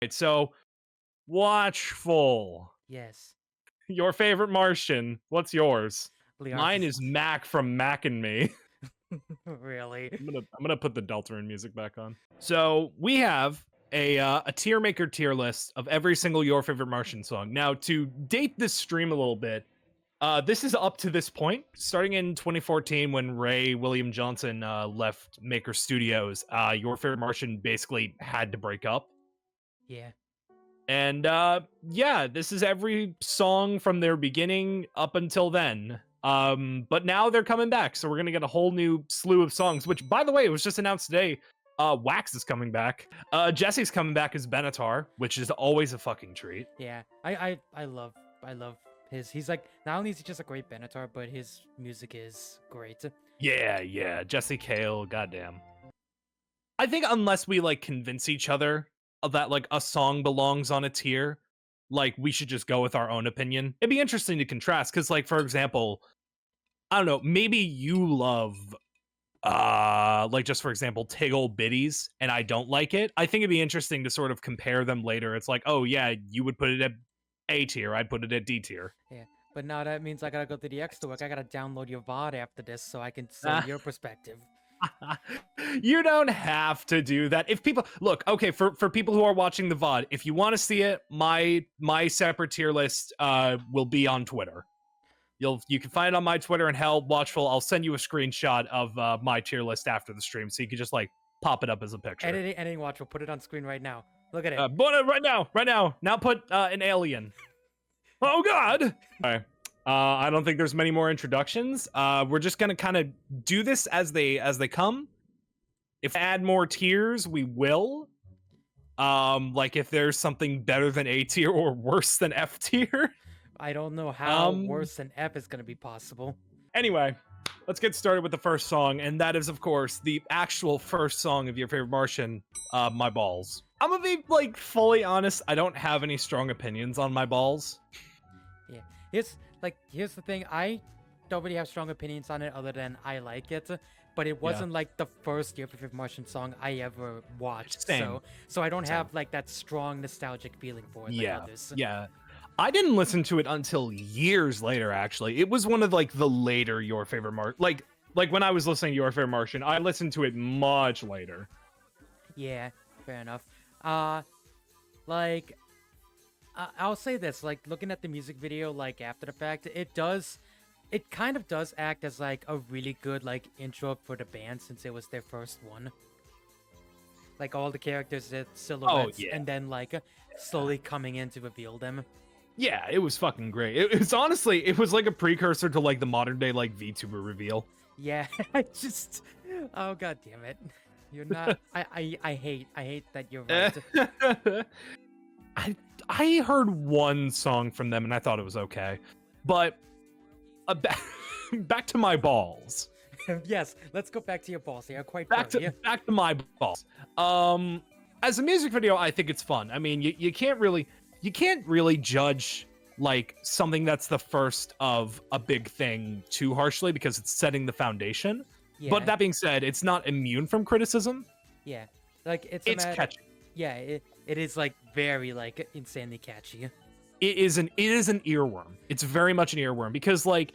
Right, so Watchful. Yes. Your favorite Martian. What's yours? Mine Lear's is Mac from Mac and Me. really. I'm gonna put the Deltarune music back on. So we have a tier maker tier list of every single Your Favorite Martian song. Now to date this stream a little bit, this is up to this point, starting in 2014 when Ray William Johnson left Maker Studios. Your Favorite Martian basically had to break up. Yeah. And yeah, this is every song from their beginning up until then. But now they're coming back, so we're gonna get a whole new slew of songs. Which, by the way, it was just announced today. Wax is coming back. Jesse's coming back as Benatar, which is always a fucking treat. Yeah. I love his. He's like, not only is he just a great Benatar, but his music is great. Yeah, Jesse Cale, goddamn. I think unless we like convince each other that like a song belongs on a tier, like we should just go with our own opinion. It'd be interesting to contrast because, like, for example, I don't know, maybe you love like just for example, Tiggle Biddies, and I don't like it. I think it'd be interesting to sort of compare them later. It's like, oh yeah, you would put it at A tier, I'd put it at D tier. Yeah. But now that means I gotta go to the X to work. I gotta download your VOD after this so I can see Ah. your perspective. You don't have to do that. If people look, okay, for people who are watching the VOD, if you want to see it, my separate tier list will be on Twitter. You can find it on my Twitter, and hell, Watchful, I'll send you a screenshot of my tier list after the stream, so you can just like pop it up as a picture. Editing watch. We'll put it on screen right now. Look at it. But right now. Now put an alien. Oh God. All right. I don't think there's many more introductions. We're just gonna kind of do this as they come. If we add more tiers, we will. Like if there's something better than A tier or worse than F tier. I don't know how worse than F is gonna be possible. Anyway, let's get started with the first song, and that is, of course, the actual first song of Your Favorite Martian, My Balls. I'm gonna be, like, fully honest, I don't have any strong opinions on My Balls. Yeah. Here's the thing. I don't really have strong opinions on it other than I like it. But it wasn't like the first Your Favorite Martian song I ever watched. Same. So I don't have like that strong nostalgic feeling for it like others. Yeah. I didn't listen to it until years later, actually. It was one of, like, the later Your Favorite Martian. Like when I was listening to Your Favorite Martian, I listened to it much later. Yeah, fair enough. I'll say this, like, looking at the music video, like, after the fact, it kind of does act as, like, a really good, like, intro for the band since it was their first one. Like, all the characters, silhouettes, and then, like, slowly coming in to reveal them. Yeah, it was fucking great. It's honestly, it was like a precursor to, like, the modern day, like, VTuber reveal. Yeah, oh, god damn it. You're not, I hate that you're right. I heard one song from them and I thought it was okay. But back to My Balls. Yes, let's go back to your balls. They are quite back to My Balls. As a music video, I think it's fun. I mean, you can't really judge like something that's the first of a big thing too harshly because it's setting the foundation. Yeah. But that being said, it's not immune from criticism. Yeah, like it's catchy. Yeah, it is like very like insanely catchy. It is an earworm. It's very much an earworm because like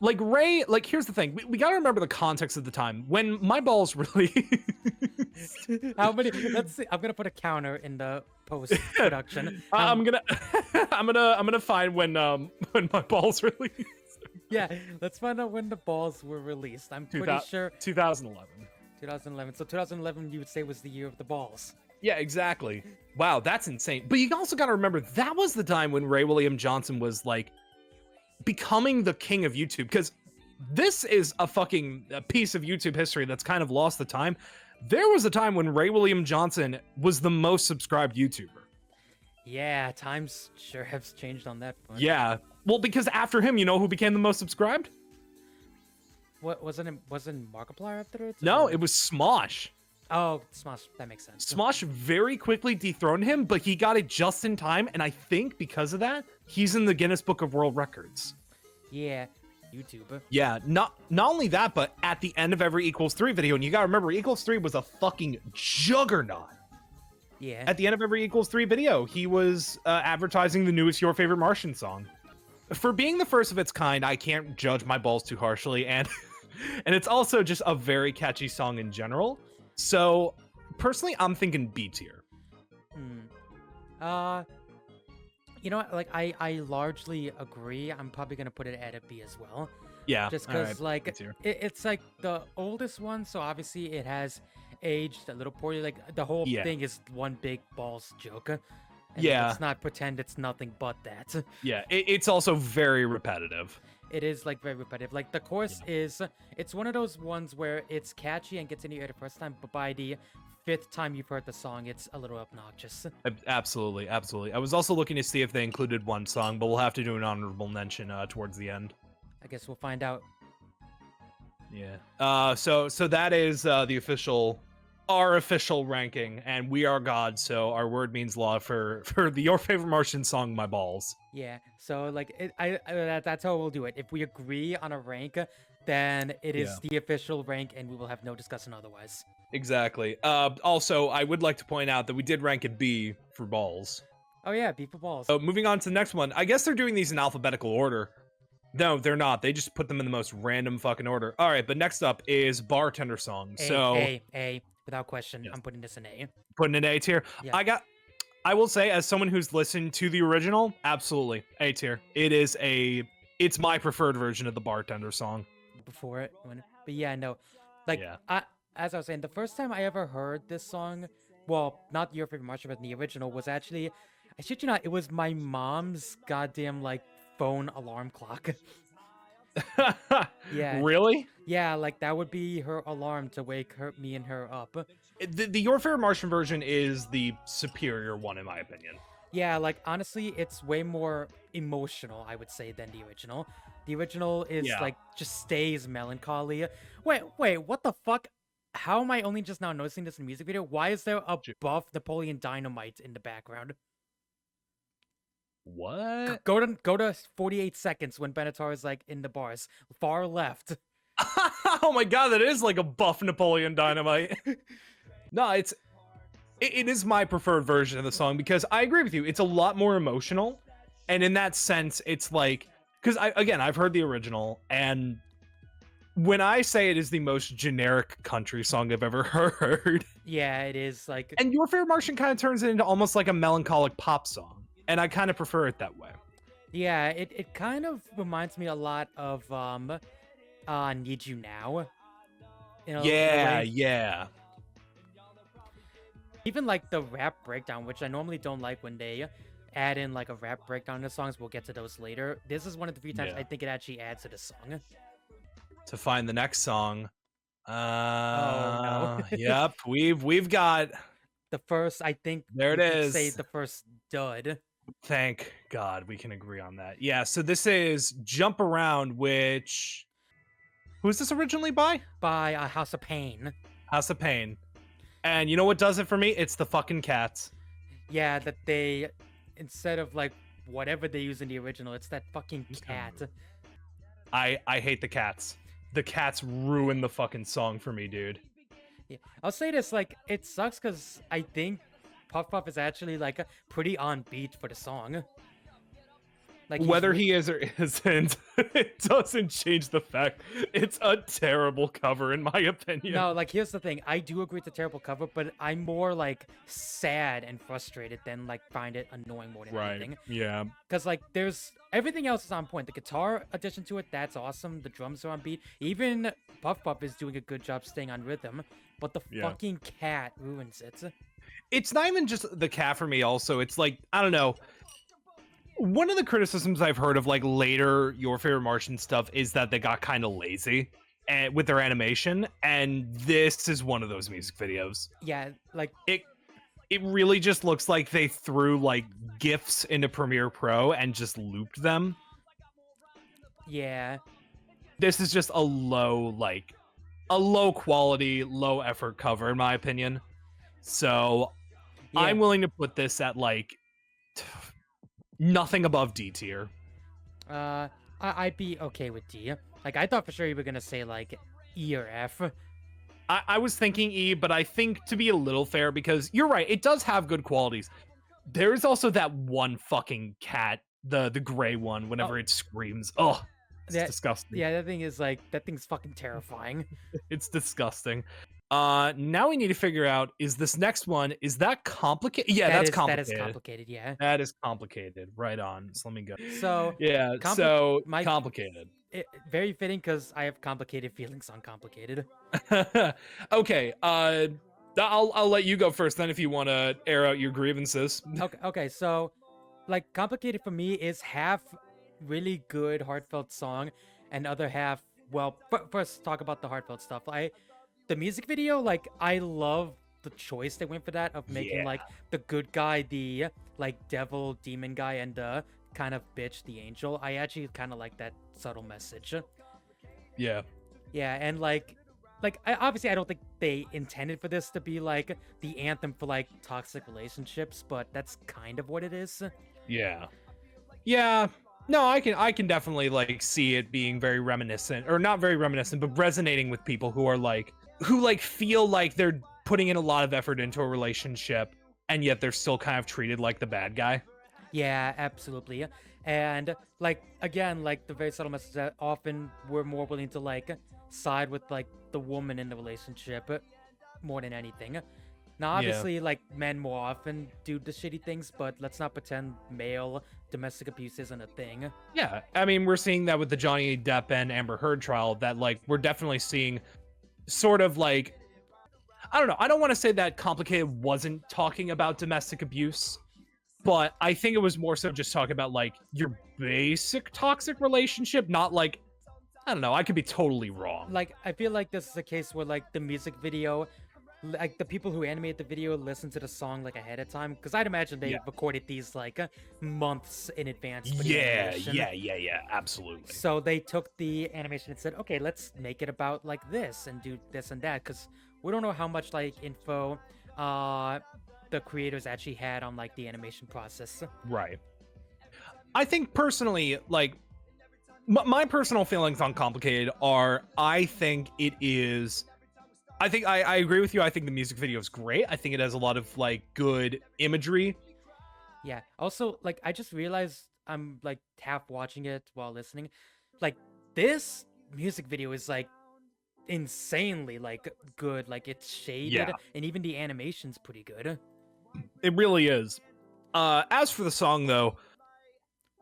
Ray, like here's the thing. We got to remember the context of the time when My Balls really How many? Let's see. I'm going to put a counter in the post production. I'm going to find when My Balls released. Yeah, let's find out when the balls were released. I'm pretty sure 2011. 2011. So 2011 you would say was the year of the balls. Yeah, exactly. Wow, that's insane. But you also got to remember that was the time when Ray William Johnson was like becoming the king of YouTube, because this is a piece of YouTube history that's kind of lost the time. There was a time when Ray William Johnson was the most subscribed YouTuber. Yeah, times sure have changed on that front. Yeah. Well, because after him, you know who became the most subscribed? What wasn't Markiplier after it? No, it was Smosh. Oh, Smosh, that makes sense. Smosh very quickly dethroned him, but he got it just in time, and I think because of that, he's in the Guinness Book of World Records. Yeah, YouTuber. Yeah, not only that, but at the end of every Equals 3 video, and you gotta remember, Equals 3 was a fucking juggernaut. Yeah. At the end of every Equals 3 video, he was advertising the newest Your Favorite Martian song. For being the first of its kind, I can't judge my balls too harshly, and and it's also just a very catchy song in general. So personally, I'm thinking B tier. Uh, you know what? Like, I largely agree. I'm probably gonna put it at a B as well. Yeah, Just all right, because, like, B tier. it's like the oldest one, so obviously it has aged a little poorly. Like, the whole Yeah. thing is one big balls joke. And Yeah. let's not pretend it's nothing but that. Yeah, it's also very repetitive. It is like very repetitive. Like the chorus is, it's one of those ones where it's catchy and gets into your ear the first time, but by the fifth time you've heard the song, it's a little obnoxious. Absolutely, absolutely. I was also looking to see if they included one song, but we'll have to do an honorable mention towards the end. I guess we'll find out. Yeah. So that is our official ranking, and we are God, so our word means law for the Your Favorite Martian song, My Balls. Yeah. So like, that's how we'll do it. If we agree on a rank, then it is the official rank, and we will have no discussion otherwise. Exactly. Also, I would like to point out that we did rank it B for balls. Oh yeah, B for balls. So moving on to the next one. I guess they're doing these in alphabetical order. No, they're not. They just put them in the most random fucking order. All right, but next up is Bartender Song. A, without question. Yes. I'm putting this in A. Putting an A tier. Yeah. I will say, as someone who's listened to the original, absolutely A tier. It's my preferred version of the Bartender Song. Before it, but yeah, no, like as I was saying, the first time I ever heard this song, well, not Your Favorite Martian, but the original, was actually, I shit you not, it was my mom's goddamn like phone alarm clock. Yeah. Really? Yeah, like that would be her alarm to wake me and her up. The Your Favorite Martian version is the superior one, in my opinion. Yeah, like honestly, it's way more emotional, I would say, than the original. The original is like just stays melancholy. Wait, what the fuck? How am I only just now noticing this in the music video? Why is there a buff Napoleon Dynamite in the background? What? Go to 48 seconds when Benatar is like in the bars, far left. Oh my god, that is like a buff Napoleon Dynamite. No, it is my preferred version of the song because I agree with you. It's a lot more emotional, and in that sense, it's like, because I've heard the original, and when I say it is the most generic country song I've ever heard, yeah, it is like. And Your Favorite Martian kind of turns it into almost like a melancholic pop song, and I kind of prefer it that way. Yeah, it kind of reminds me a lot of Need You Now. Yeah. Even like the rap breakdown, which I normally don't like when they add in like a rap breakdown to songs. We'll get to those later. This is one of the few times I think it actually adds to the song. To find the next song. Oh no. Yep, we've got the first, I think there it is. Say the first dud. Thank God we can agree on that. Yeah, so this is Jump Around, which who's this originally by? By House of Pain. House of Pain. And you know what does it for me? It's the fucking cats. Yeah, that they, instead of like whatever they use in the original, it's that fucking cat. I hate the cats. The cats ruin the fucking song for me, dude. Yeah. I'll say this, like, it sucks because I think Puff Puff is actually like pretty on beat for the song. Like whether he is or isn't, it doesn't change the fact it's a terrible cover, in my opinion. No, like, here's the thing. I do agree with the terrible cover, but I'm more like sad and frustrated than like find it annoying more than anything. Yeah. Because like there's everything else is on point. The guitar addition to it, that's awesome. The drums are on beat. Even Puff Puff is doing a good job staying on rhythm, but the fucking cat ruins it. It's not even just the cat for me. Also, it's like, I don't know. One of the criticisms I've heard of like later Your Favorite Martian stuff is that they got kind of lazy with their animation, and this is one of those music videos. Yeah, like it really just looks like they threw like GIFs into Premiere Pro and just looped them. Yeah. This is just a low quality, low effort cover, in my opinion. So I'm willing to put this at like nothing above D tier. I'd be okay with D. Like, I thought for sure you were gonna say like E or F. I was thinking E, but I think to be a little fair, because you're right, it does have good qualities. There's also that one fucking cat, the gray one, whenever Oh, it screams. Oh, it's that disgusting. yeah, that thing is like that thing's fucking terrifying. It's disgusting. Now we need to figure out, is this next one, is that complicated? Yeah, that's That is complicated. complicated, yeah. That is complicated. Right on. So let me go. So Yeah, compli so my complicated. very fitting because I have complicated feelings on complicated. Okay, I'll let you go first then if you want to air out your grievances. Okay, so like complicated for me is half really good heartfelt song and other half, well, first talk about the heartfelt stuff. The music video, like I love the choice they went for that of making Yeah. like the good guy the like devil demon guy and the kind of bitch the angel. I actually kind of like that subtle message. Yeah. Yeah, and obviously I don't think they intended for this to be like the anthem for like toxic relationships, but that's kind of what it is. Yeah. Yeah. No, I can definitely like see it being very reminiscent, or not very reminiscent, but resonating with people who like feel like they're putting in a lot of effort into a relationship, and yet they're still kind of treated like the bad guy. Yeah, absolutely. And like again, like the very subtle message that often we're more willing to like side with like the woman in the relationship more than anything. Now, Yeah. obviously, like men more often do the shitty things, but let's not pretend male domestic abuse isn't a thing. Yeah. I mean, we're seeing that with the Johnny Depp and Amber Heard trial, that like we're definitely seeing sort of like, I don't know. I don't want to say that Complicated wasn't talking about domestic abuse, but I think it was more so just talking about like your basic toxic relationship, not like, I don't know. I could be totally wrong. Like, I feel like this is a case where like the music video, like the people who animate the video listen to the song like ahead of time, because I'd imagine they Yeah. recorded these like months in advance for the Yeah, animation. yeah, absolutely. So they took the animation and said, okay, let's make it about like this and do this and that, because we don't know how much like info the creators actually had on like the animation process. Right. I think personally, like, my personal feelings on Complicated are, I think it is. I think I agree with you. I think the music video is great. I think it has a lot of like good imagery. Yeah. Also, like I just realized I'm like half watching it while listening. Like this music video is like insanely like good. Like it's shaded Yeah. and even the animation's pretty good. It really is. As for the song though,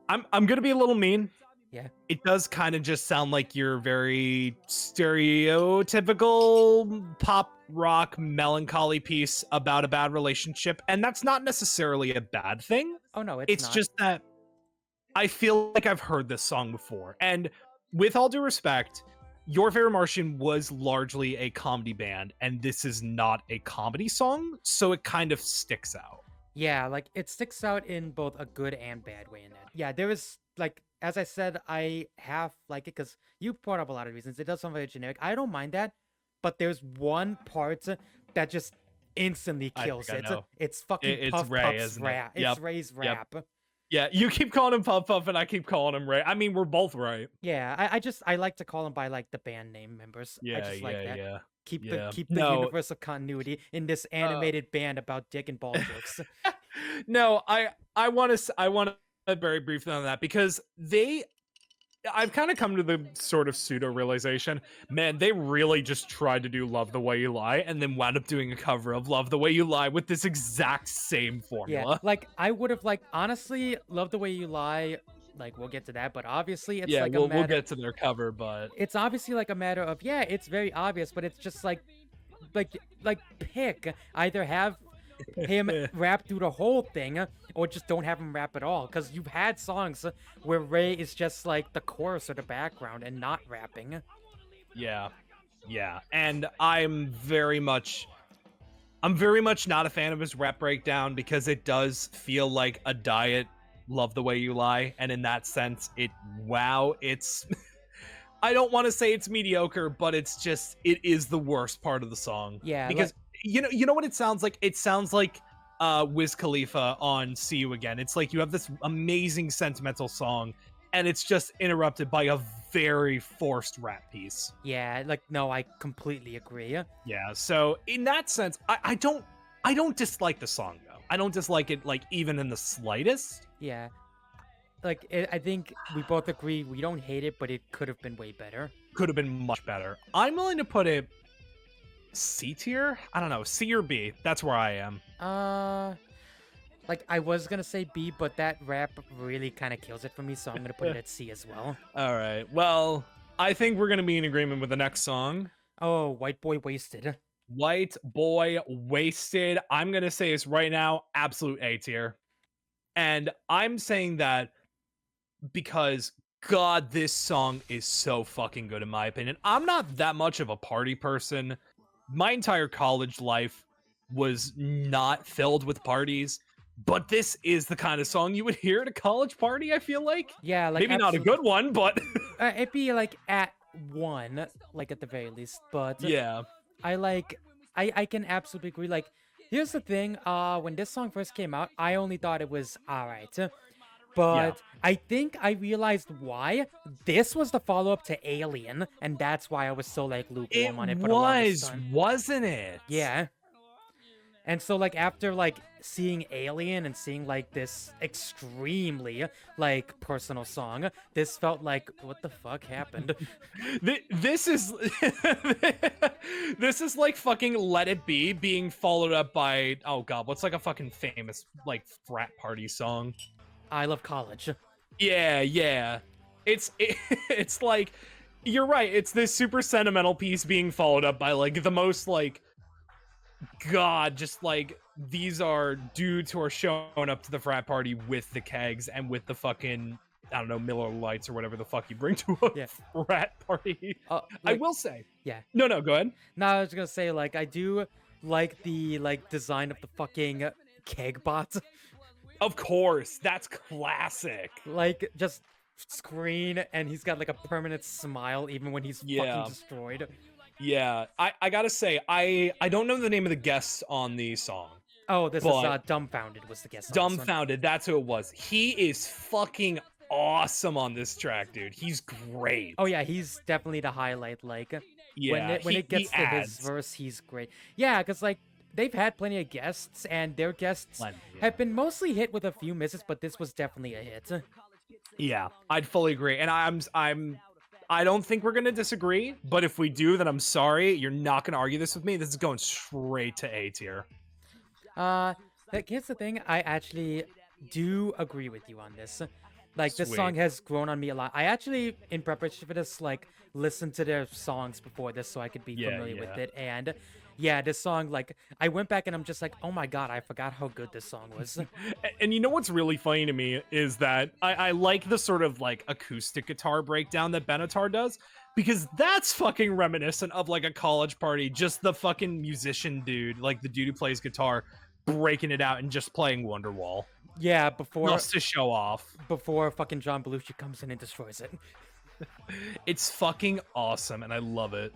I'm gonna be a little mean. Yeah. It does kind of just sound like your very stereotypical pop rock melancholy piece about a bad relationship, and that's not necessarily a bad thing. Oh no, It's not. just that I feel like I've heard this song before. And with all due respect, Your Favorite Martian was largely a comedy band, and this is not a comedy song, so it kind of sticks out. Yeah, like it sticks out in both a good and bad way in that. Yeah, there is like as I said, I half like it because you brought up a lot of reasons. It does sound very generic. I don't mind that, but there's one part that just instantly I kills think I it. know. It's fucking It's Puff Ray, Puff's isn't it? rap. It's Yep, Ray's yep. rap. Yeah, you keep calling him Puff Puff, and I keep calling him Ray. I mean, we're both right. Yeah, I like to call them by like the band name members. I Yeah, just like that. yeah. Keep yeah. the No. universal continuity in this animated band about dick and ball jokes. No, I want to very briefly on that, because I've kind of come to the sort of pseudo realization, man, they really just tried to do Love the Way You Lie and then wound up doing a cover of Love the Way You Lie with this exact same Yeah, formula. like I would have like honestly Love the Way You Lie. Like we'll get to that, but obviously it's Yeah, like we'll a matter. get to their cover, but It's obviously like a matter of yeah, it's very obvious, but it's just like pick either have him rap through the whole thing or just don't have him rap at all, because you've had songs where Ray is just like the chorus or the background and not rapping. yeah. And I'm very much not a fan of his rap breakdown, because it does feel like a diet Love the Way You Lie, and in that sense it's I don't want to say it's mediocre, but it is the worst part of the song. Yeah, Because you know what it sounds like? It sounds like Wiz Khalifa on See You Again. It's like you have this amazing sentimental song, and it's just interrupted by a very forced rap piece. Yeah, like no, I completely agree. Yeah, so in that sense, I don't dislike the song though. I don't dislike it like even in the slightest. Yeah, like I think we both agree we don't hate it, but it could have been way better. Could have been much better. I'm willing to put it C tier. I don't know, C or B. That's where I am. Like I was gonna say B, but that rap really kind of kills it for me, so I'm gonna put it at C as well. All right. Well, I think we're gonna be in agreement with the next song. Oh, White Boy Wasted. White Boy Wasted. I'm gonna say is right now absolute A tier, and I'm saying that because God, this song is so fucking good in my opinion. I'm not that much of a party person. My entire college life was not filled with parties, but this is the kind of song you would hear at a college party, I feel like. Yeah, like Maybe not a good one, but it'd be like at one, like at the very least. But yeah. I can absolutely agree. Like, here's the thing. When this song first came out, I only thought it was alright. But I think I realized why. This was the follow-up to Alien, and that's why I was so like lukewarm on it for the longest time. Wasn't it? Yeah. And so like after like seeing Alien and seeing like this extremely like personal song, this felt like what the fuck happened? This is this is like fucking Let It Be being followed up by, oh god, what's like a fucking famous like frat party song? I Love College. Yeah. It's like, you're right, it's this super sentimental piece being followed up by like the most like, god, just like, these are dudes who are showing up to the frat party with the kegs and with the fucking, I don't know, Miller Lights or whatever the fuck you bring to a frat party. I will say. Yeah. No, go ahead. No, I was gonna say, like, I do like the, like, design of the fucking keg bot. Of course, that's classic. Like, just screen, and he's got, like, a permanent smile even when he's fucking destroyed. Yeah, I gotta say, I don't know the name of the guests on the song. Oh, this is Dumbfounded was the guest. Dumbfounded, that's who it was. He is fucking awesome on this track, dude. He's great. Oh yeah, he's definitely the highlight. Like, yeah, when it gets to his verse, he's great. Yeah, because like they've had plenty of guests, and their guests have been mostly hit with a few misses, but this was definitely a hit. Yeah, I'd fully agree, and I don't think we're gonna disagree, but if we do, then I'm sorry. You're not gonna argue this with me. This is going straight to A tier. Here's the thing. I actually do agree with you on this. Like, this song has grown on me a lot. I actually, in preparation for this, like, listened to their songs before this so I could be familiar with it. And yeah, this song, like, I went back and I'm just like, oh my god, I forgot how good this song was. And you know what's really funny to me is that I like the sort of, like, acoustic guitar breakdown that Benatar does, because that's fucking reminiscent of, like, a college party, just the fucking musician dude, like, the dude who plays guitar, breaking it out and just playing Wonderwall. Yeah, before... Just to show off. Before fucking John Belushi comes in and destroys it. It's fucking awesome, and I love it.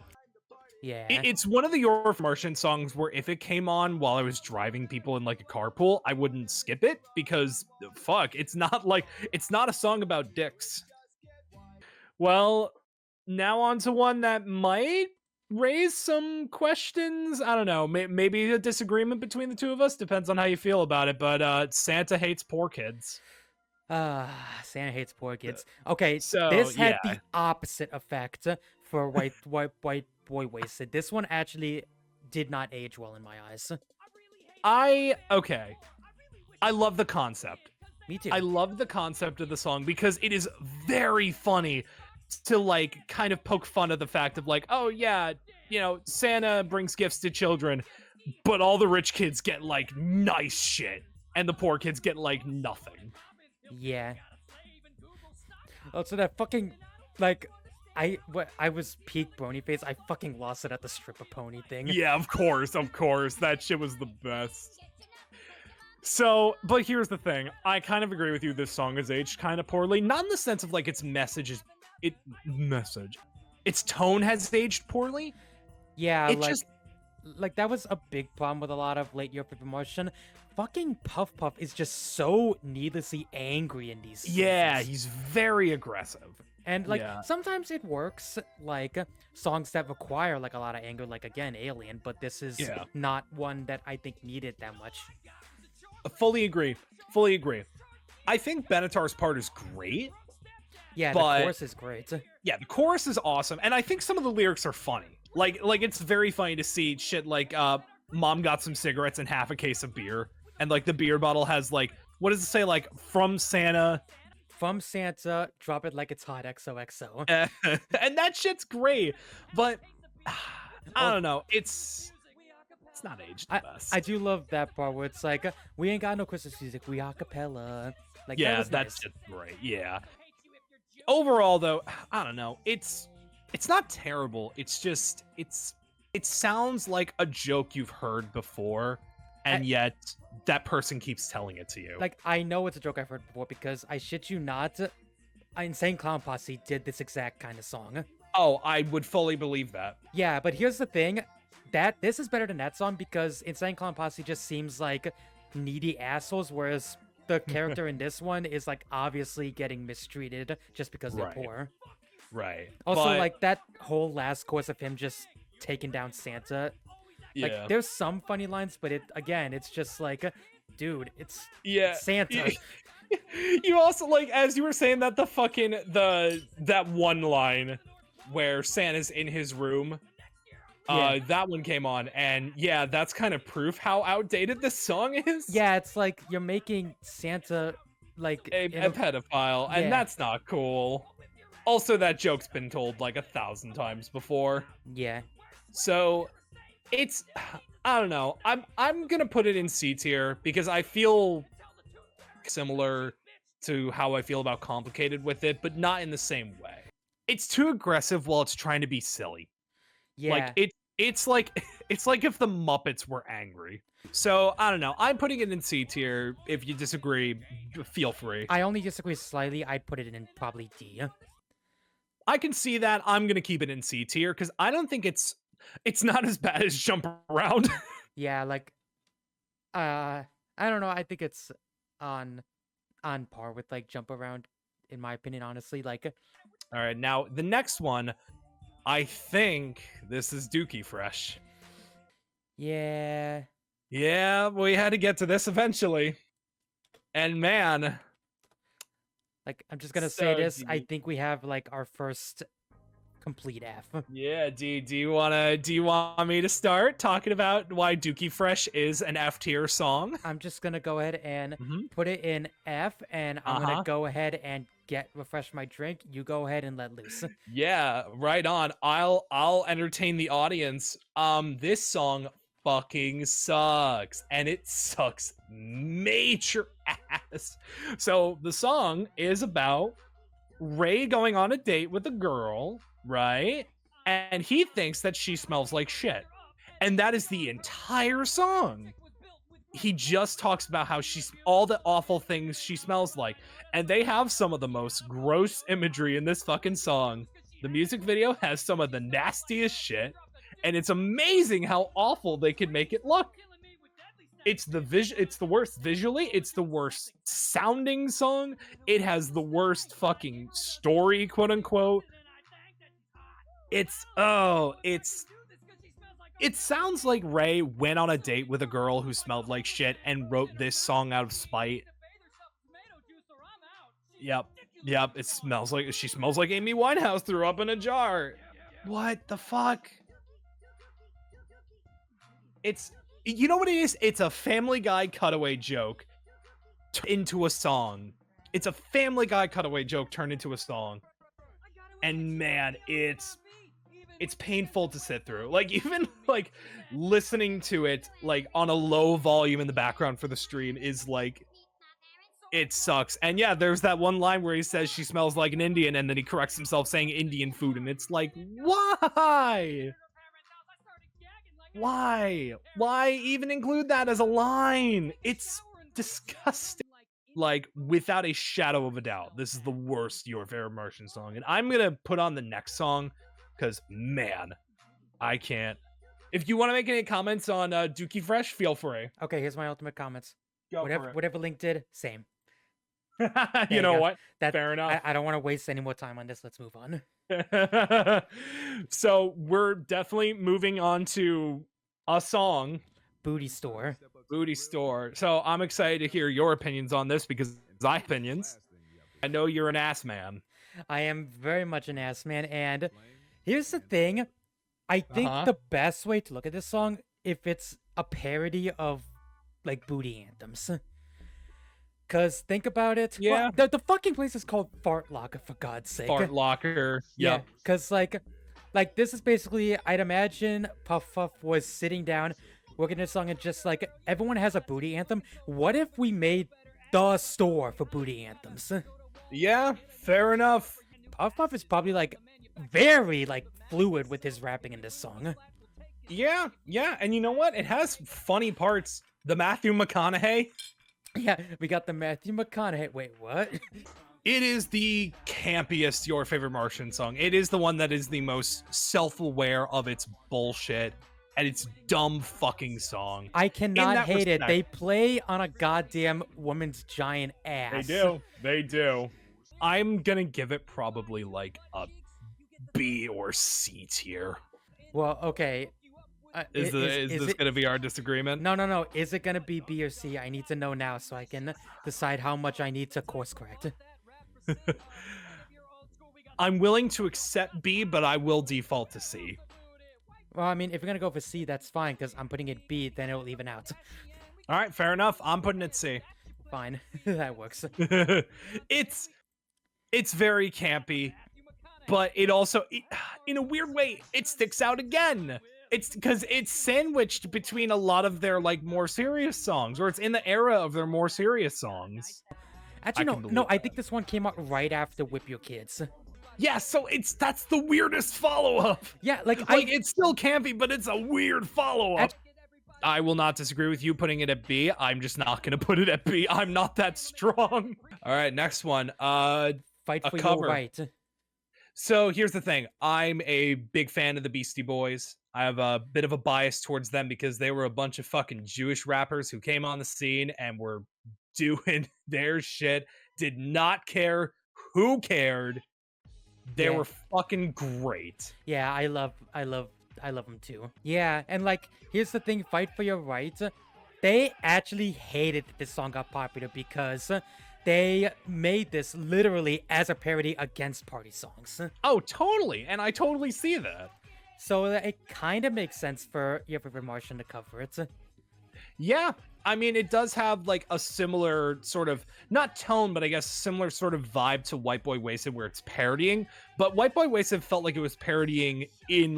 Yeah. It's one of the Your Martian songs where if it came on while I was driving people in, like, a carpool, I wouldn't skip it, because, fuck, it's not a song about dicks. Well, now on to one that might raise some questions. I don't know, maybe a disagreement between the two of us, depends on how you feel about it, but Santa Hates Poor Kids. Santa Hates Poor Kids. Okay, so this had the opposite effect for White Boy Wasted. This one actually did not age well in my eyes. I love the concept. Me too. I love the concept of the song because it is very funny to, like, kind of poke fun of the fact of, like, oh yeah, you know, Santa brings gifts to children, but all the rich kids get, like, nice shit, and the poor kids get, like, nothing. Yeah. Also, that fucking, like, I was peak brony face. I fucking lost it at the stripper pony thing. Yeah, of course. That shit was the best. So, but here's the thing. I kind of agree with you. This song is aged kind of poorly. Not in the sense of, like, its its tone has aged poorly. Yeah, like that was a big problem with a lot of late Europe Martian. fucking Puff Puff is just so needlessly angry in these Yeah, seasons. he's very aggressive. And like Yeah. sometimes it works, like songs that require like a lot of anger, like again Alien, but this is Yeah. not one that I think needed that much. Fully agree. Fully agree. I think Benatar's part is great. Yeah, But- the chorus is great. Yeah, the chorus is awesome, and I think some of the lyrics are funny. Like it's very funny to see shit like mom got some cigarettes and half a case of beer, and like the beer bottle has like, what does it say, like from Santa? From Santa, drop it like it's hot XOXO. And that shit's great, but I Well- don't know, it's not aged the best. I do love that part where it's like, we ain't got no Christmas music, we acapella. Like, that Yeah, was that's nice. just great. Yeah. Overall, though, I don't know. It's not terrible. It's just it sounds like a joke you've heard before, and yet that person keeps telling it to you. Like, I know it's a joke I've heard before because I shit you not, Insane Clown Posse did this exact kind of song. Oh, I would fully believe that. Yeah, but here's the thing, that this is better than that song because Insane Clown Posse just seems like needy assholes, whereas the character in this one is like obviously getting mistreated just because they're Right. poor. Right. Also, But- like that whole last course of him just taking down Santa. Like, yeah. there's some funny lines, but it's just like, dude, it's Yeah. Santa. You also, like, as you were saying that, the fucking that one line where Santa's in his room, Yeah. that one came on, and yeah, that's kind of proof how outdated this song is. Yeah, it's like you're making Santa like a in a- pedophile, and Yeah. that's not cool. Also, that joke's been told like 1,000 times before, yeah. so it's, I don't know. I'm gonna put it in C tier because I feel similar to how I feel about Complicated with it, but not in the same way. It's too aggressive while it's trying to be silly. Yeah. Like it's like it's like if the Muppets were angry. So I don't know. I'm putting it in C tier. If you disagree, feel free. I only disagree slightly. I'd put it in probably D. I can see that. I'm gonna keep it in C tier because I don't think it's not as bad as Jump Around. Yeah, like I don't know. I think it's on par with like Jump Around in my opinion, honestly. Like All right, now the next one, I think this is Dookie Fresh. yeah. Yeah, we had to get to this eventually. And man, Like I'm just gonna say So this. I deep. think we have like our first complete F. yeah, do you want me to start talking about why Dookie Fresh is an F tier song? I'm just gonna go ahead and Mhm. put it in F, and I'm Uh-huh. gonna go ahead and refresh my drink. You go ahead and let loose. Yeah, right on. I'll entertain the audience. This song fucking sucks, and it sucks major ass. So the song is about Ray going on a date with a girl, right? And he thinks that she smells like shit. And that is the entire song. He just talks about how she's all the awful things she smells like. And they have some of the most gross imagery in this fucking song. The music video has some of the nastiest shit. And it's amazing how awful they can make it look. It's the worst visually, it's the worst sounding song. It has the worst fucking story, quote unquote. It sounds like Ray went on a date with a girl who smelled like shit and wrote this song out of spite. Yep. It smells like she smells like Amy Winehouse threw up in a jar. What the fuck? You know what it is? It's a Family Guy cutaway joke into a song. It's a Family Guy cutaway joke turned into a song. And man, it's painful to sit through. Like even like listening to it like on a low volume in the background for the stream is like it sucks. And yeah, there's that one line where he says she smells like an Indian and then he corrects himself saying Indian food and it's like why? Why even include that as a line? It's disgusting. Like, without a shadow of a doubt, this is the worst Your Favorite Martian song. And I'm gonna put on the next song, because, man, I can't. If you want to make any comments on Dookie Fresh, feel free. Okay, here's my ultimate comments. Go Whatever Link did, same. You you know go. what? That Fair enough. I don't want to waste any more time on this. Let's move on. So we're definitely moving on to a song, Booty store. Booty Store. So I'm excited to hear your opinions on this because I have opinions. I know you're an ass man. I am very much an ass man, and here's the thing. I think Uh-huh. the best way to look at this song, if it's a parody of like booty anthems. Cause think about it. Yeah. The fucking place is called Fart Locker, for God's sake. Fart Locker. Yeah, Yep. cause like this is basically, I'd imagine Puff Puff was sitting down, working this song, and just like, everyone has a booty anthem. What if we made the store for booty anthems? Yeah, fair enough. Puff Puff is probably like very like fluid with his rapping in this song. Yeah, and you know what? It has funny parts. The Matthew McConaughey. Yeah, we got the Matthew McConaughey. Wait, what? It is the campiest Your Favorite Martian song. It is the one that is the most self-aware of its bullshit and its dumb fucking song. I cannot that hate it. respect. They play on a goddamn woman's giant ass. They do. I'm gonna give it probably like a B or C tier. Well, okay. Is this it... gonna be our disagreement? No. Is it gonna be B or C? I need to know now so I can decide how much I need to course correct. I'm willing to accept B, but I will default to C. Well, I mean, if you're gonna go for C, that's fine, because I'm putting it B, then it'll even out. All right, fair enough. I'm putting it C. Fine. That works. It's very campy, but it also, in a weird way, it sticks out again. It's because it's sandwiched between a lot of their like more serious songs, or it's in the era of their more serious songs. Actually, can no, believe I think this one came out right after Whip Your Kids. Yeah, so that's the weirdest follow-up. Yeah, like it's still campy, but it's a weird follow-up. I will not disagree with you putting it at B. I'm just not gonna put it at B. I'm not that strong. All right, next one. Fight a for cover. Your Right. So here's the thing. I'm a big fan of the Beastie Boys. I have a bit of a bias towards them because they were a bunch of fucking Jewish rappers who came on the scene and were doing their shit. Did not care who cared. They were fucking great. Yeah, I love them too. Yeah, and like, here's the thing, Fight for Your Right. They actually hated that this song got popular because they made this literally as a parody against party songs. Oh, totally. And I totally see that. So it kind of makes sense for Your Favorite Martian to cover it. Yeah. I mean, it does have like a similar sort of, not tone, but I guess similar sort of vibe to White Boy Wasted where it's parodying. But White Boy Wasted felt like it was parodying in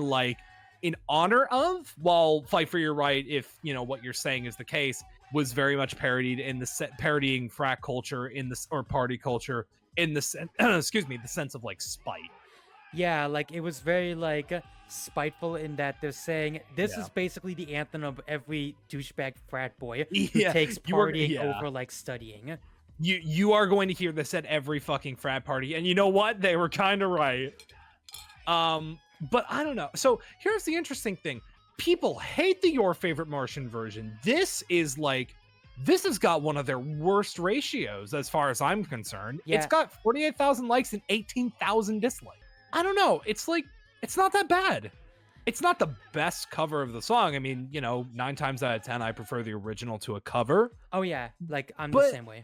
honor of, while Fight for Your Right, if, you know, what you're saying is the case, was very much parodied in the parodying frat culture in this, or party culture in the excuse me, the sense of like spite. Yeah, like it was very like spiteful in that they're saying this is basically the anthem of every douchebag frat boy who takes partying over like studying. You are going to hear this at every fucking frat party, and you know what? They were kind of right. But I don't know. So here's the interesting thing. People hate the Your Favorite Martian version. This has got one of their worst ratios as far as I'm concerned. Yeah. It's got 48,000 likes and 18,000 dislikes. I don't know. It's like, it's not that bad. It's not the best cover of the song. I mean, you know, 9 times out of 10, I prefer the original to a cover. Oh yeah, like I'm the same way.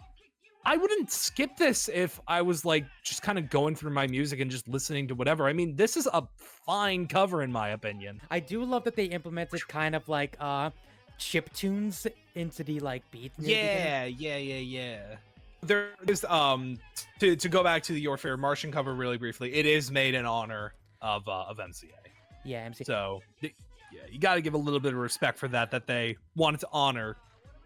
I wouldn't skip this if I was like just kind of going through my music and just listening to whatever. I mean, this is a fine cover in my opinion. I do love that they implemented kind of like chip tunes into the like beat. Yeah. There's to go back to the Your Favorite Martian cover really briefly. It is made in honor of MCA. Yeah, MCA. So yeah, you got to give a little bit of respect for that they wanted to honor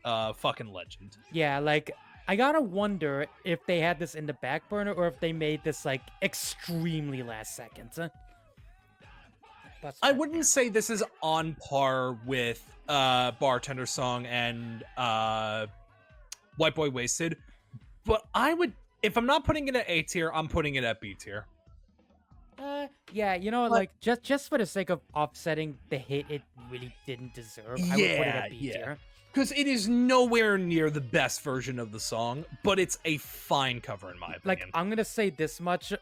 fucking legend. Yeah, like I gotta wonder if they had this in the back burner or if they made this like extremely last second. I wouldn't say this is on par with Bartender Song and White Boy Wasted, but I would, if I'm not putting it at A tier, I'm putting it at B tier. Yeah, you know, like just for the sake of offsetting the hate it really didn't deserve, I would put it at B tier. because it is nowhere near the best version of the song, but it's a fine cover in my opinion. Like, I'm gonna say this much,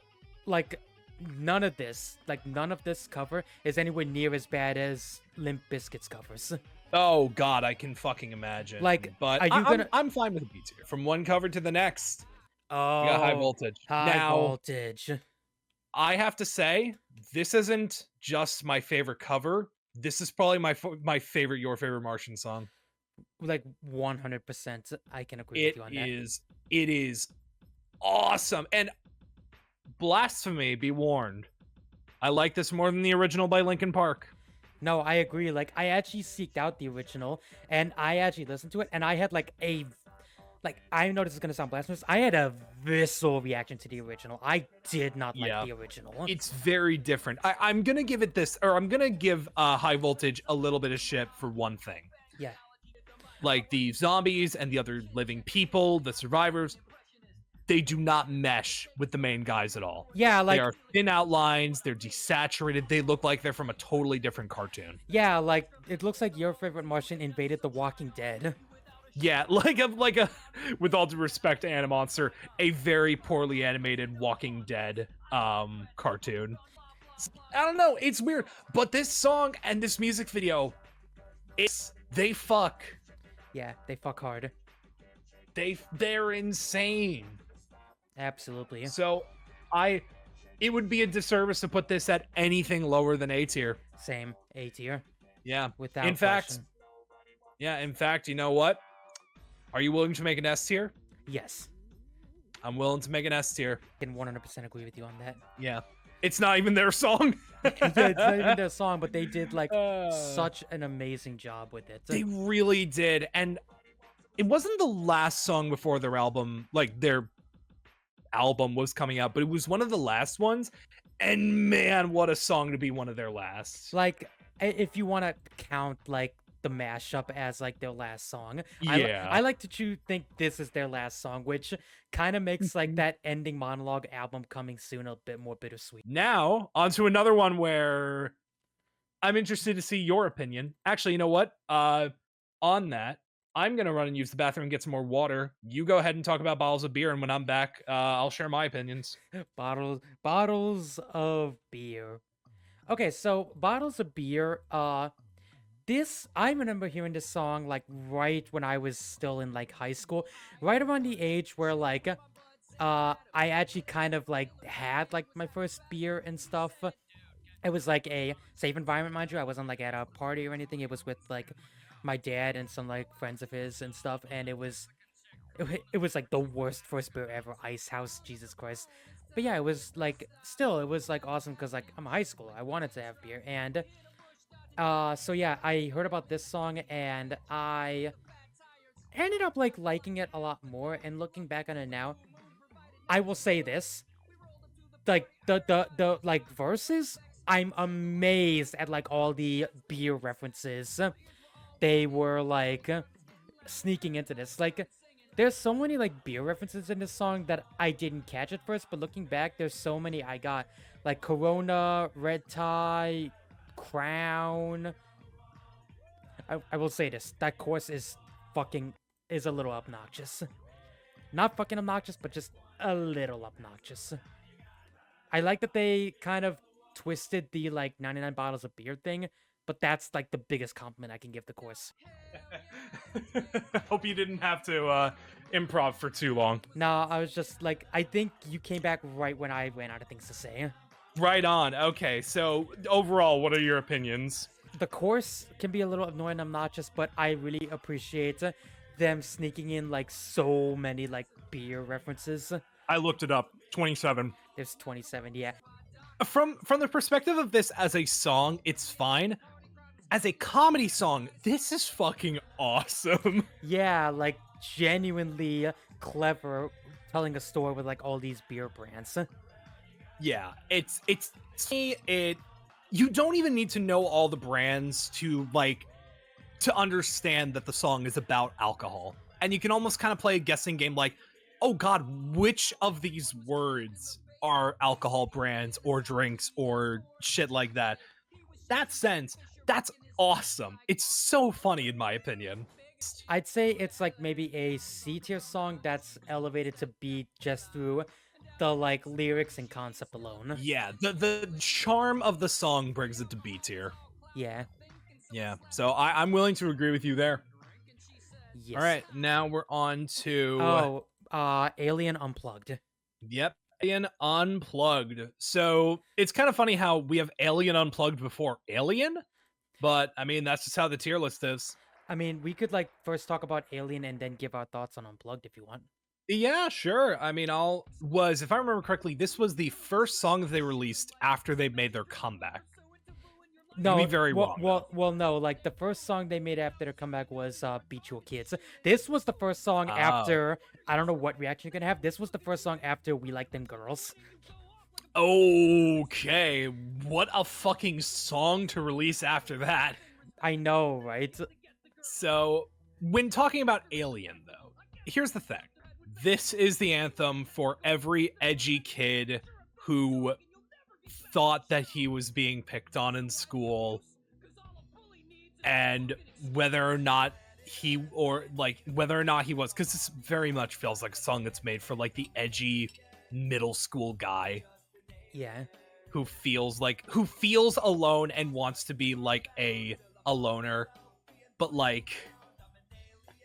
like, none of this cover is anywhere near as bad as Limp Bizkit's covers. Oh God, I can fucking imagine. Like, but are you gonna? I'm fine with the beats here. From one cover to the next, Oh, we got High Voltage. High Now, Voltage. I have to say, this isn't just my favorite cover. This is probably my favorite Your Favorite Martian song. Like 100%, I can agree with you on that. It is awesome. And blasphemy be warned, I like this more than the original by Linkin Park. No, I agree. Like, I actually seeked out the original, and I actually listened to it, and I had I know this is gonna sound blasphemous. I had a visceral reaction to the original. I did not like the original. It's very different. I'm gonna give it this, or I'm gonna give High Voltage a little bit of shit for one thing. Yeah. Like the zombies and the other living people, the survivors, they do not mesh with the main guys at all. Yeah, like, they are thin outlines, they're desaturated, they look like they're from a totally different cartoon. yeah, like, it looks like Your Favorite Martian invaded The Walking Dead. Yeah, like a with all due respect to Animonster, a very poorly animated Walking Dead cartoon. I don't know, it's weird, but this song and this music video, they fuck. Yeah, they fuck hard. They're insane. Absolutely. So it would be a disservice to put this at anything lower than A tier. Same, A tier. Yeah. Without in fact, question. in fact, you know what? Are you willing to make an S tier? Yes. I'm willing to make an S tier. I can 100% agree with you on that. Yeah. It's not even their song. Yeah, it's not even their song, but they did like such an amazing job with it. They really did. And it wasn't the last song before their album, like their album was coming out, but it was one of the last ones. And man, what a song to be one of their last. Like, if you want to count like the mashup as like their last song, Yeah. I like to think this is their last song, which kind of makes like that ending monologue album coming soon a bit more bittersweet. Now, onto another one where I'm interested to see your opinion. Actually, you know what? On that, I'm gonna run and use the bathroom and get some more water. You go ahead and talk about bottles of beer, and when I'm back, I'll share my opinions. Bottles of beer. Okay, so bottles of beer. I remember hearing this song like right when I was still in like high school, right around the age where like I actually kind of like had like my first beer and stuff. It was like a safe environment, mind you. I wasn't like at a party or anything. It was with like my dad and some like friends of his and stuff, and it was like the worst first beer ever. Ice House, Jesus Christ. But yeah, it was like it was like awesome because like I'm high school. I wanted to have beer, and so yeah, I heard about this song and I ended up like liking it a lot more. And looking back on it now, I will say this: like the like verses, I'm amazed at like all the beer references they were like sneaking into this. Like, there's so many like beer references in this song that I didn't catch at first, but looking back, there's so many I got. Like Corona, Red Tie, Crown. I will say this: that chorus is a little obnoxious. Not fucking obnoxious, but just a little obnoxious. I like that they kind of twisted the like 99 bottles of beer thing, but that's like the biggest compliment I can give the chorus. Hope you didn't have to improv for too long. No, I was just like, I think you came back right when I ran out of things to say. Right on. Okay, so overall, what are your opinions? The chorus can be a little annoying and obnoxious, but I really appreciate them sneaking in like so many like beer references. I looked it up. 27. There's 27, yeah. From the perspective of this as a song, it's fine. As a comedy song, this is fucking awesome. Yeah, like genuinely clever, telling a story with like all these beer brands. Yeah, it's you don't even need to know all the brands to understand that the song is about alcohol. And you can almost kind of play a guessing game like, oh god, which of these words are alcohol brands or drinks or shit like that. That sense, that's awesome. It's so funny in my opinion. I'd say it's like maybe a C tier song that's elevated to B just through the like lyrics and concept alone. Yeah, the charm of the song brings it to B tier. Yeah. Yeah, so I'm willing to agree with you there. Yes. All right, now we're on to Alien Unplugged. yep, Alien Unplugged. So it's kind of funny how we have Alien Unplugged before Alien, but I mean that's just how the tier list is. I mean, we could like first talk about Alien and then give our thoughts on Unplugged if you want. Yeah, sure. I mean, if I remember correctly, this was the first song that they released after they made their comeback. No, be very well, wrong, well, no. Like the first song they made after their comeback was "Beat Your Kids." This was the first song Oh. after. I don't know what reaction you're gonna have. This was the first song after "We Like Them Girls." Okay, what a fucking song to release after that. I know, right? So, when talking about Alien, though, here's the thing. This is the anthem for every edgy kid who thought that he was being picked on in school, and whether or not he was, because this very much feels like a song that's made for like the edgy middle school guy Yeah. who feels alone and wants to be like a loner, but like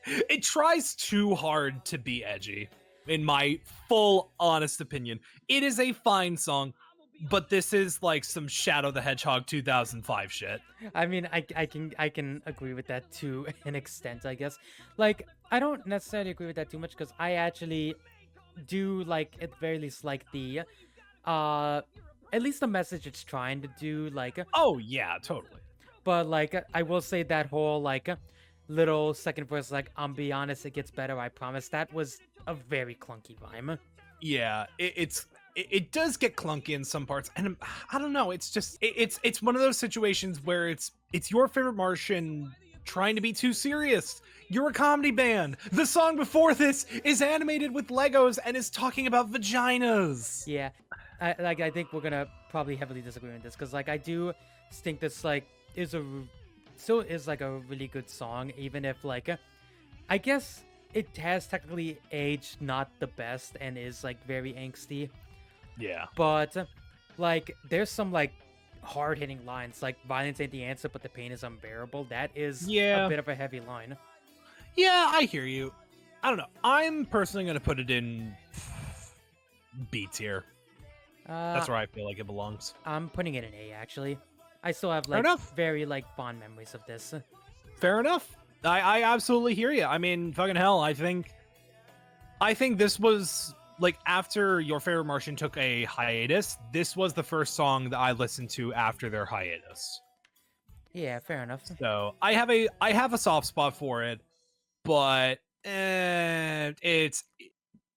it tries too hard to be edgy, in my full honest opinion. It is a fine song, but this is like some Shadow the Hedgehog 2005 shit. I mean, I can agree with that to an extent, I guess. Like, I don't necessarily agree with that too much because I actually do like, at the very least, like the at least the message it's trying to do, like. Oh yeah, totally. But like, I will say that whole like little second verse, like, "I'm be honest, it gets better, I promise." That was a very clunky rhyme. Yeah, it does get clunky in some parts, and I don't know. It's just it's one of those situations where it's Your Favorite Martian trying to be too serious. You're a comedy band. The song before this is animated with Legos and is talking about vaginas. Yeah, I think we're gonna probably heavily disagree on this because like I do think this like still is like a really good song, even if like I guess it has technically aged not the best and is like very angsty. Yeah. But like there's some like hard hitting lines like "Violence ain't the answer, but the pain is unbearable." That is Yeah. a bit of a heavy line. Yeah, I hear you. I don't know. I'm personally going to put it in B tier. That's where I feel like it belongs. I'm putting it in A actually. I still have Fair like enough. very like fond memories of this. Fair enough. I absolutely hear you. I mean, fucking hell. I think this was like after Your Favorite Martian took a hiatus. This was the first song that I listened to after their hiatus. Yeah, fair enough. So I have a soft spot for it, but it's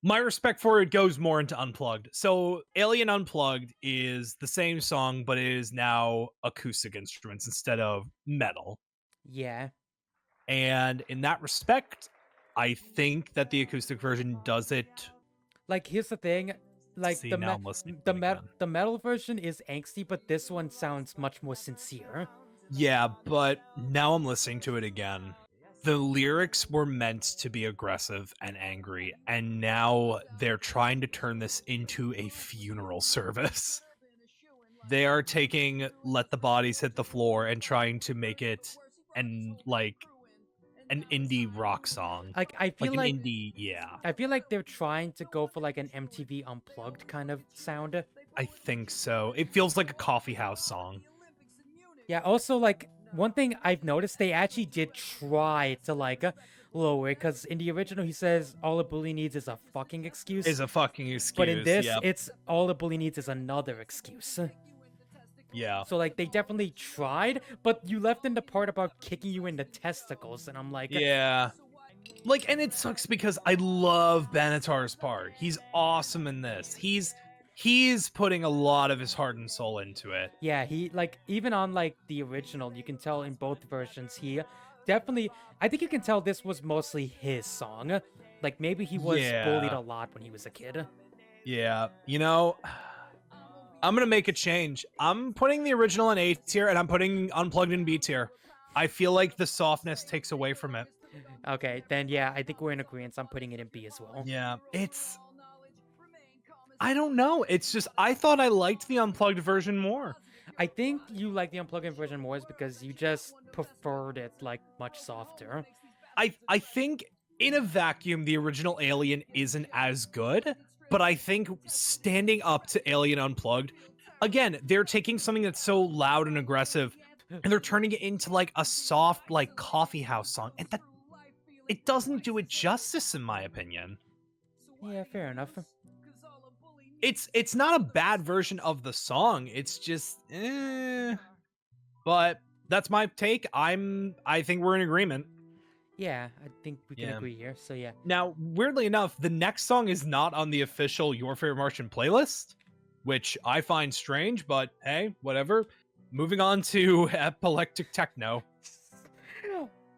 my respect for it goes more into Unplugged. So Alien Unplugged is the same song, but it is now acoustic instruments instead of metal. Yeah. And in that respect, I think that the acoustic version does it. Like here's the thing, like See, the now I'm listening to it the again. the metal version is angsty, but this one sounds much more sincere. Yeah, but now I'm listening to it again. The lyrics were meant to be aggressive and angry, and now they're trying to turn this into a funeral service. They are taking "Let the Bodies Hit the Floor" and trying to make it an indie rock song. Like I feel like yeah. I feel like they're trying to go for like an MTV Unplugged kind of sound. I think so. It feels like a coffee house song. Yeah, also like one thing I've noticed, they actually did try to like lower it, because in the original he says all a bully needs is a fucking excuse. Is a fucking excuse. But in this, yep. it's all a bully needs is another excuse. Yeah. So like they definitely tried, but you left in the part about kicking you in the testicles, and I'm like, Yeah. Like, and it sucks because I love Benatar's part. He's awesome in this. He's putting a lot of his heart and soul into it. yeah, he like even on like the original, you can tell in both versions he definitely. I think you can tell this was mostly his song. Like maybe he was bullied Yeah. a lot when he was a kid. Yeah. You know, I'm gonna make a change. I'm putting the original in A tier, and I'm putting Unplugged in B tier. I feel like the softness takes away from it. Okay, then yeah, I think we're in agreement. I'm putting it in B as well. Yeah, it's I don't know. It's just I thought I liked the unplugged version more. I think you like the unplugged version more is because you just preferred it like much softer. I think in a vacuum the original Alien isn't as good, but I think standing up to Alien Unplugged, again, they're taking something that's so loud and aggressive and they're turning it into like a soft like coffee house song and that it doesn't do it justice in my opinion. Yeah, fair enough. It's not a bad version of the song. It's just but that's my take. I think we're in agreement. Yeah, I think we can Yeah. agree here. So yeah. Now, weirdly enough, the next song is not on the official Your Favorite Martian playlist, which I find strange, but hey, whatever. Moving on to Epileptic Techno.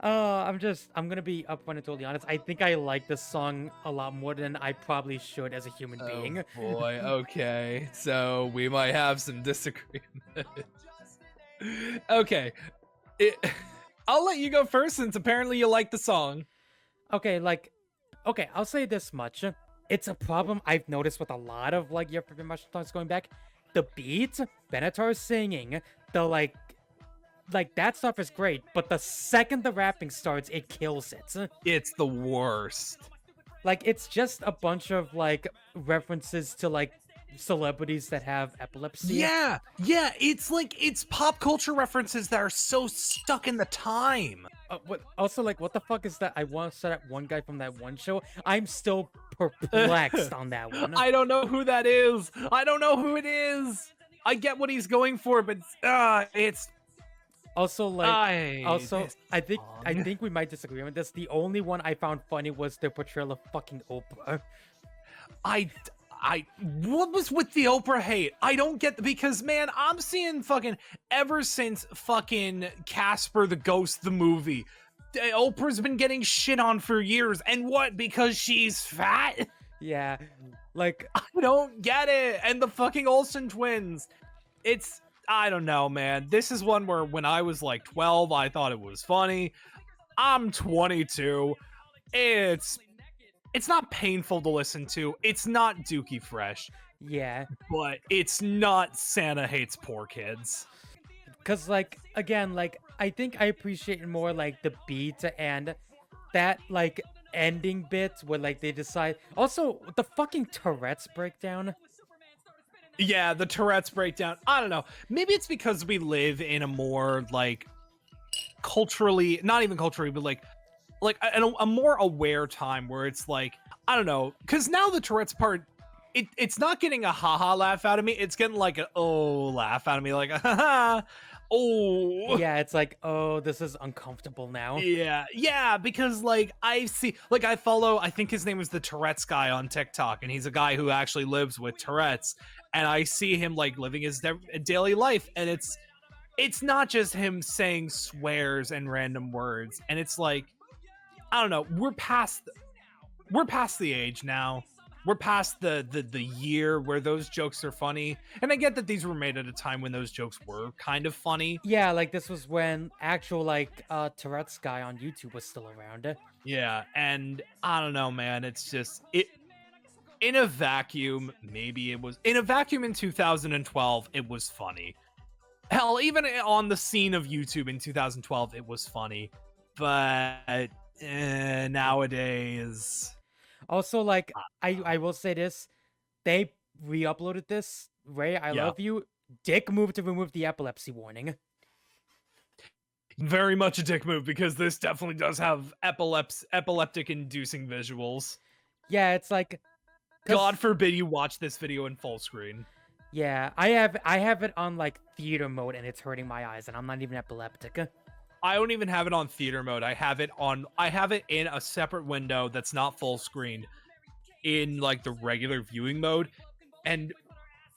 I'm gonna be upfront and totally honest. I think I like this song a lot more than I probably should as a human being. Boy, okay. So we might have some disagreement. Okay. I'll let you go first since apparently you like the song. Okay, okay, I'll say this much. It's a problem I've noticed with a lot of like your favorite Martian songs going back. The beat, Benatar singing, the like that stuff is great, but the second the rapping starts, it kills it. It's the worst. Like it's just a bunch of like references to like celebrities that have epilepsy. Yeah, it's like it's pop culture references that are so stuck in the time. What also like what the fuck is that? I once saw that one guy from that one show. I'm still perplexed on that one. I don't know who that is. I don't know who it is. I get what he's going for, but it's Also like this I song. think we might disagree on this. The only one I found funny was their portrayal of fucking Oprah. What was with the Oprah hate? I don't get because man, I'm seeing fucking ever since fucking Casper the Ghost the movie. Oprah's been getting shit on for years, and what? Because she's fat? Yeah. Like I don't get it. And the fucking Olsen twins. It's I don't know, man. This is one where when I was like 12, I thought it was funny. I'm 22. It's not painful to listen to. It's not Dookie Fresh, yeah. but it's not Santa Hates Poor Kids. Cause like again, like I think I appreciate more like the beat and that like ending bit where like they decide also the fucking Tourette's breakdown. Yeah, the Tourette's breakdown. I don't know. Maybe it's because we live in a more like culturally, not even culturally, but like a more aware time where it's like I don't know, because now the Tourette's part, it's not getting a haha laugh out of me. It's getting like an oh laugh out of me, like haha, oh Yeah, it's like, oh, this is uncomfortable now. yeah, because like I see, like I follow, I think his name is the Tourette's guy on TikTok, and he's a guy who actually lives with Tourette's, and I see him like living his daily life, and it's not just him saying swears and random words, and it's like I don't know. We're past the age now. We're past the year where those jokes are funny. And I get that these were made at a time when those jokes were kind of funny. Yeah, like this was when actual like Tourette's guy on YouTube was still around. Yeah, and I don't know, man. It's just it in a vacuum, maybe it was in a vacuum in 2012, it was funny. Hell, even on the scene of YouTube in 2012, it was funny. But nowadays Also, like I will say this, they re-uploaded this. Ray, I yeah, love you. Dick move to remove the epilepsy warning. very much a dick move because this definitely does have epileptic inducing visuals. Yeah, it's like 'cause- God forbid you watch this video in full screen. Yeah, I have it on like theater mode and it's hurting my eyes and I'm not even epileptic. I don't even have it on theater mode. I have it in a separate window that's not full screen in like the regular viewing mode, and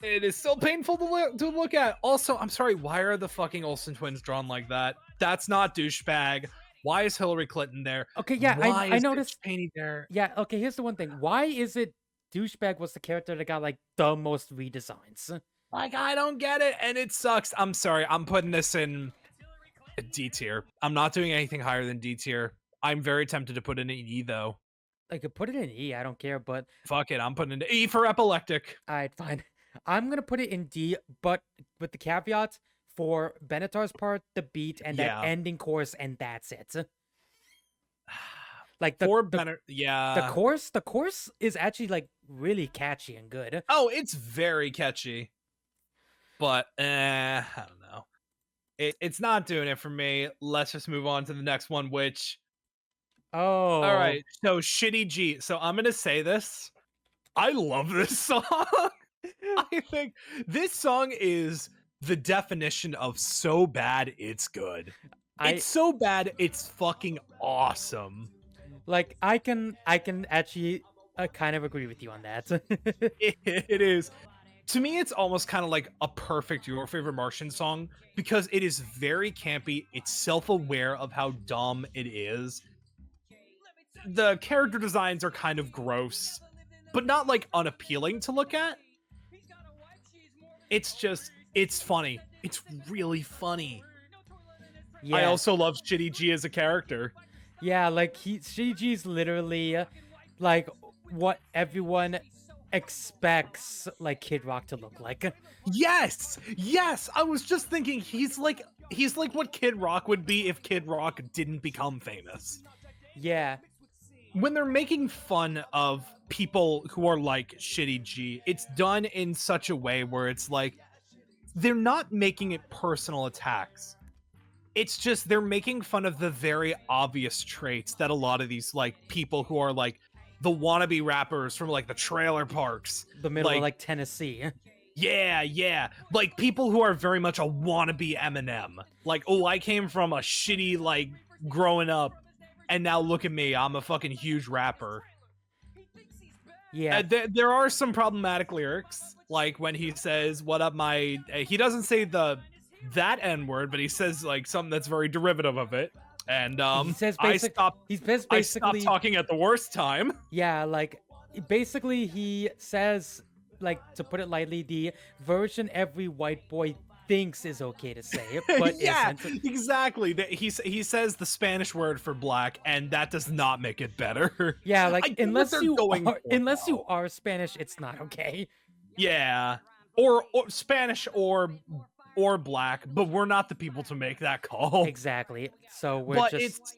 it is so painful to look at. Also, I'm sorry, why are the fucking Olsen twins drawn like that? That's not douchebag. Why is Hillary Clinton there? Okay, yeah, Why I is noticed. Dick Cheney there? Yeah, okay, here's the one thing. Why is it douchebag was the character that got like the most redesigns? Like, I don't get it, and it sucks. I'm sorry, I'm putting this in D tier. I'm not doing anything higher than D tier. I'm very tempted to put in an E though. I could put it in E, I don't care, but Fuck it, I'm putting it in E for epileptic. alright, fine. I'm gonna put it in D, but with the caveat for Benatar's part, the beat, and that Yeah. ending chorus, and that's it. Like For the better, yeah. the chorus is actually like really catchy and good. Oh, it's very catchy. But I don't know. It's not doing it for me. Let's just move on to the next one, which Oh, all right. So Shitty G. So I'm gonna say this. I love this song. I think this song is the definition of so bad it's good. It's so bad it's fucking awesome. like I can actually kind of agree with you on that. It is. To me, it's almost kind of like a perfect Your Favorite Martian song because it is very campy. It's self-aware of how dumb it is. The character designs are kind of gross, but not like unappealing to look at. It's just, it's funny. It's really funny. Yeah. I also love Shitty G as a character. Yeah, like Shiji's literally like what everyone expects like Kid Rock to look like. Yes, yes. I was just thinking he's like what Kid Rock would be if Kid Rock didn't become famous. Yeah. When they're making fun of people who are like Shitty G, it's done in such a way where it's like they're not making it personal attacks. It's just they're making fun of the very obvious traits that a lot of these like people who are like the wannabe rappers from like the trailer parks, The middle of like Tennessee. yeah, like people who are very much a wannabe Eminem. Like, oh, I came from a shitty like growing up, and now look at me, I'm a fucking huge rapper. Yeah. There are some problematic lyrics, like when he says, "What up, my?" He doesn't say that N word, but he says like something that's very derivative of it. And he says I basically stopped talking at the worst time. Yeah, like basically he says, like, to put it lightly, the version every white boy thinks is okay to say, but yeah, isn't. exactly. He says the Spanish word for black, and that does not make it better. Yeah, I like get what unless they're you going are, for, unless you though. are Spanish, it's not okay. Yeah, or Spanish or black, but we're not the people to make that call. Exactly. So we're But just it's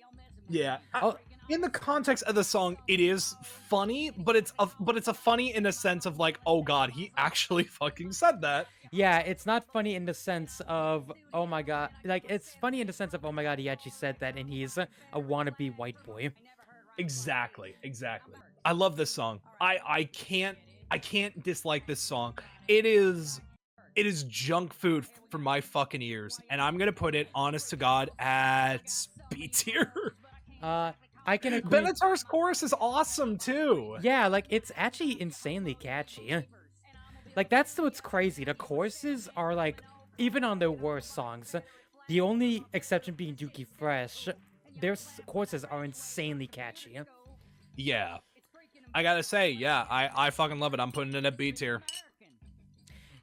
yeah. Oh. In the context of the song, it is funny, but it's a funny in a sense of like, oh god, he actually fucking said that. yeah, it's not funny in the sense of oh my god, like it's funny in the sense of oh my god, he actually said that, and he's a wannabe white boy. Exactly. I love this song. I can't dislike this song. It is junk food for my fucking ears, and I'm gonna put it, honest to God, at B tier. I can agree. Benatar's chorus is awesome too. Yeah, like it's actually insanely catchy. Like that's what's crazy. The choruses are like even on their worst songs. The only exception being Dookie Fresh, their choruses are insanely catchy. Yeah. I gotta say, yeah, I fucking love it. I'm putting it at B tier.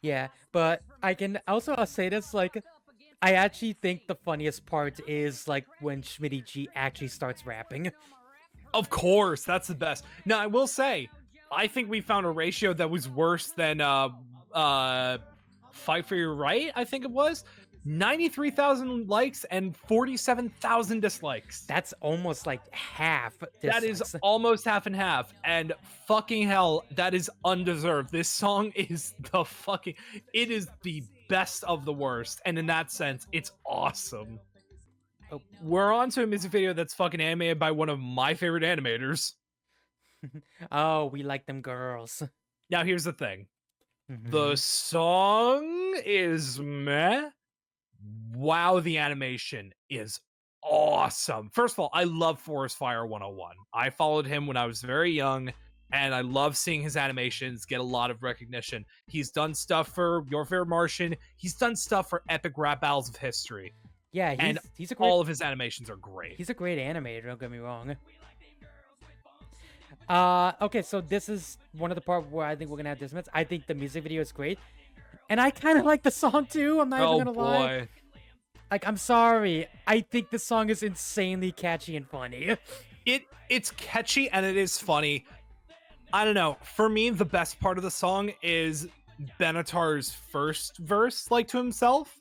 Yeah, but I can also I'll say this, like I actually think the funniest part is like when Schmitty G actually starts rapping. Of course, that's the best. Now I will say, I think we found a ratio that was worse than Fight for Your Right, I think it was. 93,000 likes and 47,000 dislikes. That's almost like half. That is dislikes. almost half and half, and fucking hell, that is undeserved. This song is it is the best of the worst, and in that sense, it's awesome. We're on to a music video that's fucking animated by one of my favorite animators. Oh, we like them girls. Now, here's the thing. Mhm. The song is meh. Wow, the animation is awesome. First of all, I love Forest Fire 101. I followed him when I was very young, and I love seeing his animations get a lot of recognition. He's done stuff for Your Favorite Martian. He's done stuff for Epic Rap Battles of History. Yeah, And he's a great, all of his animations are great. he's a great animator, don't get me wrong. Okay, so this is one of the part where I think we're gonna have disagreements. I think the music video is great, and I kind of like the song too. I'm not Oh even gonna lie. boy. Like, I'm sorry. I think the song is insanely catchy and funny. It's catchy and it is funny. I don't know. For me, the best part of the song is Benatar's first verse, like to himself.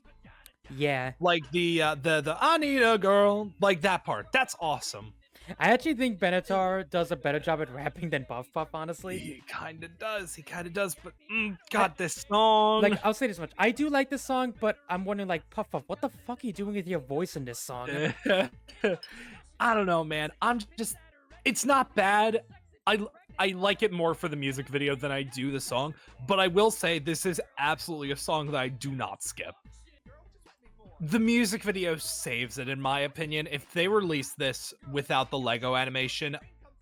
Yeah. Like the I need a girl, like that part. That's awesome. I actually think Benatar does a better job at rapping than Puff Puff, honestly. He kind of does. He kind of does. But I, God, this song. like, I'll say this much. I do like this song, but I'm wondering, like, Puff Puff, what the fuck are you doing with your voice in this song? I don't know, man. I'm just. It's not bad. I like it more for the music video than I do the song. But I will say this is absolutely a song that I do not skip. The music video saves it, in my opinion. If they released this without the Lego animation,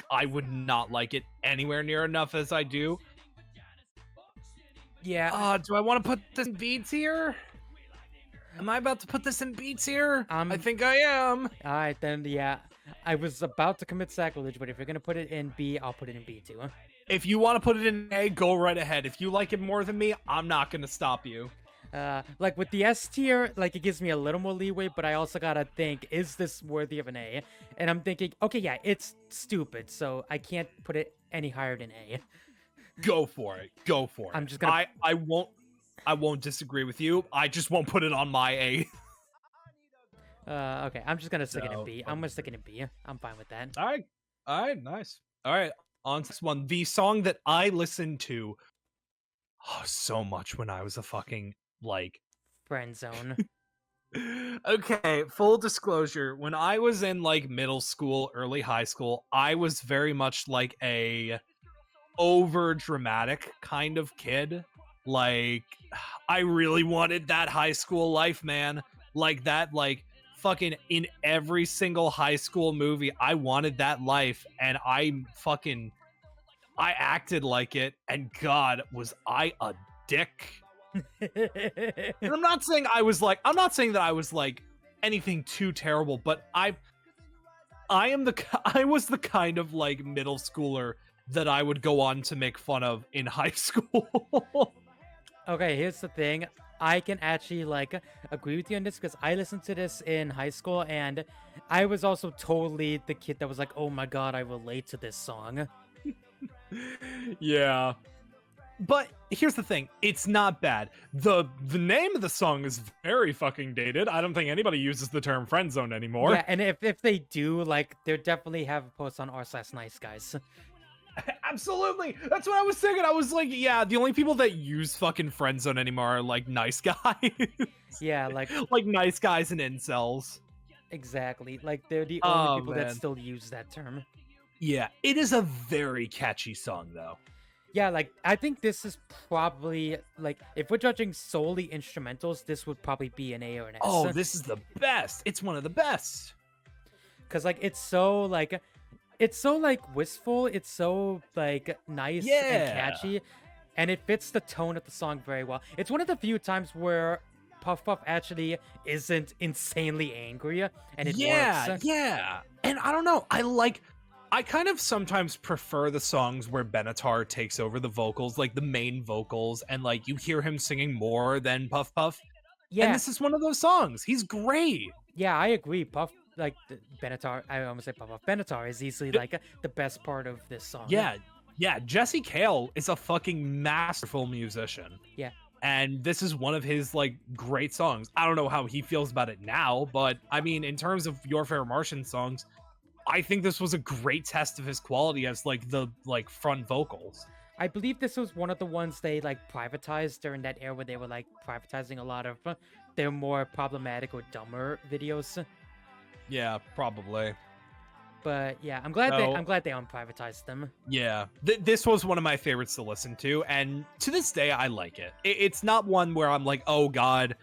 I would not like it anywhere near enough as I do. Yeah. Do I want to put this in B tier? Am I about to put this in B tier? I think I am. Alright, then, yeah. I was about to commit sacrilege, but if you're gonna put it in B, I'll put it in B too. If you want to put it in A, go right ahead. If you like it more than me, I'm not gonna stop you. Like with the S tier, like it gives me a little more leeway, but I also gotta think, is this worthy of an A? And I'm thinking, okay, yeah, it's stupid, so I can't put it any higher than A. Go for it. Go for it. I'm just gonna. I won't disagree with you. I just won't put it on my A. Okay, I'm just gonna stick it in B. I'm gonna stick it in B. I'm fine with that. All right, nice. All right, on to this one. The song that I listened to so much when I was a fucking like Friend zone. Okay, full disclosure, when I was in like middle school, early high school, I was very much like a over dramatic kind of kid. Like I really wanted that high school life, man. Like that, like fucking in every single high school movie, I wanted that life, and I acted like it, and God, was I a dick. And I'm not saying that I was like anything too terrible, but I was the kind of like middle schooler that I would go on to make fun of in high school. Okay, here's the thing. I can actually like agree with you on this because I listened to this in high school and I was also totally the kid that was like, oh my god, I relate to this song. Yeah. But here's the thing, it's not bad. The name of the song is very fucking dated. I don't think anybody uses the term friend zone anymore. Yeah, and if they do, like, they definitely have a post on r/nice guys. Absolutely. That's what I was thinking. I was like, yeah, the only people that use fucking friend zone anymore are like nice guys. Yeah, like like nice guys and incels. Exactly. Like they're the only people that still use that term. Yeah, it is a very catchy song though. Yeah, like I think this is probably like if we're judging solely instrumentals, this would probably be an A or an S. Oh, this is the best. It's one of the best. Cause like it's so like wistful, it's so like nice and catchy, and it fits the tone of the song very well. It's one of the few times where Puff Puff actually isn't insanely angry, and it works. Yeah. And I don't know, I kind of sometimes prefer the songs where Benatar takes over the vocals, like the main vocals, and like you hear him singing more than Puff Puff. Yeah. And this is one of those songs. He's great. Yeah, I agree. Benatar, I almost said Puff Puff. Benatar is easily like the best part of this song. Yeah. Jesse Cale is a fucking masterful musician. Yeah. And this is one of his like great songs. I don't know how he feels about it now, but I mean, in terms of Your Favorite Martian songs, I think this was a great test of his quality as like the front vocals. I believe this was one of the ones they like privatized during that era where they were like privatizing a lot of their more problematic or dumber videos. Yeah, probably. But yeah, I'm glad they unprivatized them. Yeah, this was one of my favorites to listen to, and to this day I like it. It's not one where I'm like, oh god,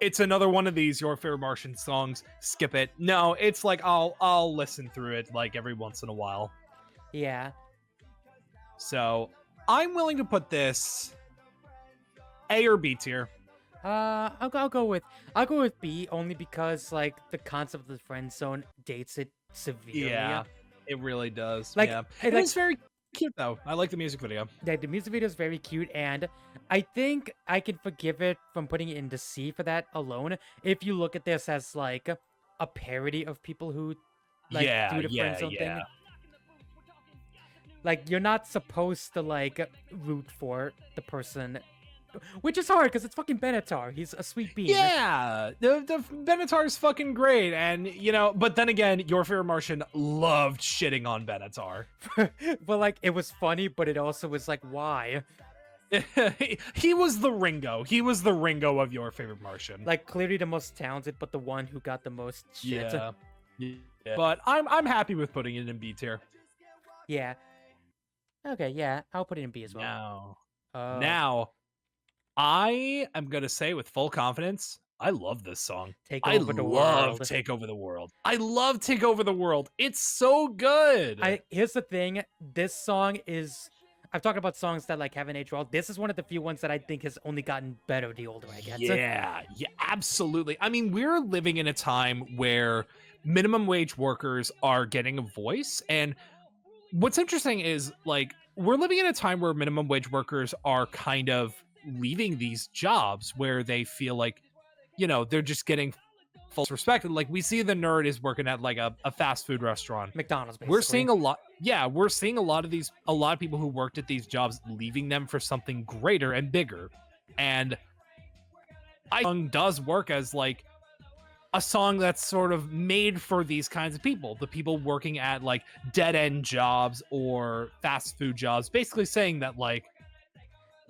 it's another one of these Your Favorite Martian songs, skip it. No, it's like I'll listen through it like every once in a while. Yeah. So I'm willing to put this A or B tier. I'll go with B only because like the concept of the friend zone dates it severely. Yeah, it really does. Like, yeah. it, It's very Cute though. I like the music video. The music video is very cute, and I think I can forgive it from putting it into C for that alone. If you look at this as like a parody of people who like Yeah, do the yeah, friend zone yeah. thing. Like you're not supposed to like root for the person, which is hard because it's fucking Benatar. He's a sweet bean. Yeah, the Benatar is fucking great, and you know, but then again, your favorite Martian loved shitting on Benatar. But like it was funny, but it also was like, why? He was the Ringo. He was the Ringo of your favorite Martian. Like clearly the most talented, but the one who got the most shit. yeah. Yeah. But I'm happy with putting it in B tier. Yeah. Okay, yeah, I'll put it in B as well. Now, I am gonna say with full confidence, I love this song. Take I over the love world. Take Over the World. I love Take Over the World. It's so good. Here's the thing. This song is. I've talked about songs that like haven't aged well. This is one of the few ones that I think has only gotten better the older I get. Yeah, absolutely. I mean, we're living in a time where minimum wage workers are getting a voice, and what's interesting is like we're living in a time where minimum wage workers are kind of leaving these jobs where they feel like, you know, they're just getting false respect. Like we see the nerd is working at like a fast food restaurant. McDonald's, basically. We're seeing a lot. Yeah, we're seeing a lot of people who worked at these jobs leaving them for something greater and bigger. And I song does work as like a song that's sort of made for these kinds of people, the people working at like dead end jobs or fast food jobs, basically saying that like,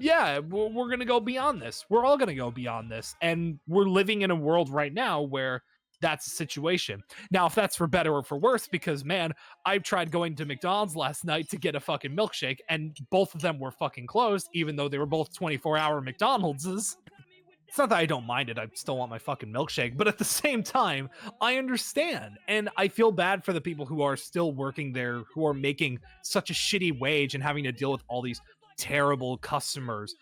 yeah, we're going to go beyond this. We're all going to go beyond this. And we're living in a world right now where that's a situation. Now, if that's for better or for worse, because man, I tried going to McDonald's last night to get a fucking milkshake and both of them were fucking closed, even though they were both 24-hour McDonald's. It's not that I don't mind it. I still want my fucking milkshake. But at the same time, I understand. And I feel bad for the people who are still working there, who are making such a shitty wage and having to deal with all these terrible customers.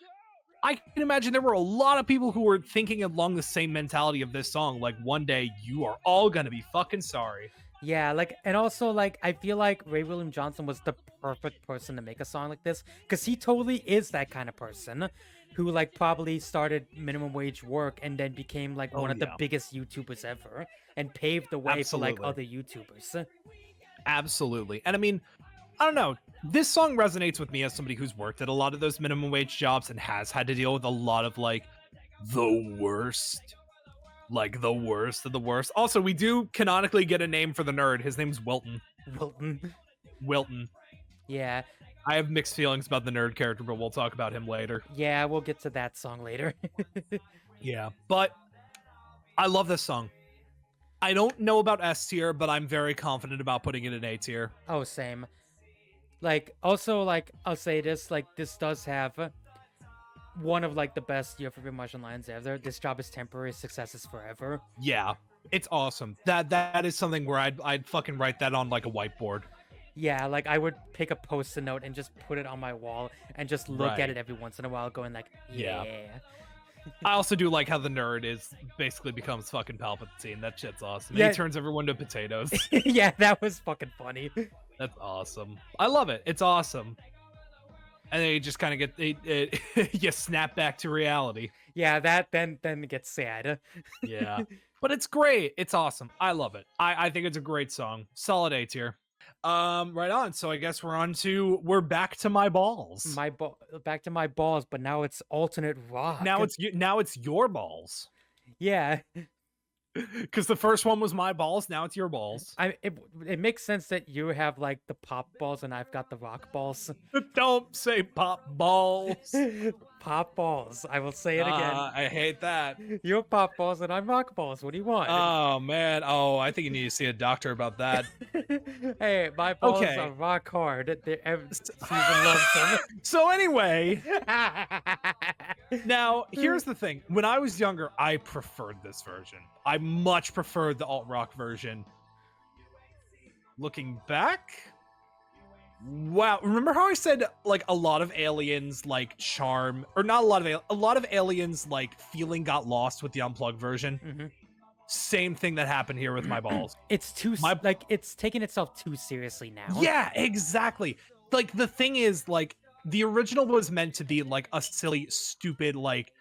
I can imagine there were a lot of people who were thinking along the same mentality of this song. Like, one day you are all going to be fucking sorry. Yeah, like, and also, like, I feel like Ray William Johnson was the perfect person to make a song like this, because he totally is that kind of person who, like, probably started minimum wage work and then became, like, one of the biggest YouTubers ever and paved the way for, like, other YouTubers. Absolutely. And I mean, I don't know, this song resonates with me as somebody who's worked at a lot of those minimum wage jobs and has had to deal with a lot of, like, the worst. Like, the worst of the worst. Also, we do canonically get a name for the nerd. His name's Wilton. Wilton. Yeah. I have mixed feelings about the nerd character, but we'll talk about him later. Yeah, we'll get to that song later. Yeah, but I love this song. I don't know about S tier, but I'm very confident about putting it in A tier. Oh, same. Like, also, like, I'll say this, like, this does have one of, like, the best Your Favorite Martian lines ever. This job is temporary, success is forever. Yeah, it's awesome. That is something where I'd fucking write that on, like, a whiteboard. Yeah, like, I would pick a Post-it note and just put it on my wall and just look at it every once in a while going, like, yeah. I also do like how the nerd basically becomes fucking Palpatine. That shit's awesome. Yeah. He turns everyone to potatoes. Yeah, that was fucking funny. That's awesome. I love it. It's awesome. And then you just kind of get you snap back to reality. Yeah, that then it gets sad. Yeah, but it's great. It's awesome. I love it. I think it's a great song. Solid A tier. Right on. So I guess we're back to My Balls. Back to My Balls, but now it's alternate rock. Now it's your balls. Yeah. Because the first one was My Balls, now it's your balls. It makes sense that you have like the pop balls and I've got the rock balls. Don't say pop balls. Pop balls. I will say it again. I hate that. You're pop balls and I'm rock balls. What do you want? Oh man. Oh, I think you need to see a doctor about that. Hey, my balls are rock hard. Susan loves them. So anyway, now here's the thing. When I was younger, I preferred this version. I much preferred the alt rock version. Looking back, wow! Remember how I said like a lot of aliens like charm, or not a lot of aliens like feeling got lost with the unplugged version. Mm-hmm. Same thing that happened here with My Balls. It's it's taking itself too seriously now. Yeah, exactly. like the thing is like the original was meant to be like a silly, stupid like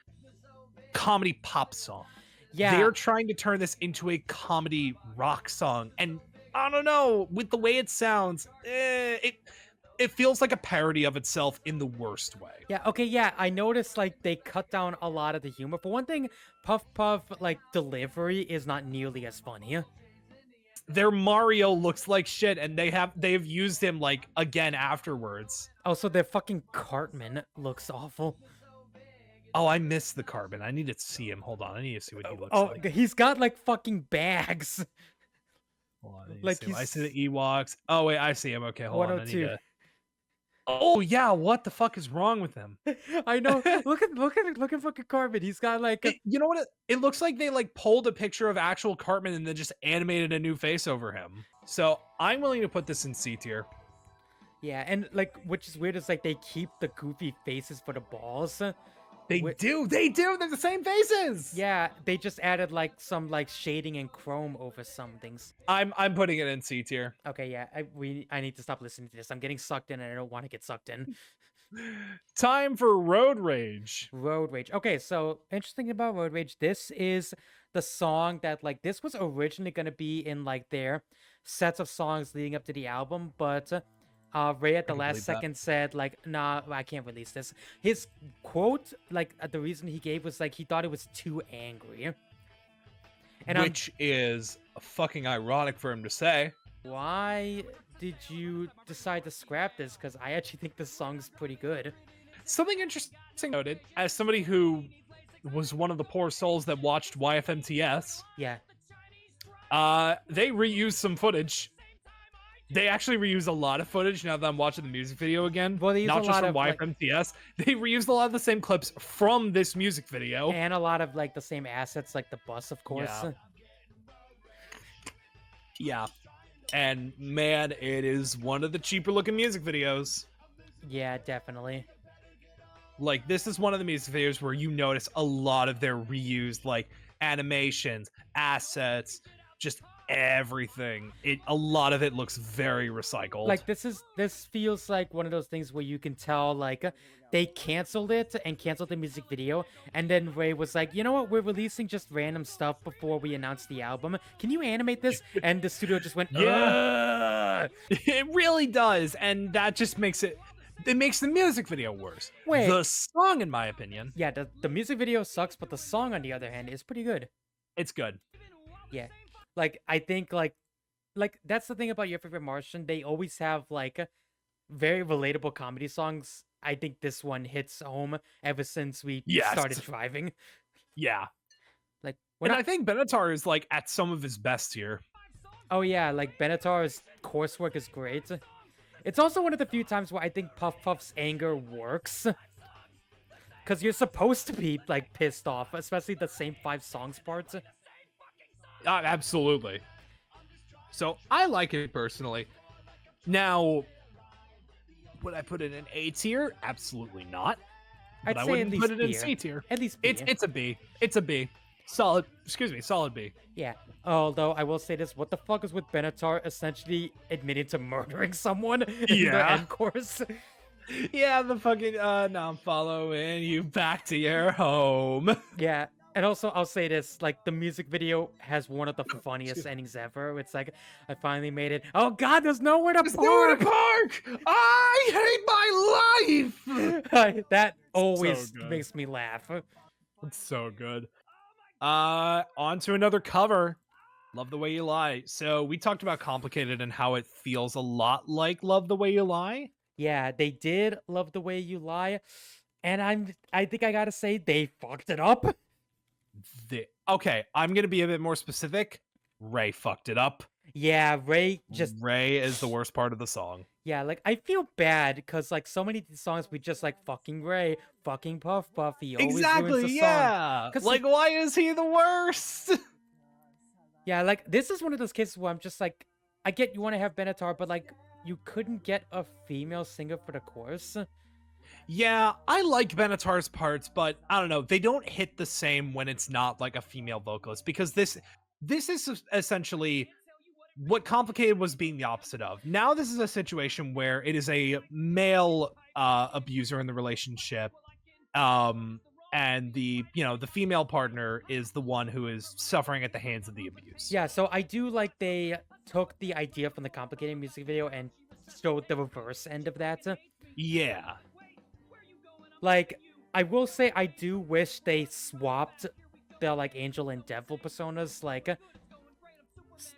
comedy pop song. Yeah, They're trying to turn this into a comedy rock song, and I don't know, with the way it sounds, it feels like a parody of itself in the worst way. yeah, okay, yeah. I noticed like they cut down a lot of the humor. For one thing, Puff Puff like delivery is not nearly as funny. Their Mario looks like shit, and they've used him like again afterwards. Also, their fucking Cartman looks awful. Oh, I miss the Carbon. I need to see him. Hold on, I need to see what he looks Oh, like. he's got like fucking bags. Hold on, I need to like see him. I he's see the Ewoks. Oh wait, I see him. Okay, hold on. I need 102. to. Oh yeah, what the fuck is wrong with him? I know. Look at fucking Cartman. He's got like You know what? It looks like they like pulled a picture of actual Cartman and then just animated a new face over him. So I'm willing to put this in C tier. yeah, and like which is weird is like they keep the goofy faces for the balls. They Wh- do. They do. They're the same faces. Yeah, they just added like some like shading and chrome over some things. I'm putting it in C tier. Okay, yeah, I need to stop listening to this. I'm getting sucked in and I don't want to get sucked in. Time for Road Rage. Road Rage. Okay, so interesting about Road Rage, this is the song that like this was originally gonna be in like their sets of songs leading up to the album, but Ray at the can last believe that. second said like, nah, I can't release this. His quote, like the reason he gave was like he thought it was too angry. And Which is fucking ironic for him to say. why did you decide to scrap this? Because I actually think this song's pretty good. Something interesting noted, as somebody who was one of the poor souls that watched YFMTS, Yeah. they reused some footage. They actually reused a lot of footage now that I'm watching the music video again. Well, they use Not a just lot from of, like- YFMTS. They reused a lot of the same clips from this music video. And a lot of like the same assets, like the bus, of course. Yeah. Yeah. And man, it is one of the cheaper looking music videos. Yeah, definitely. Like, this is one of the music videos where you notice a lot of their reused, like, animations, assets, just everything. A lot of it looks very recycled. Like this feels like one of those things where you can tell like they canceled it and canceled the music video, and then Ray was like, you know what, we're releasing just random stuff before we announce the album. Can you animate this? And the studio just went, yeah, it really does, and that just makes it makes the music video worse. Wait. The song, in my opinion, Yeah, the music video sucks, but the song on the other hand is pretty good. it's good. Yeah. Like I think like that's the thing about Your Favorite Martian. They always have like very relatable comedy songs. I think this one hits home ever since we Yes. started driving. Yeah, Like we're and not I think Benatar is like at some of his best here. Oh yeah, like Benatar's coursework is great. It's also one of the few times where I think Puff Puff's anger works. Cause you're supposed to be like pissed off, especially the same 5 songs parts. Absolutely. So I like it personally. Now, would I put it in A tier? Absolutely not. I'd But I say at wouldn't least put it in B. C tier. At least B. It's a B. It's a B. Solid. Excuse me. Solid B. Yeah. Although I will say this, what the fuck is with Benatar essentially admitting to murdering someone in the Yeah. end course? Yeah, the fucking now I'm following you back to your home. Yeah. And also, I'll say this, like, the music video has one of the funniest Excuse me. endings ever. It's like, I finally made it. Oh god, there's nowhere to There's nowhere to park! park. I hate my life. That always good. makes me laugh. It's so good. On to another cover. Love the Way You Lie. So we talked about Complicated and how it feels a lot like Love the Way You Lie. Yeah, they did Love the Way You Lie. And I think I gotta say, they fucked it up. Okay, I'm gonna be a bit more specific. Ray fucked it up. Yeah, Ray just Ray is the worst part of the song. Yeah, like I feel bad because like so many of these songs we just like fucking Ray, fucking Puff Puff. He always ruins Exactly, the song. yeah. 'Cause, Like, why is he the worst? Yeah, like this is one of those cases where I'm just like, I get you want to have Benatar, but like you couldn't get a female singer for the chorus. Yeah, I like Benatar's parts, but I don't know. They don't hit the same when it's not like a female vocalist because this is essentially what complicated was being the opposite of. Now this is a situation where it is a male abuser in the relationship, um, and the female partner is the one who is suffering at the hands of the abuse. Yeah, so I do like they took the idea from the complicated music video and showed the reverse end of that. Yeah, Like, I will say I do wish they swapped the like angel and devil personas. Like,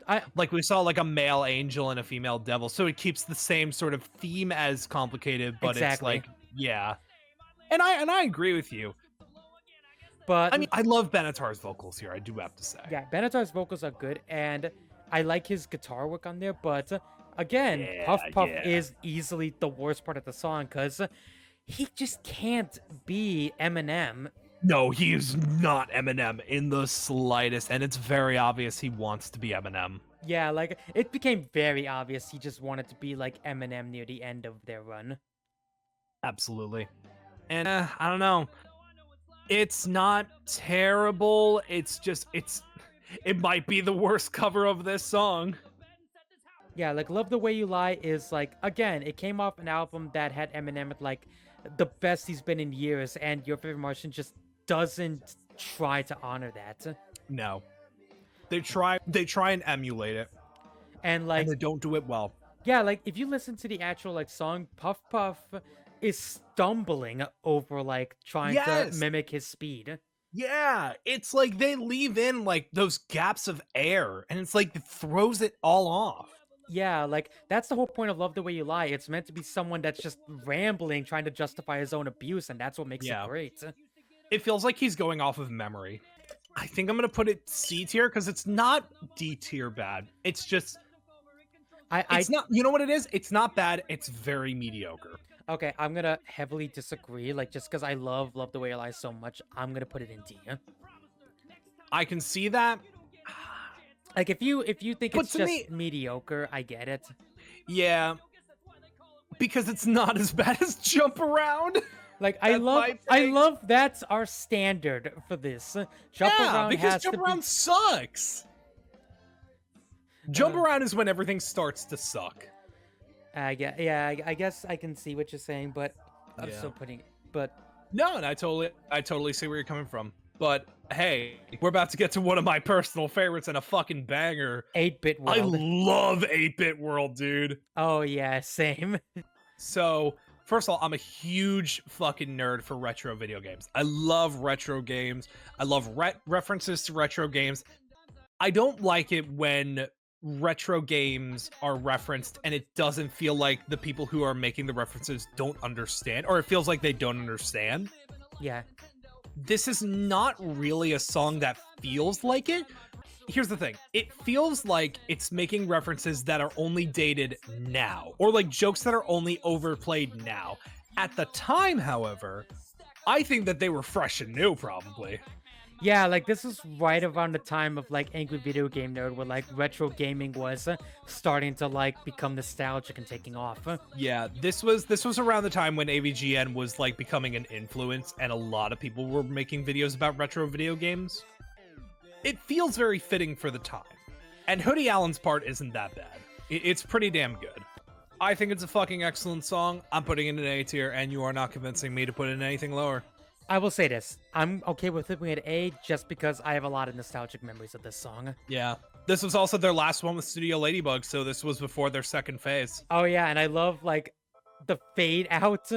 I like we saw like a male angel and a female devil, so it keeps the same sort of theme as complicated, but it's Exactly. like, yeah. And I agree with you. but I mean, I love Benatar's vocals here, I do have to say. yeah, Benatar's vocals are good, and I like his guitar work on there. But again, Puff Yeah, Puff yeah. is easily the worst part of the song because he just can't be Eminem. No, he is not Eminem in the slightest, and it's very obvious he wants to be Eminem. Yeah, like it became very obvious he just wanted to be like Eminem near the end of their run. Absolutely. And I don't know. It's not terrible. It might be the worst cover of this song. Yeah, like Love the Way You Lie is like, again, it came off an album that had Eminem at like the best he's been in years, and Your Favorite Martian just doesn't try to honor that. No. They try and emulate it, And and like, they don't do it well. yeah, like if you listen to the actual like song, Puff Puff is stumbling over like trying to Yes. mimic his speed. Yeah, it's like they leave in like those gaps of air, and it's like it throws it all off. Yeah, like that's the whole point of Love the Way You Lie. It's meant to be someone that's just rambling, trying to justify his own abuse, and that's what makes Yeah. it great. It feels like he's going off of memory. I think I'm gonna put it C tier because it's not D tier bad. It's just it's not. You know what it is? It's not bad. It's very mediocre. Okay, I'm gonna heavily disagree. Like, just because I love the Way You Lie so much, I'm gonna put it in D. I can see that. Like, if you think But it's to just me- mediocre, I get it. Yeah, because it's not as bad as Jump Around. Like, That's my take. love that's our standard for this. Jump Yeah, Around because has Jump to Around be. sucks. Jump Uh. Around is when everything starts to suck. Yeah, I guess I can see what you're saying, but I'm Yeah. still putting. But No, and I totally see where you're coming from. But hey, we're about to get to one of my personal favorites and a fucking banger. 8-bit I world. love 8-Bit World, dude. Oh yeah, same. So, first of all, I'm a huge fucking nerd for retro video games. I love retro games. I love references to retro games. I don't like it when retro games are referenced and it doesn't feel like the people who are making the references don't understand, or it feels like they don't understand. Yeah. This is not really a song that feels like it. Here's the thing. It feels like it's making references that are only dated now, or like jokes that are only overplayed now. At the time, however, I think that they were fresh and new, probably. Yeah, like this is right around the time of like Angry Video Game Nerd, where like retro gaming was starting to like become nostalgic and taking off. Yeah, this was around the time when AVGN was like becoming an influence, and a lot of people were making videos about retro video games. It feels very fitting for the time, and Hoodie Allen's part isn't that bad. It's pretty damn good. I think it's a fucking excellent song. I'm putting it in an A tier, and you are not convincing me to put it in anything lower. I will say this: I'm okay with it being an A, just because I have a lot of nostalgic memories of this song. Yeah, this was also their last one with Studio Ladybug, so this was before their second phase. Oh yeah, and I love like the fade out.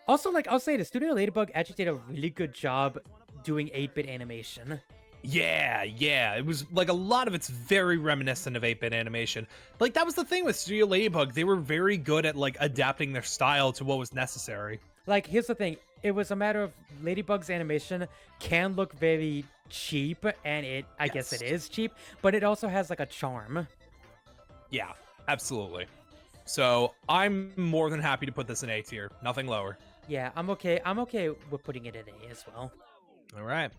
Also, like I'll say, the Studio Ladybug actually did a really good job doing 8-bit animation. Yeah, it was like a lot of it's very reminiscent of 8-bit animation. Like that was the thing with Studio Ladybug. They were very good at like adapting their style to what was necessary. Like, here's the thing. It was a matter of Ladybug's animation can look very cheap, and I guess it is cheap, but it also has like a charm. Yeah, absolutely. So I'm more than happy to put this in A tier, nothing lower. Yeah, I'm okay. I'm okay with putting it in A as well. All right.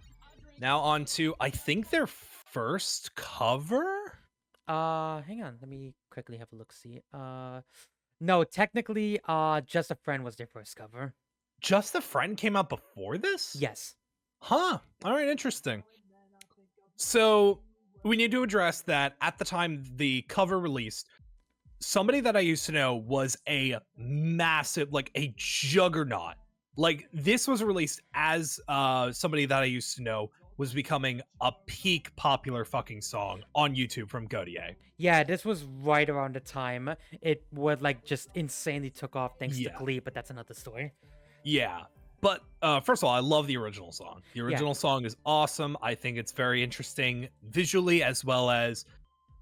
Now on to, I think, their first cover? Hang on. Let me quickly have a look. See. No, technically, Just a Friend was their first cover. Just a Friend came out before this? Yes. Huh. All right, interesting. So we need to address that at the time the cover released, somebody that I used to know was a massive, like a juggernaut. Like this was released as somebody that I used to know was becoming a peak popular fucking song on YouTube from Godier. Yeah, this was right around the time it would like just insanely took off thanks to Yeah. Glee, but that's another story. Yeah. But first of all, I love the original song. The original song is awesome. I think it's very interesting visually as well as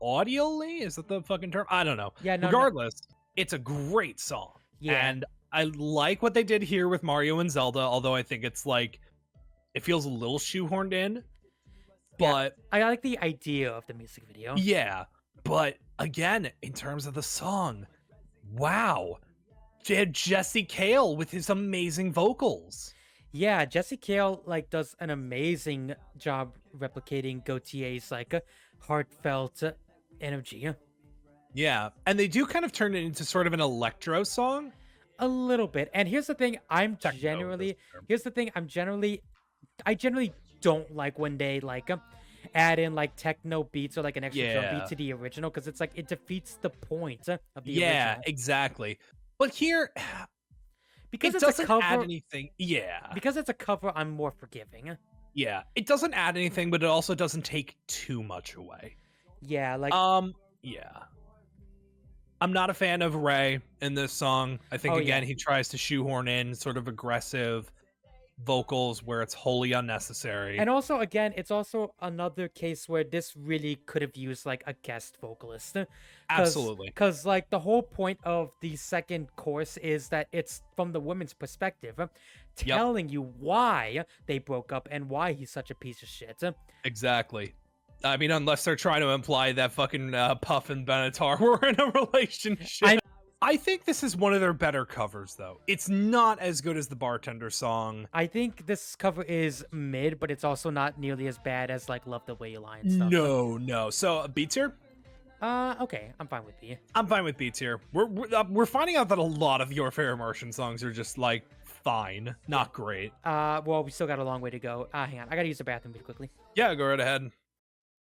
audioly. Is that the fucking term? I don't know. Yeah, no, Regardless, it's a great song. Yeah. And I like what they did here with Mario and Zelda, although I think it's like it feels a little shoehorned in. But I like the idea of the music video. yeah, but again, in terms of the song, wow. They had Jesse Cale with his amazing vocals. Yeah, Jesse Cale like does an amazing job replicating Gautier's like heartfelt energy. Yeah, and they do kind of turn it into sort of an electro song. A little bit. And here's the thing, I generally don't like when they like add in like techno beats or like an extra drum beat to the original, because it's like it defeats the point of the original. Exactly. But here, because it it's doesn't a cover, add anything. Yeah, because it's a cover, I'm more forgiving. Yeah, it doesn't add anything, but it also doesn't take too much away. Yeah, like yeah. I'm not a fan of Ray in this song. I think again he tries to shoehorn in sort of aggressive vocals where it's wholly unnecessary. And also, again, it's also another case where this really could have used like a guest vocalist. Absolutely. Because like the whole point of the second course is that it's from the woman's perspective, telling you why they broke up and why he's such a piece of shit. Exactly. I mean, unless they're trying to imply that fucking Puff and Benatar were in a relationship. I think this is one of their better covers, though. It's not as good as the Bartender song. I think this cover is mid, but it's also not nearly as bad as like Love the Way You Lie and stuff. No. So, Beats here? Okay, I'm fine with B. I'm fine with Beats here. We're finding out that a lot of Your Fair Martian songs are just like fine, not great. Well, we still got a long way to go. Hang on, I gotta use the bathroom really quickly. Yeah, go right ahead.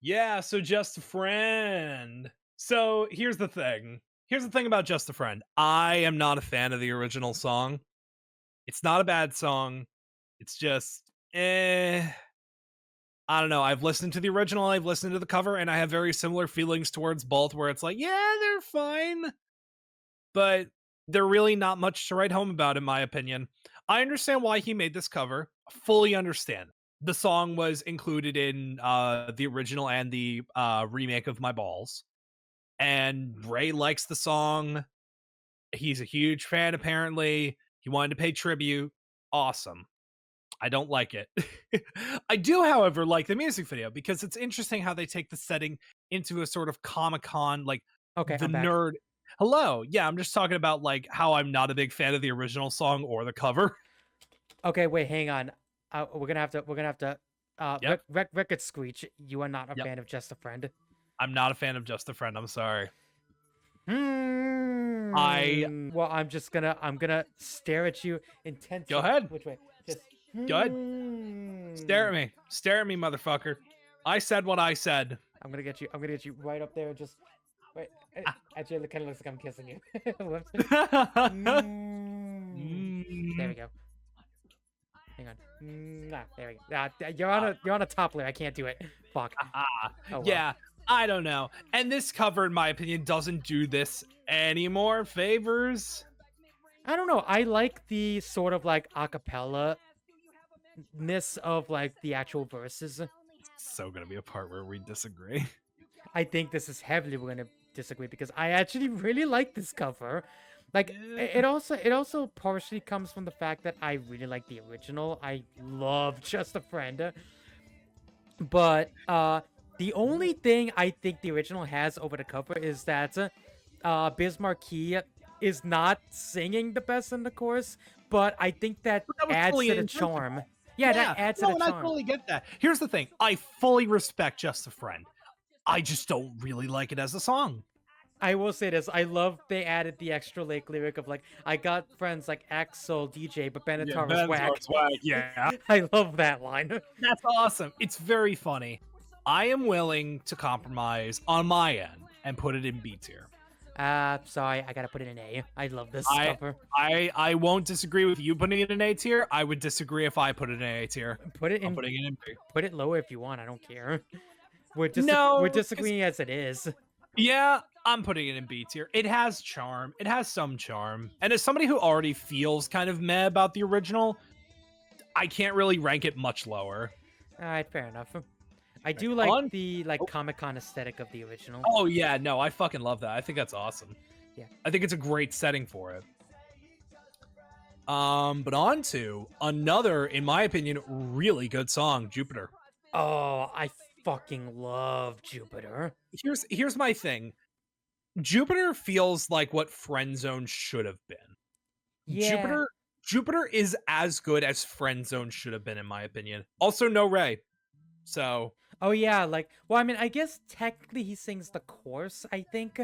Yeah, so Just a Friend. So here's the thing. Here's the thing about Just a Friend. I am not a fan of the original song. It's not a bad song. It's just, I don't know. I've listened to the original, I've listened to the cover, and I have very similar feelings towards both, where it's like, yeah, they're fine, but they're really not much to write home about, in my opinion. I understand why he made this cover. Fully understand. The song was included in the original and the remake of My Balls. And Ray likes the song. He's a huge fan, apparently. He wanted to pay tribute. Awesome. I don't like it. I do, however, like the music video because it's interesting how they take the setting into a sort of Comic-Con, like the nerd. Hello. Yeah, I'm just talking about like how I'm not a big fan of the original song or the cover. Okay, wait, hang on. We're gonna have to. Record Screech. You are not a fan of Just a Friend. I'm not a fan of Just a Friend. I'm sorry. Well, I'm gonna stare at you intensely. Go ahead. Which way? Just go ahead. Stare at me. Stare at me, motherfucker. I said what I said. I'm gonna get you right up there and just wait. Actually, it kind of looks like I'm kissing you. Whoops. There we go. Hang on. There we go. You're on a top layer. I can't do it. Fuck. Oh, well. Yeah, I don't know. And this cover, in my opinion, doesn't do this anymore favors. I don't know. I like the sort of like acapella-ness of like the actual verses. It's so gonna be a part where we disagree. I think this is heavily we're gonna disagree because I actually really like this cover. Like it also partially comes from the fact that I really like the original. I love Just a Friend. But the only thing I think the original has over the cover is that Biz Markie is not singing the best in the chorus, but I think that adds to the charm. Yeah, that adds to the charm. I totally get that. Here's the thing. I fully respect Just a Friend. I just don't really like it as a song. I will say this. I love they added the extra like lyric of like, I got friends like Axel, DJ, but Benatar was whack. Yeah. I love that line. That's awesome. It's very funny. I am willing to compromise on my end and put it in B tier. Sorry, I gotta put it in A. I love this I cover. I won't disagree with you putting it in A tier. I would disagree if I put it in A tier. Put it I'm in. putting it in B. Put it lower if you want. I don't care. We're No, disagreeing as it is. yeah, I'm putting it in B tier. It has charm. It has some charm. And as somebody who already feels kind of meh about the original, I can't really rank it much lower. All right, fair enough. I do like On- the Oh. Comic-Con aesthetic of the original. Oh yeah, no, I fucking love that. I think that's awesome. Yeah. I think it's a great setting for it. But on to another, in my opinion, really good song, Jupiter. Oh, I fucking love Jupiter. Here's my thing. Jupiter feels like what Friendzone should have been. Yeah. Jupiter is as good as Friendzone should have been, in my opinion. Also, no Ray. So Oh yeah, well, I mean, I guess technically he sings the chorus, I think.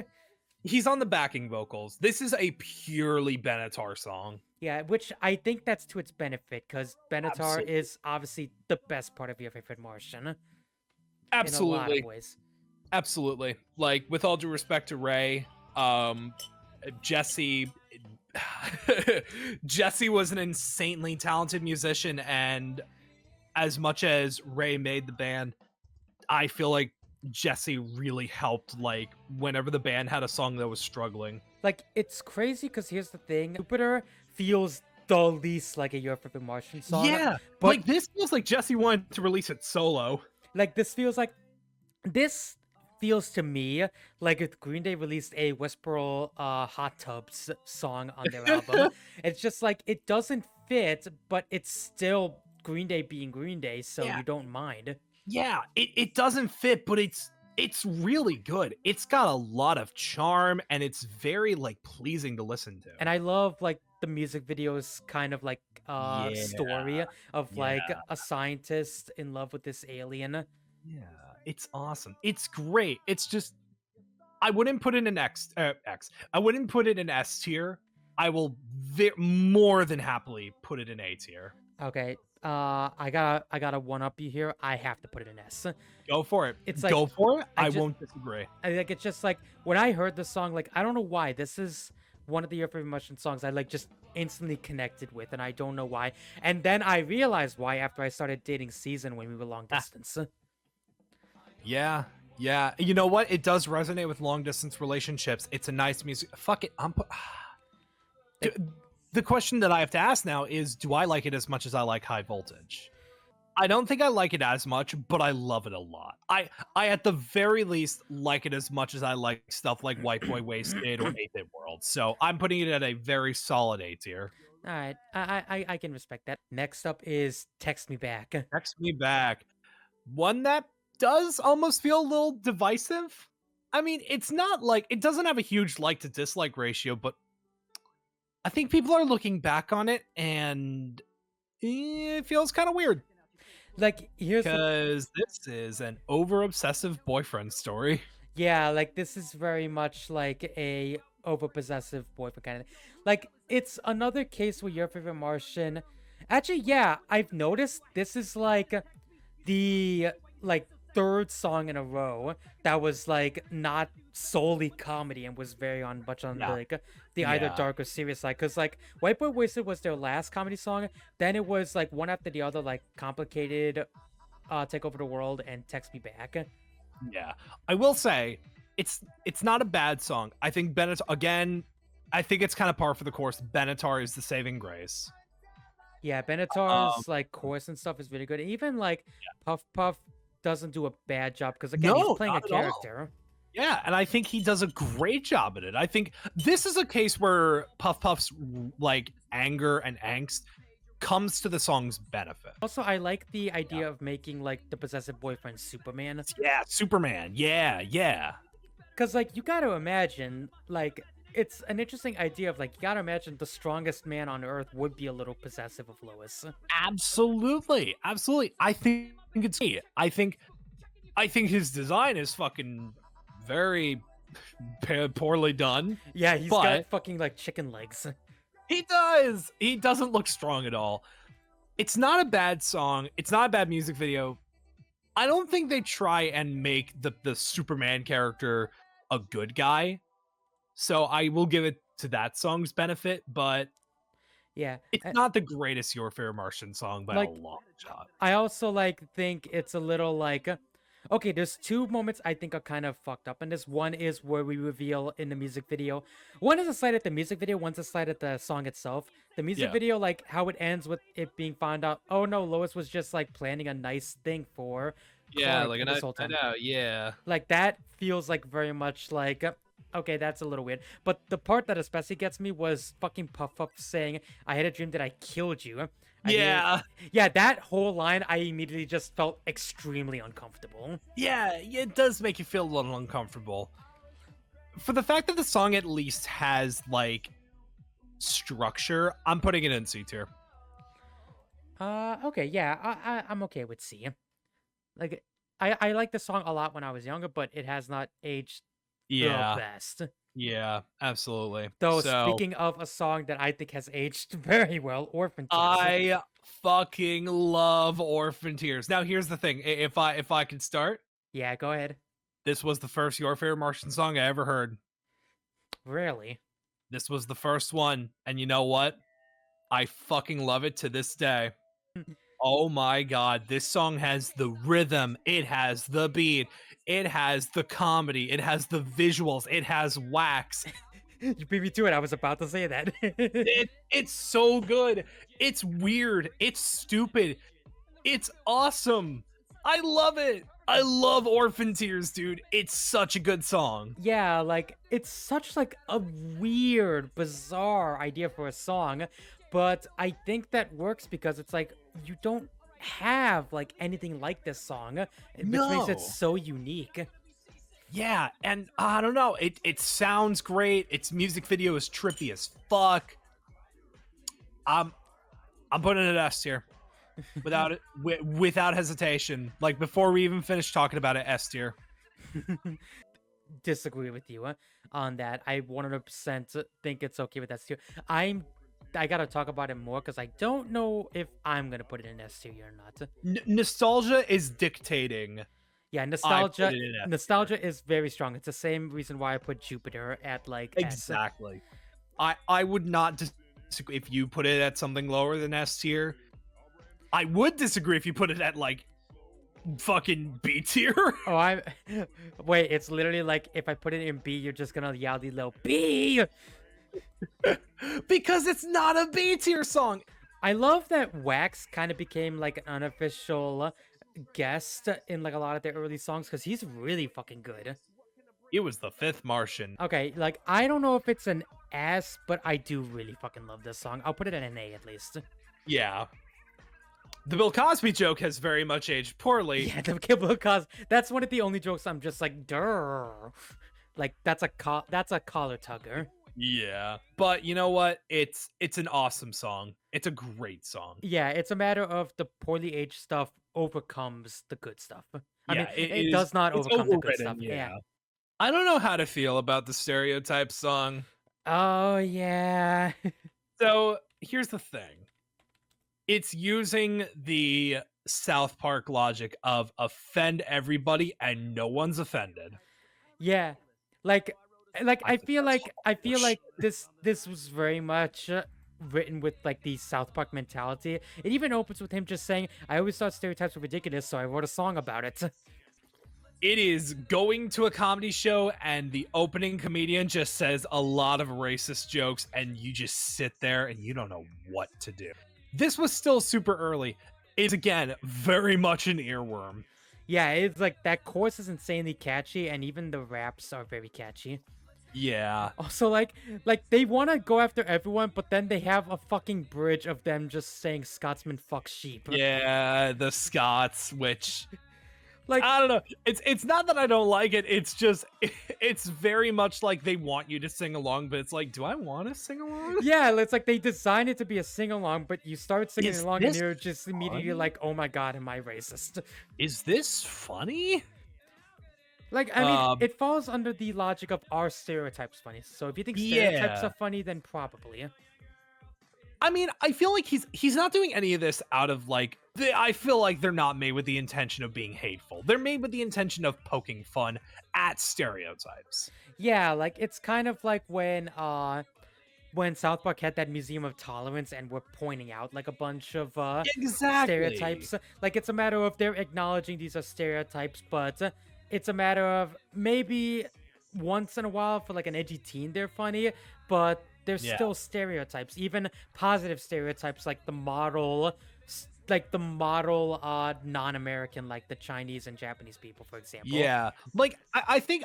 he's on the backing vocals. This is a purely Benatar song. Yeah, which I think that's to its benefit, because Benatar Absolutely. is obviously the best part of Your Favorite Martian. In a lot Absolutely. of ways. Absolutely. Like, with all due respect to Ray, Jesse Jesse was an insanely talented musician, and as much as Ray made the band, I feel like Jesse really helped, like, whenever the band had a song that was struggling. Like, it's crazy, because here's the thing. Jupiter feels the least like a Your Favorite Martian song. Yeah, but like, this feels like Jesse wanted to release it solo. Like, this feels to me like if Green Day released a Westboro Hot Tubs song on their album. It's just like, it doesn't fit, but it's still Green Day being Green Day, so Yeah. you don't mind. Yeah, it doesn't fit, but it's really good. It's got a lot of charm, and it's very, like, pleasing to listen to. And I love, like, the music video's kind of like story of like yeah. a scientist in love with this alien. Yeah, it's awesome. It's great. It's just, I wouldn't put it in X. I wouldn't put it in S tier. I will more than happily put it in A tier. Okay, I gotta one up you here. I have to put it in S. Go for it. It's like, go for it. I I just- won't disagree. Like, it's just like, when I heard the song, like, I don't know why, this is one of the Your Favorite Martian songs I like just instantly connected with, and I don't know why. And then I realized why after I started dating Season when we were long distance. Yeah, yeah. You know what? It does resonate with long distance relationships. It's a nice music. Fuck it. The question that I have to ask now is, do I like it as much as I like High Voltage? I don't think I like it as much, but I love it a lot. I at the very least like it as much as I like stuff like White Boy Wasted or 8-Bit World. So I'm putting it at a very solid A tier. All right, I can respect that. Next up is Text Me Back. Text Me Back. One that does almost feel a little divisive. I mean, it's not like, it doesn't have a huge like to dislike ratio, but I think people are looking back on it and it feels kind of weird. Like, here's the Because this is an over obsessive boyfriend story. Yeah, like, this is very much like a overpossessive boyfriend kind of. Like, it's another case where Your Favorite Martian. Actually, yeah, I've noticed this is like the third song in a row that was like not solely comedy and was very much on Yeah. the either Yeah. dark or serious side. Cause like White Boy Wasted was their last comedy song. Then it was like one after the other, like Complicated, Take Over the World, and Text Me Back. Yeah. I will say, it's not a bad song. I think Benatar, again, I think it's kind of par for the course. Benatar is the saving grace. Yeah, Benatar's like chorus and stuff is really good. Even like Puff Puff doesn't do a bad job because again No, he's playing a not at all. character. Yeah, and I think he does a great job at it. I think this is a case where Puff Puff's like anger and angst comes to the song's benefit. Also, I like the idea of making like the possessive boyfriend Superman. Yeah, Superman. Yeah, yeah. Because like you gotta imagine, like it's an interesting idea of like you gotta imagine the strongest man on earth would be a little possessive of Lois. Absolutely. Absolutely. I think it's me. I think his design is fucking very poorly done. Yeah, he's But- got fucking like chicken legs. He does. He doesn't look strong at all. It's not a bad song. It's not a bad music video. I don't think they try and make the Superman character a good guy. So I will give it to that song's benefit, but Yeah, it's not the greatest Your Fair Martian song by a like long shot. I also like think it's a little like okay, there's two moments I think are kind of fucked up in this. One is where we reveal in the music video. One is a slight at the music video, one's a slight at the song itself. The music Yeah. video, like how it ends with it being found out, oh no, Lois was just like planning a nice thing for Yeah, Clark like this and whole I time. know, yeah. Like that feels like very much like okay, that's a little weird. But the part that especially gets me was fucking Puff Puff saying, "I had a dream that I killed you." Yeah. Yeah, that whole line I immediately just felt extremely uncomfortable. Yeah, it does make you feel a little uncomfortable. For the fact that the song at least has like structure, I'm putting it in C tier. Okay, yeah, I'm okay with C. Like, I like the song a lot when I was younger, but it has not aged the Yeah. best. Yeah, absolutely. Though, So speaking of a song that I think has aged very well, Orphan Tears. I fucking love Orphan Tears. Now here's the thing. If I can start, Yeah, go ahead. this was the first Your Favorite Martian song I ever heard. Really? This was the first one, and you know what? I fucking love it to this day. Oh my god, this song has the rhythm, it has the beat, it has the comedy, it has the visuals, it has wax. You beat me to it. I was about to say that. It's so good. It's weird. It's stupid. It's awesome. I love it. I love Orphan Tears, dude. It's such a good song. Yeah, like it's such like a weird, bizarre idea for a song, but I think that works because it's like you don't have like anything like this song, which makes it No. so unique. Yeah, and I don't know. It sounds great. Its music video is trippy as fuck. I'm putting it S tier. Without it, without hesitation. Like before we even finish talking about it, S tier. Disagree with you on that. I 100% think it's okay with S tier. I gotta talk about it more because I don't know if I'm gonna put it in S tier or not. Nostalgia is dictating. Yeah, I put nostalgia. it in S tier. Nostalgia is very strong. It's the same reason why I put Jupiter at like S. Exactly. I would not disagree if you put it at something lower than S tier. I would disagree if you put it at like fucking B tier. Oh, I wait. It's literally like if I put it in B, you're just gonna yell the little B. Because it's not a B tier song. I love that Wax kind of became like an unofficial guest in like a lot of their early songs because he's really fucking good. It was the fifth Martian. Okay, like I don't know if it's an S, but I do really fucking love this song. I'll put it at an A at least. Yeah. The Bill Cosby joke has very much aged poorly. Yeah, the Bill Cosby. That's one of the only jokes I'm just like, durr. Like that's a collar tugger. Yeah. But you know what? It's an awesome song. It's a great song. Yeah, it's a matter of the poorly aged stuff overcomes the good stuff. I mean, Yeah, it does not it's overcome the good overridden, stuff. Yeah. I don't know how to feel about the Stereotype song. Oh yeah. So here's the thing. It's using the South Park logic of offend everybody and no one's offended. Yeah. Like I think feel that's like this was very much written with like the South Park mentality. It even opens with him just saying, "I always thought stereotypes were ridiculous, so I wrote a song about it." It is going to a comedy show and the opening comedian just says a lot of racist jokes and you just sit there and you don't know what to do. This was still super early. It's again very much an earworm. Yeah, it's like that chorus is insanely catchy, and even the raps are very catchy. Yeah. Also, like they want to go after everyone, but then they have a fucking bridge of them just saying "Scotsman fuck sheep." Yeah, the Scots, which Like, I don't know. It's not that I don't like it. It's just it's very much like they want you to sing along, but it's like, do I want to sing along? yeah, it's like they designed it to be a sing along, but you start singing Is along and this you're just immediately fun? like, "Oh my god, am I racist?" Is this funny? Like, I mean, Um, it falls under the logic of are stereotypes funny? So if you think stereotypes Yeah. are funny, then probably. I mean, I feel like he's not doing any of this out of like I feel like they're not made with the intention of being hateful. They're made with the intention of poking fun at stereotypes. Yeah, like it's kind of like when South Park had that Museum of Tolerance and were pointing out like a bunch of Exactly. stereotypes. Like it's a matter of they're acknowledging these are stereotypes, but it's a matter of maybe once in a while for like an edgy teen they're funny, but they're Yeah. still stereotypes, even positive stereotypes like the model non-American, like the Chinese and Japanese people, for example. Yeah. Like I think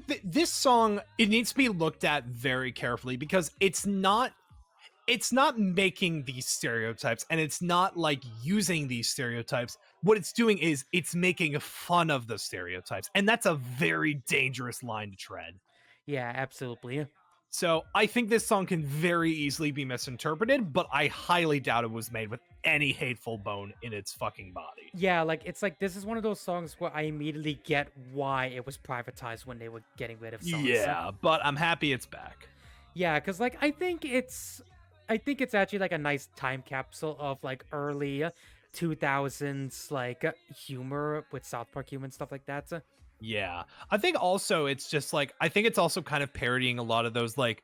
that this song, it needs to be looked at very carefully because it's not making these stereotypes and it's not like using these stereotypes. What it's doing is it's making fun of the stereotypes, and that's a very dangerous line to tread. Yeah, absolutely. So I think this song can very easily be misinterpreted, but I highly doubt it was made with any hateful bone in its fucking body. Yeah, like it's like this is one of those songs where I immediately get why it was privatized when they were getting rid of songs. Yeah, but I'm happy it's back. Yeah, because like I think it's actually like a nice time capsule of like early 2000s like humor with South Park humor and stuff like that. Yeah. I think also it's just like I think it's also kind of parodying a lot of those like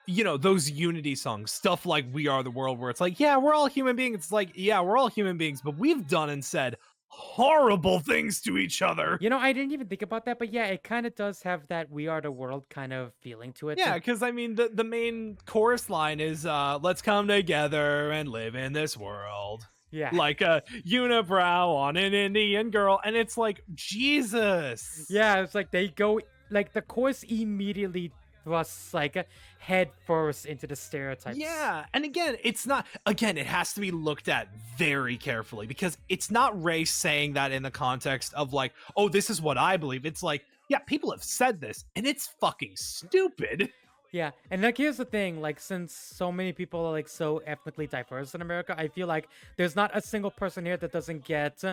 those unity songs, stuff like We Are the World, where it's like, yeah, we're all human beings. It's like, yeah, we're all human beings, but we've done and said horrible things to each other. I didn't even think about that, but yeah, it kind of does have that We Are the World kind of feeling to it. Yeah, because I mean the main chorus line is let's come together and live in this world. Yeah. Like a unibrow on an Indian girl, and it's like, Jesus. Yeah, it's like they go like the chorus immediately thrusts like head first into the stereotypes. Yeah, and again, it has to be looked at very carefully because it's not Ray saying that in the context of like, oh, this is what I believe. It's like, yeah, people have said this and it's fucking stupid. Yeah, and like here's the thing, like since so many people are like so ethnically diverse in America, I feel like there's not a single person here that doesn't get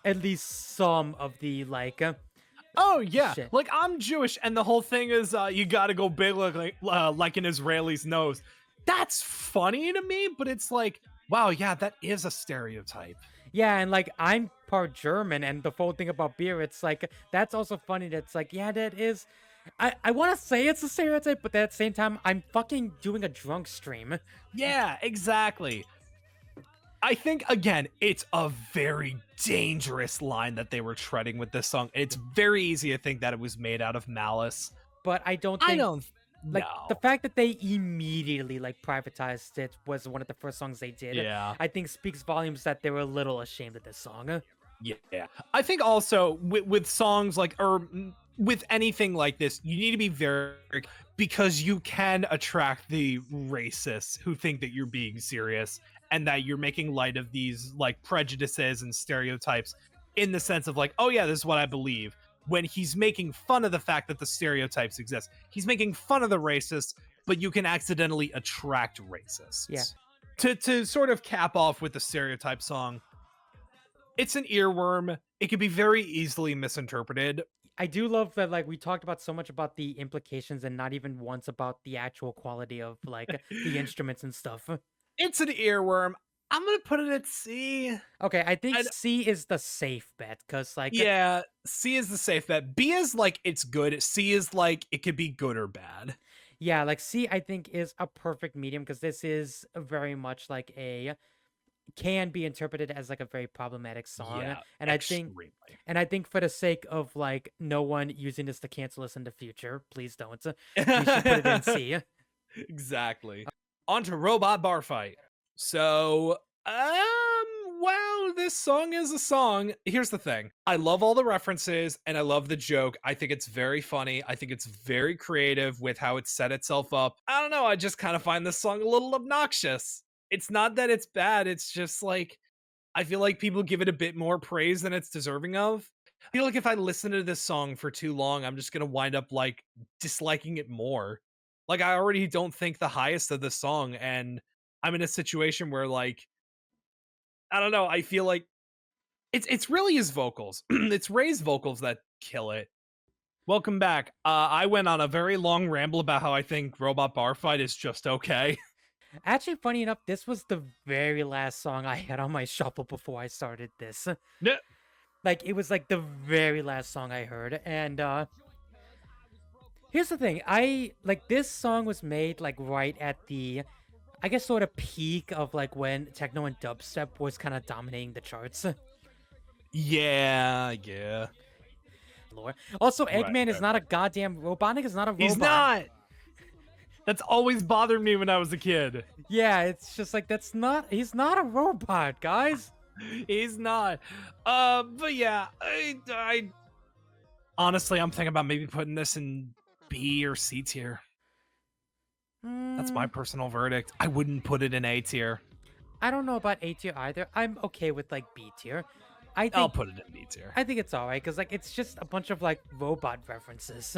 at least some of the like Oh yeah, shit. like I'm Jewish, and the whole thing is you got to go big like an Israeli's nose. That's funny to me, but it's like, wow, yeah, that is a stereotype. Yeah, and like I'm part German, and the whole thing about beer, it's like that's also funny. That's like, yeah, that is. I want to say it's a stereotype, but at the same time, I'm fucking doing a drunk stream. Yeah, exactly. I think again, it's a very dangerous line that they were treading with this song. It's very easy to think that it was made out of malice. But I don't I think don't like know. the fact that they immediately like privatized it was one of the first songs they did. Yeah. I think speaks volumes that they were a little ashamed of this song. Yeah. I think also with songs like with anything like this, you need to be very because you can attract the racists who think that you're being serious and that you're making light of these like prejudices and stereotypes in the sense of like, oh yeah, this is what I believe. When he's making fun of the fact that the stereotypes exist, he's making fun of the racists, but you can accidentally attract racists. Yeah. To sort of cap off with the stereotype song, it's an earworm. It can be very easily misinterpreted. I do love that like we talked about so much about the implications and not even once about the actual quality of like the instruments and stuff. It's an earworm. I'm gonna put it at C. Okay, I think I- C is the safe bet because like Yeah, C is the safe bet. B is like it's good. C is like it could be good or bad. yeah, like C I think is a perfect medium because this is very much like can be interpreted as like a very problematic song. Yeah, and extremely. I think for the sake of like no one using this to cancel us in the future, please don't. We should put it in C. Exactly. On to Robot Bar Fight. So, wow, this song is a song. Here's the thing. I love all the references and I love the joke. I think it's very funny. I think it's very creative with how it set itself up. I don't know, I just kind of find this song a little obnoxious. It's not that it's bad, it's just like I feel like people give it a bit more praise than it's deserving of. I feel like if I listen to this song for too long, I'm just going to wind up like disliking it more. Like I already don't think the highest of the song, and I'm in a situation where like I don't know, I feel like it's really his vocals. It's Ray's vocals that kill it. Welcome back. I went on a very long ramble about how I think Robot Bar Fight is just okay. Actually, funny enough, this was the very last song I had on my shuffle before I started this. No, Like it was like the very last song I heard, and here's the thing. I like this song was made like right at the I guess sort of peak of like when techno and dubstep was kind of dominating the charts. yeah, yeah, Lore. Also, right, Eggman is right, not a right. goddamn Robotnik is not a He's robot. not. That's always bothered me when I was a kid. Yeah, it's just like he's not a robot, guys. He's not. But yeah, I honestly, I'm thinking about maybe putting this in B or C tier. That's my Mm, personal verdict. I wouldn't put it in A tier. I don't know about A tier either. I'm okay with like B tier. I I'll think put it in B tier. I think it's alright because like it's just a bunch of like robot references.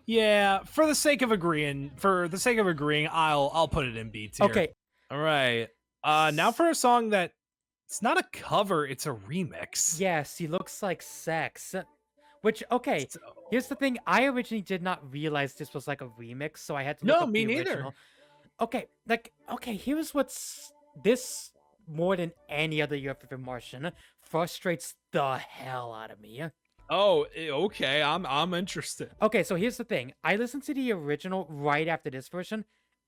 Yeah, for the sake of agreeing, I'll put it in B tier. Okay, All right. Now for a song that it's not a cover, it's a remix. yes, he looks like sex. Which okay, So, here's the thing. I originally did not realize this was like a remix, so I had to look no, up me the neither. original. Okay, here's what's this more than any other Your Favorite Martian frustrates the hell out of me. Oh, okay. I'm interested. Okay, so here's the thing. I listened to the original right after this version.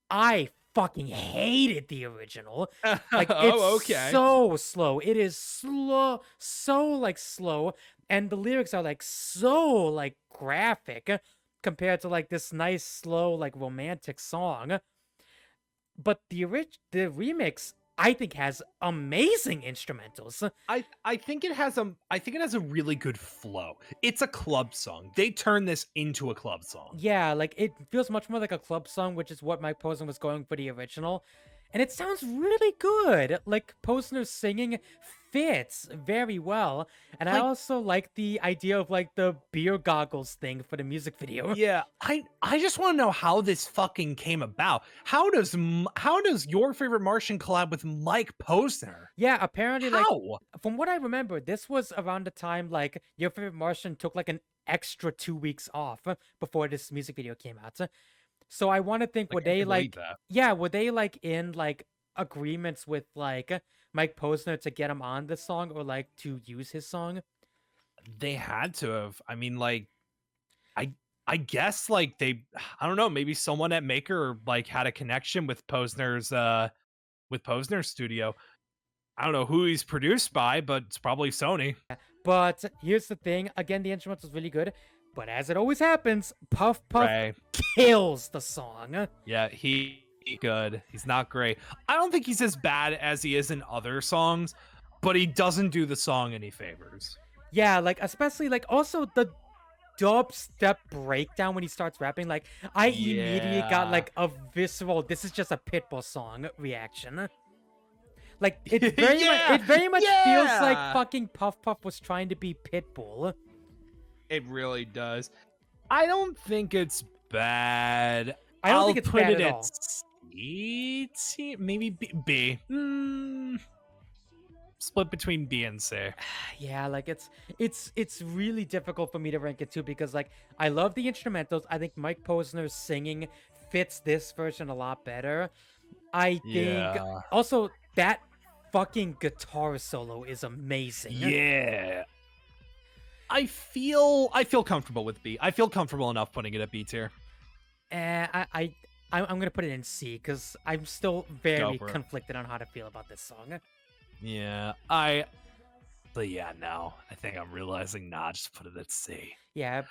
I fucking hated the original. Like it's Oh, okay. so slow. It is slow, so like slow, and the lyrics are like so like graphic compared to like this nice slow like romantic song. But the remix I think has amazing instrumentals. I think it has a really good flow. It's a club song. They turn this into a club song. Yeah, like it feels much more like a club song, which is what Mike Posner was going for the original. And it sounds really good. Like Posner's singing fits very well. And I Like, also like the idea of like the beer goggles thing for the music video. yeah, I just want to know how this fucking came about. How does your favorite Martian collab with Mike Posner? Yeah, apparently like How? from what I remember, this was around the time like Your Favorite Martian took like an extra 2 weeks off before this music video came out. So I want to think Like, would I they can believe like that. yeah, were they like in like agreements with like Mike Posner to get him on the song or like to use his song? They had to have. I mean, like, I I guess like I don't know, maybe someone at Maker like had a connection with Posner's studio. I don't know who he's produced by, but it's probably Sony. But here's the thing, again the instrument was really good, but as it always happens, Puff Puff Right. kills the song. Yeah, he good. He's not great. I don't think he's as bad as he is in other songs, but he doesn't do the song any favors. Yeah, like especially like also the dubstep breakdown when he starts rapping, like I immediately got Yeah. like a visceral "this is just a Pitbull song" reaction. Like it very much Yeah. it very much feels like Yeah. fucking Puff Puff was trying to be Pitbull. It really does. I don't think it's bad. I don't I'll think it's put bad it at at all. C, maybe B. Split between B and C. Yeah, like it's really difficult for me to rank it too because like I love the instrumentals. I think Mike Posner's singing fits this version a lot better. I think Yeah. also that fucking guitar solo is amazing. Yeah. I feel comfortable with B. I feel comfortable enough putting it at B tier. I'm gonna put it in C because I'm still very for it. conflicted on how to feel about this song. Yeah. But yeah, no. I think I'm realizing just put it at C. Yeah,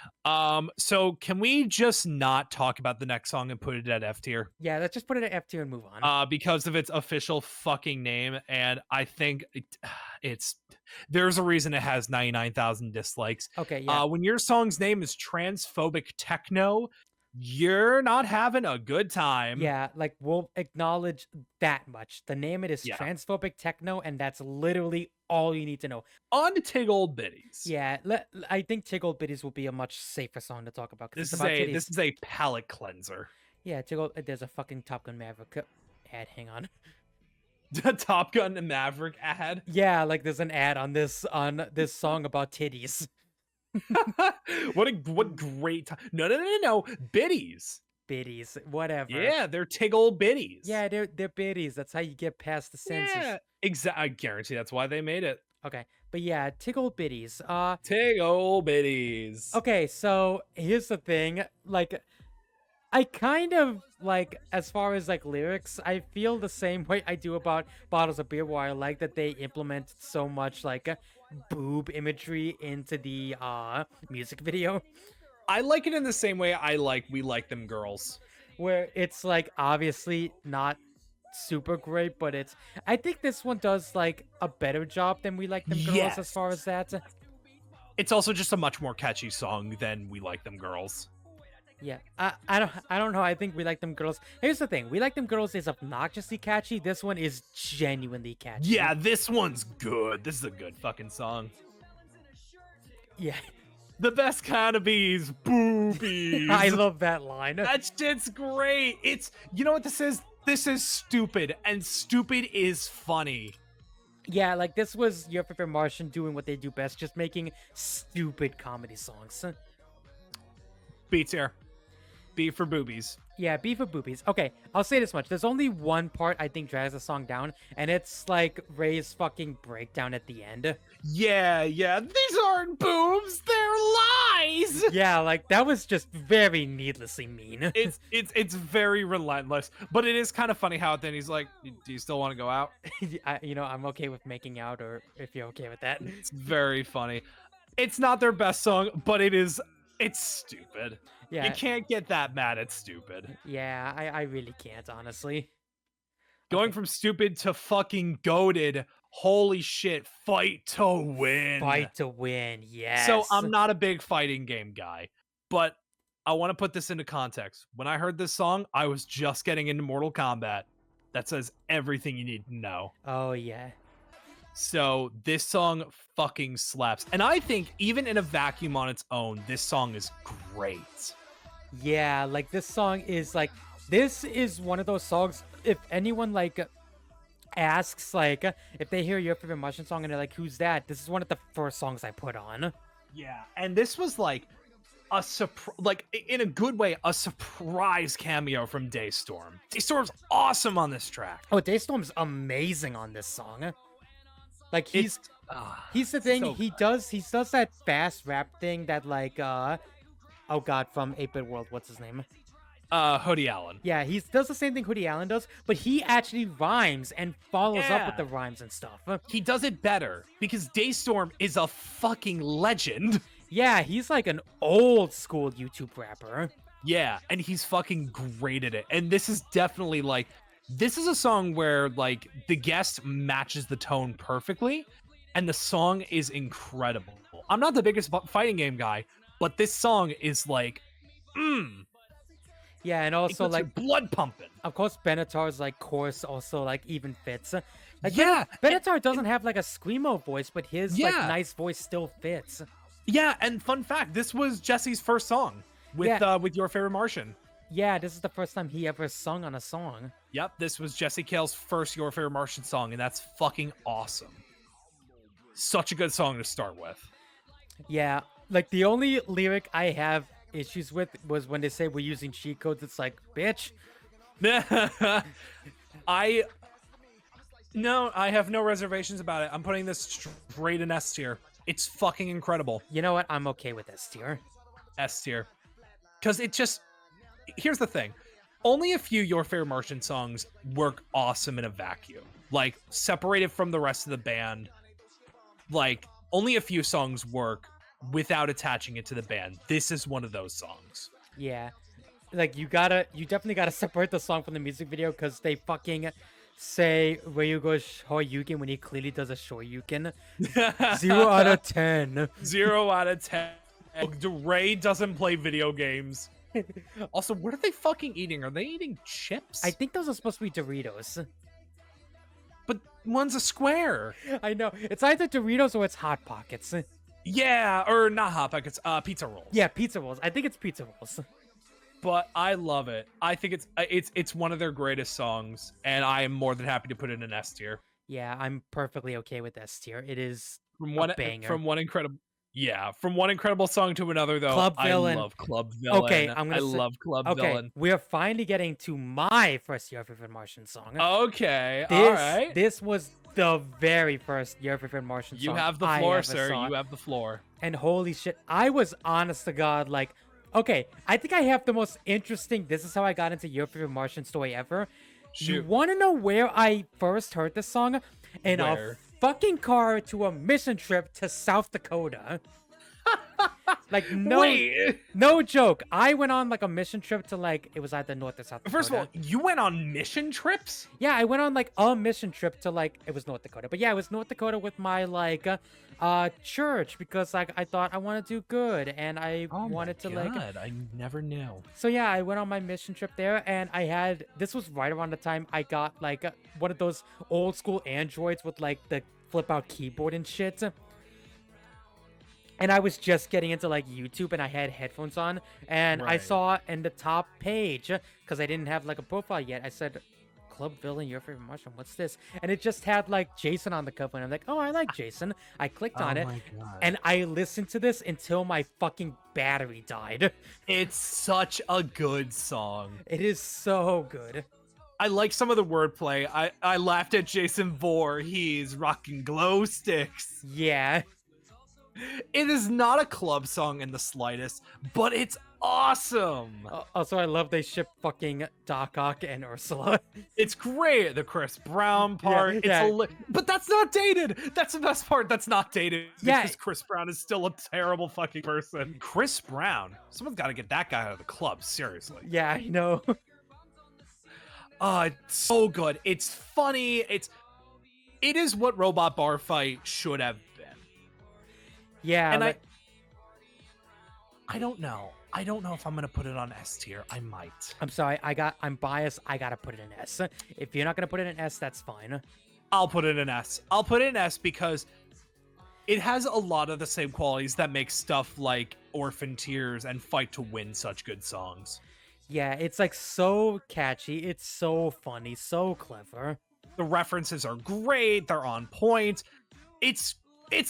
So can we just not talk about the next song and put it at F tier? yeah. Let's just put it at F tier and move on. Because of its official fucking name, and I think it's there's a reason it has 99,000 dislikes. Okay, yeah. When your song's name is transphobic techno, you're not having a good time. Yeah, like we'll acknowledge that much. The name it is Yeah. transphobic techno, and that's literally all you need to know. On to Tig Old Biddies. Yeah, I think Tiggle Bitties will be a much safer song to talk about because This it's is about a titties. this is a palate cleanser. Yeah, Tiggle. There's a fucking Top Gun Maverick ad. Hang on. The Top Gun and Maverick ad. Yeah, like there's an ad on this song about titties. What great time. No, Biddies. biddies, whatever. Yeah, they're tig old biddies. Yeah, they're biddies. That's how you get past the censors. Yeah, exactly. I guarantee that's why they made it. Okay, but yeah, tickle biddies. Tig old biddies. Okay, so here's the thing. Like, I kind of like, as far as like lyrics, I feel the same way I do about Bottles of Beer, where I like that they implement so much like boob imagery into the music video, I like it in the same way I like We Like Them Girls. where it's like obviously not super great, but it's, I think this one does like a better job than We Like Them Girls as far as that. It's also just a much more catchy song than We Like Them Girls. Yeah, I don't know. I think We Like Them Girls. Here's the thing: We Like Them Girls is obnoxiously catchy. This one is genuinely catchy. Yeah, this one's good. This is a good fucking song. Yeah, The best kind of bees, boobies. I love that line. That shit's great. It's, you know what this is? This is stupid, and stupid is funny. Yeah, like this was Your Favorite Martian doing what they do best, just making stupid comedy songs. Beats here. B for boobies. Yeah, B for boobies. Okay, I'll say this much. There's only one part I think drags the song down, and it's like Ray's fucking breakdown at the end. Yeah. These aren't boobs, they're lies. Yeah, like that was just very needlessly mean. It's very relentless, but it is kind of funny how then he's like, "Do you still want to go out?" I'm okay with making out, or if you're okay with that. It's very funny. It's not their best song, but it's stupid. Yeah, You can't get that mad at stupid. yeah, I really can't, honestly. Going Okay. from stupid to fucking goated. Holy shit, fight to win. Fight to win, yes. So I'm not a big fighting game guy, but I want to put this into context. When I heard this song, I was just getting into Mortal Kombat. That says everything you need to know. Oh, yeah. So this song fucking slaps. And I think even in a vacuum on its own, this song is great. Yeah, like this song is like, this is one of those songs, if anyone like asks, like, if they hear Your Favorite Martian song and they're like, who's that? This is one of the first songs I put on. Yeah. And this was like a like in a good way, a surprise cameo from Daystorm. Daystorm's awesome on this track. Oh, Daystorm's amazing on this song. Like he's the thing, so he does that fast rap thing that like oh god, from 8-Bit World, what's his name? Hoodie Allen. Yeah, he does the same thing Hoodie Allen does, but he actually rhymes and follows up with Yeah. the rhymes and stuff. He does it better because Daystorm is a fucking legend. Yeah, he's like an old school YouTube rapper. Yeah, and he's fucking great at it. And this is definitely like, this is a song where like the guest matches the tone perfectly, and the song is incredible. I'm not the biggest fighting game guy, but this song is like, Yeah, and it also gets your like, blood pumping. of course, Benatar's like chorus also like even fits. Like Yeah, Benatar doesn't have like a screamo voice, but his like Yeah. nice voice still fits. Yeah, and fun fact, this was Jesse's first song with Your Favorite Martian. Yeah, this is the first time he ever sung on a song. Yep, this was Jesse Kale's first Your Favorite Martian song, and that's fucking awesome. Such a good song to start with. Yeah, like the only lyric I have issues with was when they say we're using cheat codes. It's like, bitch. I have no reservations about it. I'm putting this straight in S tier. It's fucking incredible. You know what? I'm okay with S tier. S tier. Because it just, here's the thing. Only a few Your Favorite Martian songs work awesome in a vacuum. Like, separated from the rest of the band. Like, only a few songs work without attaching it to the band. This is one of those songs. Yeah, like you definitely gotta separate the song from the music video because they fucking say Ryugo Shoryuken when he clearly does a Shoryuken. 0 out of 10. 0 out of 10. Ray doesn't play video games. Also, what are they fucking eating? Are they eating chips? I think those are supposed to be Doritos. But one's a square. I know. It's either Doritos or it's Hot Pockets. Yeah, or not Hot Pockets, pizza rolls. Yeah, pizza rolls. I think it's pizza rolls. But I love it. I think it's one of their greatest songs, and I am more than happy to put it in an S tier. Yeah, I'm perfectly okay with S tier. It is From a one banger. from one incredible Yeah, from one incredible song to another, though, Club I Villain. love Club Okay, Villain. I'm I gonna say. love Club Okay, Villain. we are finally getting to my first Your Favorite Martian song. Okay, This alright. this was the very first Your Favorite Martian You song have the I floor, ever sir. saw. You have the floor. And holy shit, I was honest to God like, okay, I think I have the most interesting. This is how I got into Your Favorite Martian story ever. You Shoot. want to know where I first heard this song? In Where? a fucking car to a mission trip to South Dakota. Like Wait. no joke. I went on like a mission trip to like it was either North or South Dakota. First of all, you went on mission trips? Yeah, I went on like a mission trip to like it was North Dakota. But yeah, it was North Dakota with my like church because like I thought I want to do good and I wanted to like I never knew. so yeah, I went on my mission trip there and I had this was right around the time I got like one of those old school Androids with like the flip out keyboard and shit. And I was just getting into like YouTube and I had headphones on and I Right. saw in the top page because I didn't have like a profile yet. I said Club Villain, Your Favorite Martian. What's this? And it just had like Jason on the cover and I'm like, "Oh, I like Jason." I clicked on it God. and I listened to this until my fucking battery died. It's such a good song. It is so good. I like some of the wordplay. I laughed at Jason Vore. He's rocking glow sticks. Yeah. It is not a club song in the slightest, but it's awesome. Also, I love they ship fucking Doc Ock and Ursula. It's great. The Chris Brown part. yeah. But that's not dated. That's the best part. That's not dated. Yeah. Because Chris Brown is still a terrible fucking person. Chris Brown. Someone's got to get that guy out of the club. Seriously. Yeah, I know. It's so good. It's funny. It is what Robot Bar Fight should have been. Yeah. And like, I don't know. I don't know if I'm gonna put it on S tier. I might. I'm sorry. I'm biased. I gotta put it in S. If you're not gonna put it in S, that's fine. I'll put it in S. I'll put it in S because it has a lot of the same qualities that make stuff like Orphan Tears and Fight to Win such good songs. Yeah, it's like so catchy. It's so funny, so clever. The references are great. They're on point. It's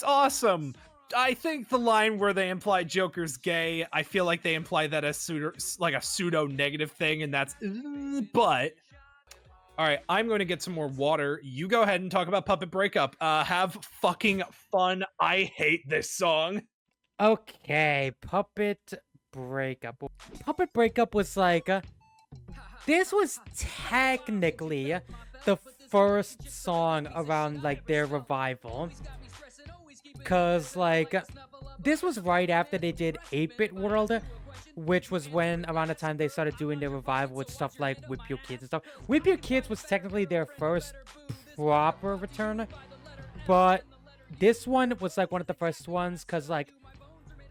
awesome. I think the line where they imply Joker's gay, I feel like they imply that as a pseudo negative thing, and that's but all right, I'm going to get some more water. You go ahead and talk about Puppet Breakup. Have fucking fun. I hate this song. Okay, Puppet Breakup. Puppet Breakup was like this was technically the first song around like their revival. Cause like this was right after they did 8-Bit World, which was when around the time they started doing their revival with stuff like Whip Your Kids and stuff. Whip Your Kids was technically their first proper return, but this one was like one of the first ones cause like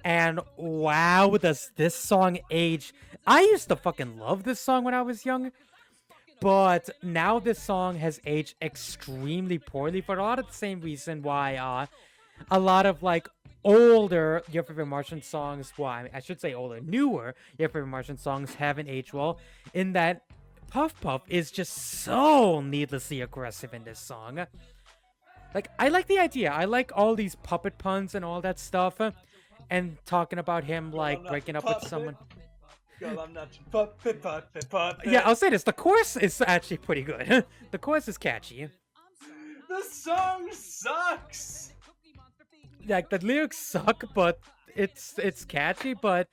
and wow, does this song age. I used to fucking love this song when I was young. But now this song has aged extremely poorly for a lot of the same reason why a lot of like older Your Favorite Martian songs, well, I should say older, newer Your Favorite Martian songs haven't aged well, in that Puff Puff is just so needlessly aggressive in this song. Like, I like the idea. I like all these puppet puns and all that stuff, and talking about him like breaking up with someone. Girl, I'm not your puppet. Yeah, I'll say this. The chorus is actually pretty good. The chorus is catchy. The song sucks. Like the lyrics suck, but it's catchy, but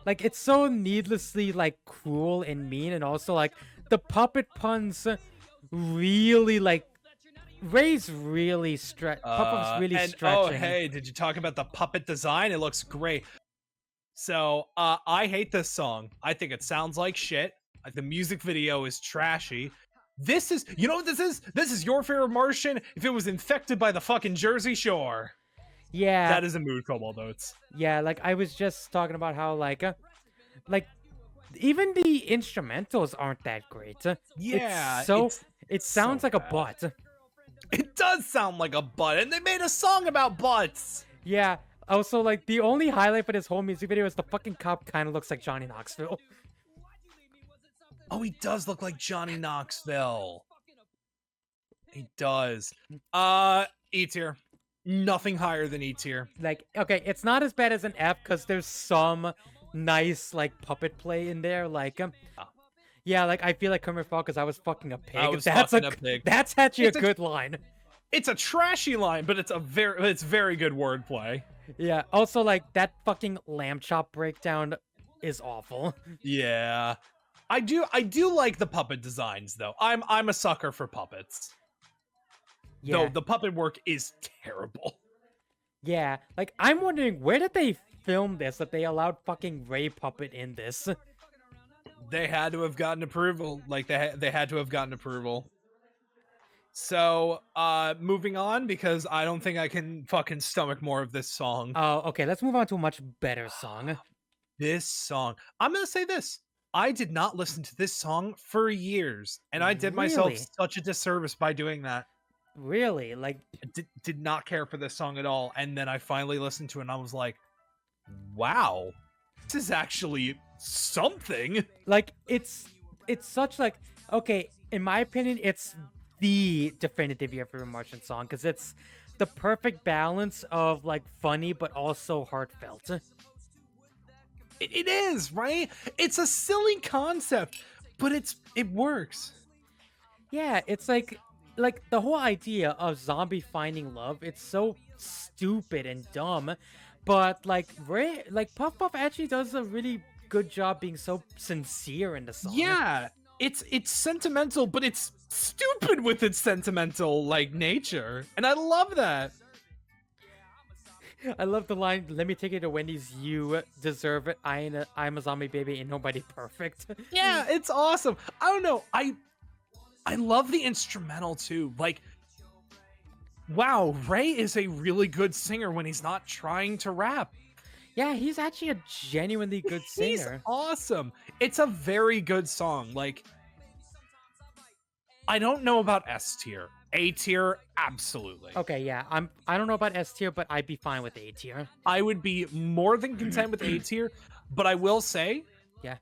like it's so needlessly like cruel and mean, and also like the puppet puns really like Ray's really Puppet's really stretching. Oh, hey, did you talk about the puppet design? It looks great. So, I hate this song. I think it sounds like shit. The music video is trashy. This is, you know what this is? This is Your Favorite Martian if it was infected by the fucking Jersey Shore. Yeah. That is a mood, Cobalt Oats. Yeah, like I was just talking about how like even the instrumentals aren't that great. Yeah. It sounds so like a bad. butt. It does sound like a butt, and they made a song about butts. Yeah. Also, like the only highlight for this whole music video is the fucking cop kind of looks like Johnny Knoxville. Oh, he does look like Johnny Knoxville. He does. E tier. Nothing higher than E tier. Like, okay, it's not as bad as an F because there's some nice like puppet play in there. Like, Ah, yeah, like I feel like Kermit Frog because I was fucking a pig. I was That's fucking a pig. that's actually a It's a good line. it's a trashy line, but it's very good wordplay. Yeah. Also, like that fucking lamb chop breakdown is awful. Yeah. I do like the puppet designs though. I'm a sucker for puppets. Yeah. Though the puppet work is terrible. Yeah. Like I'm wondering where did they film this that they allowed fucking Ray Puppet in this? They had to have gotten approval. Like they had to have gotten approval. So, moving on because I don't think I can fucking stomach more of this song. Oh, okay. Let's move on to a much better song. This song. I'm going to say this. I did not listen to this song for years, and I did myself Really? such a disservice by doing that. Really? Like, Did not care for this song at all, and then I finally listened to it and I was like, wow, this is actually something. like it's such like okay. In my opinion, it's the definitive Your Favorite Martian song because it's the perfect balance of like funny but also heartfelt. It is, right? It's a silly concept, but it works. Yeah, it's like the whole idea of zombie finding love. It's so stupid and dumb, but like Ray, like Puff Puff actually does a really good job being so sincere in the song. Yeah, it's sentimental, but it's stupid with its sentimental like nature, and I love that. I love the line. Let me take it to Wendy's. You deserve it. I'm a zombie baby. Ain't nobody perfect. Yeah, it's awesome. I don't know. I love the instrumental too. Like, wow, Ray is a really good singer when he's not trying to rap. Yeah, he's actually a genuinely good He's singer. awesome. It's a very good song. Like, I don't know about S tier. A tier, absolutely. Okay, yeah. I don't know about S tier, but I'd be fine with A tier. I would be more than content with A tier, but I will say, Yeah.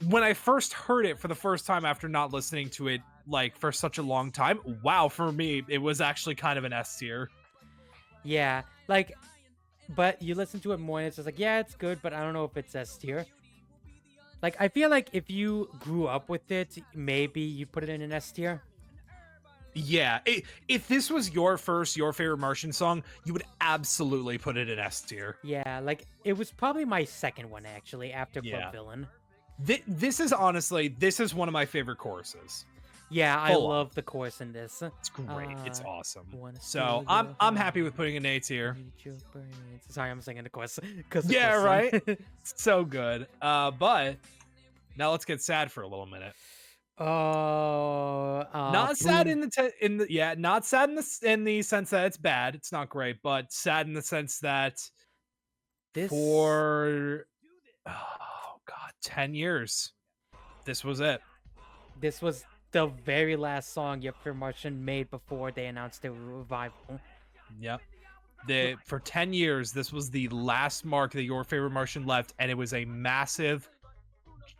when I first heard it for the first time after not listening to it like for such a long time, wow, for me, it was actually kind of an S tier. Yeah. Like, but you listen to it more and it's just like, yeah, it's good, but I don't know if it's S tier. Like, I feel like if you grew up with it, maybe you put it in an S tier. Yeah, if this was your favorite Martian song, you would absolutely put it in S tier. Yeah, like, it was probably my second one, actually, after Club Yeah. Villain. This is honestly, this is one of my favorite choruses. Yeah, I Full on. love the chorus in this. It's great. It's awesome. Wanna So steal I'm your I'm happy heart, with putting an A tier. eat your brains. Sorry, I'm singing the chorus. 'Cause the Yeah, chorus right. song. It's so good. But now let's get sad for a little minute. Oh, Not sad Boom. not sad in the sense that it's bad. It's not great, but sad in the sense that This for oh god, 10 years. This was it. this was the very last song Your Favorite Martian made before they announced their revival. Yep. For 10 years, this was the last mark that Your Favorite Martian left, and it was a massive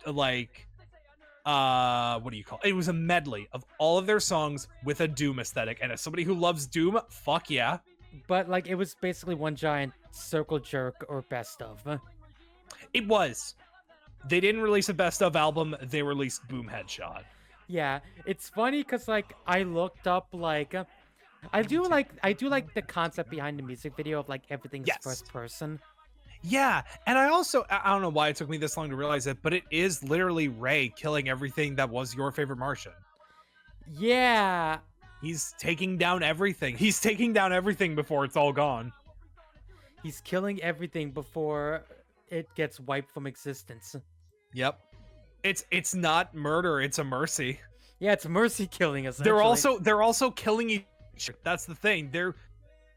like what do you call it? It was a medley of all of their songs with a Doom aesthetic. And as somebody who loves Doom, fuck yeah. But like it was basically one giant circle jerk or best of. It was. They didn't release a best of album, they released Boom Headshot. Yeah, it's funny because like I looked up like I do like the concept behind the music video of like everything's Yes. first person. Yeah, and I don't know why it took me this long to realize it, but it is literally Ray killing everything that was Your Favorite Martian. Yeah, He's taking down everything. He's taking down everything before it's all gone. he's killing everything before it gets wiped from existence. Yep. It's not murder, it's a mercy. Yeah, it's mercy killing us. They're also killing each other. That's the thing.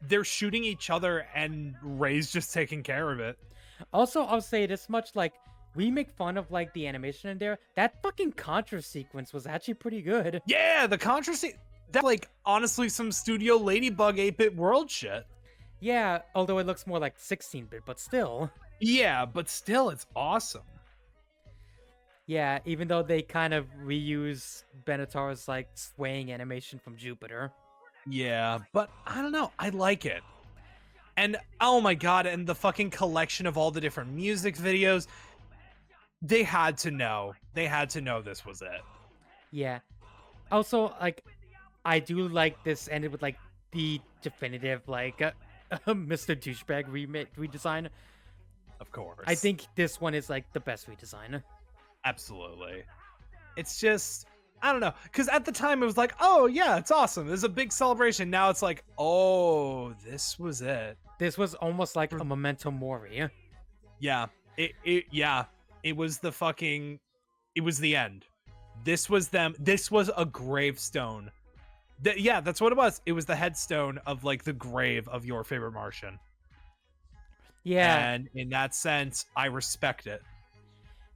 They're shooting each other and Ray's just taking care of it. Also, I'll say this much: like we make fun of like the animation in there. That fucking Contra sequence was actually pretty good. Yeah, the controversy. That's like honestly some Studio Ladybug 8-bit world shit. Yeah, although it looks more like 16-bit, but still. Yeah, but still, it's awesome. Yeah, even though they kind of reuse Benatar's like swaying animation from Jupiter. Yeah, but I don't know. I like it. And oh my god, and the fucking collection of all the different music videos. They had to know. They had to know this was it. Yeah. Also, like, I do like this ended with like the definitive like Mr. Douchebag redesign. Of course. I think this one is like the best redesign. Absolutely. It's just, I don't know, because at the time it was like, oh yeah, it's awesome. There's a big celebration. Now it's like, oh, this was it. This was almost like a memento mori. Yeah. It was the fucking, it was the end. This was them. This was a gravestone. Yeah, that's what it was. It was the headstone of like the grave of your favorite Martian. Yeah. And in that sense, I respect it.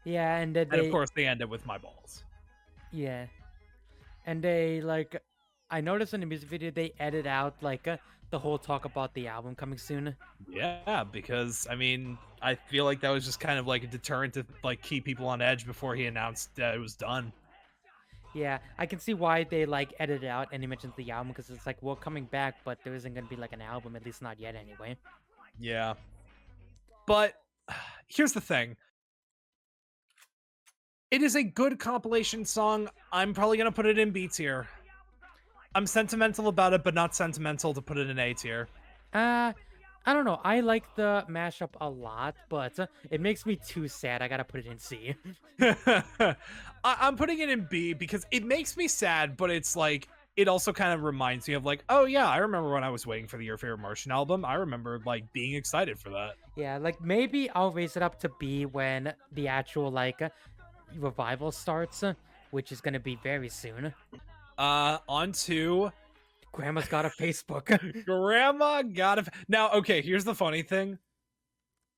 Yeah, and And of course, they end it with my balls. Yeah. And they like I noticed in the music video they edit out like the whole talk about the album coming soon. Yeah, because I mean, I feel like that was just kind of like a deterrent to like keep people on edge before he announced that it was done. Yeah, I can see why they like edit it out and he mentions the album because it's like we're coming back, but there isn't gonna be like an album, at least not yet anyway. Yeah. But here's the thing. It is a good compilation song. I'm probably gonna put it in B tier. I'm sentimental about it, but not sentimental to put it in A tier. I don't know. I like the mashup a lot, but it makes me too sad. I gotta put it in C. I'm putting it in B because it makes me sad, but it's like it also kind of reminds me of like, oh yeah, I remember when I was waiting for the Your Favorite Martian album. I remember like being excited for that. Yeah, like maybe I'll raise it up to B when the actual like revival starts, which is gonna be very soon. On to Grandma's got a Facebook. Grandma got a. Now, okay, here's the funny thing.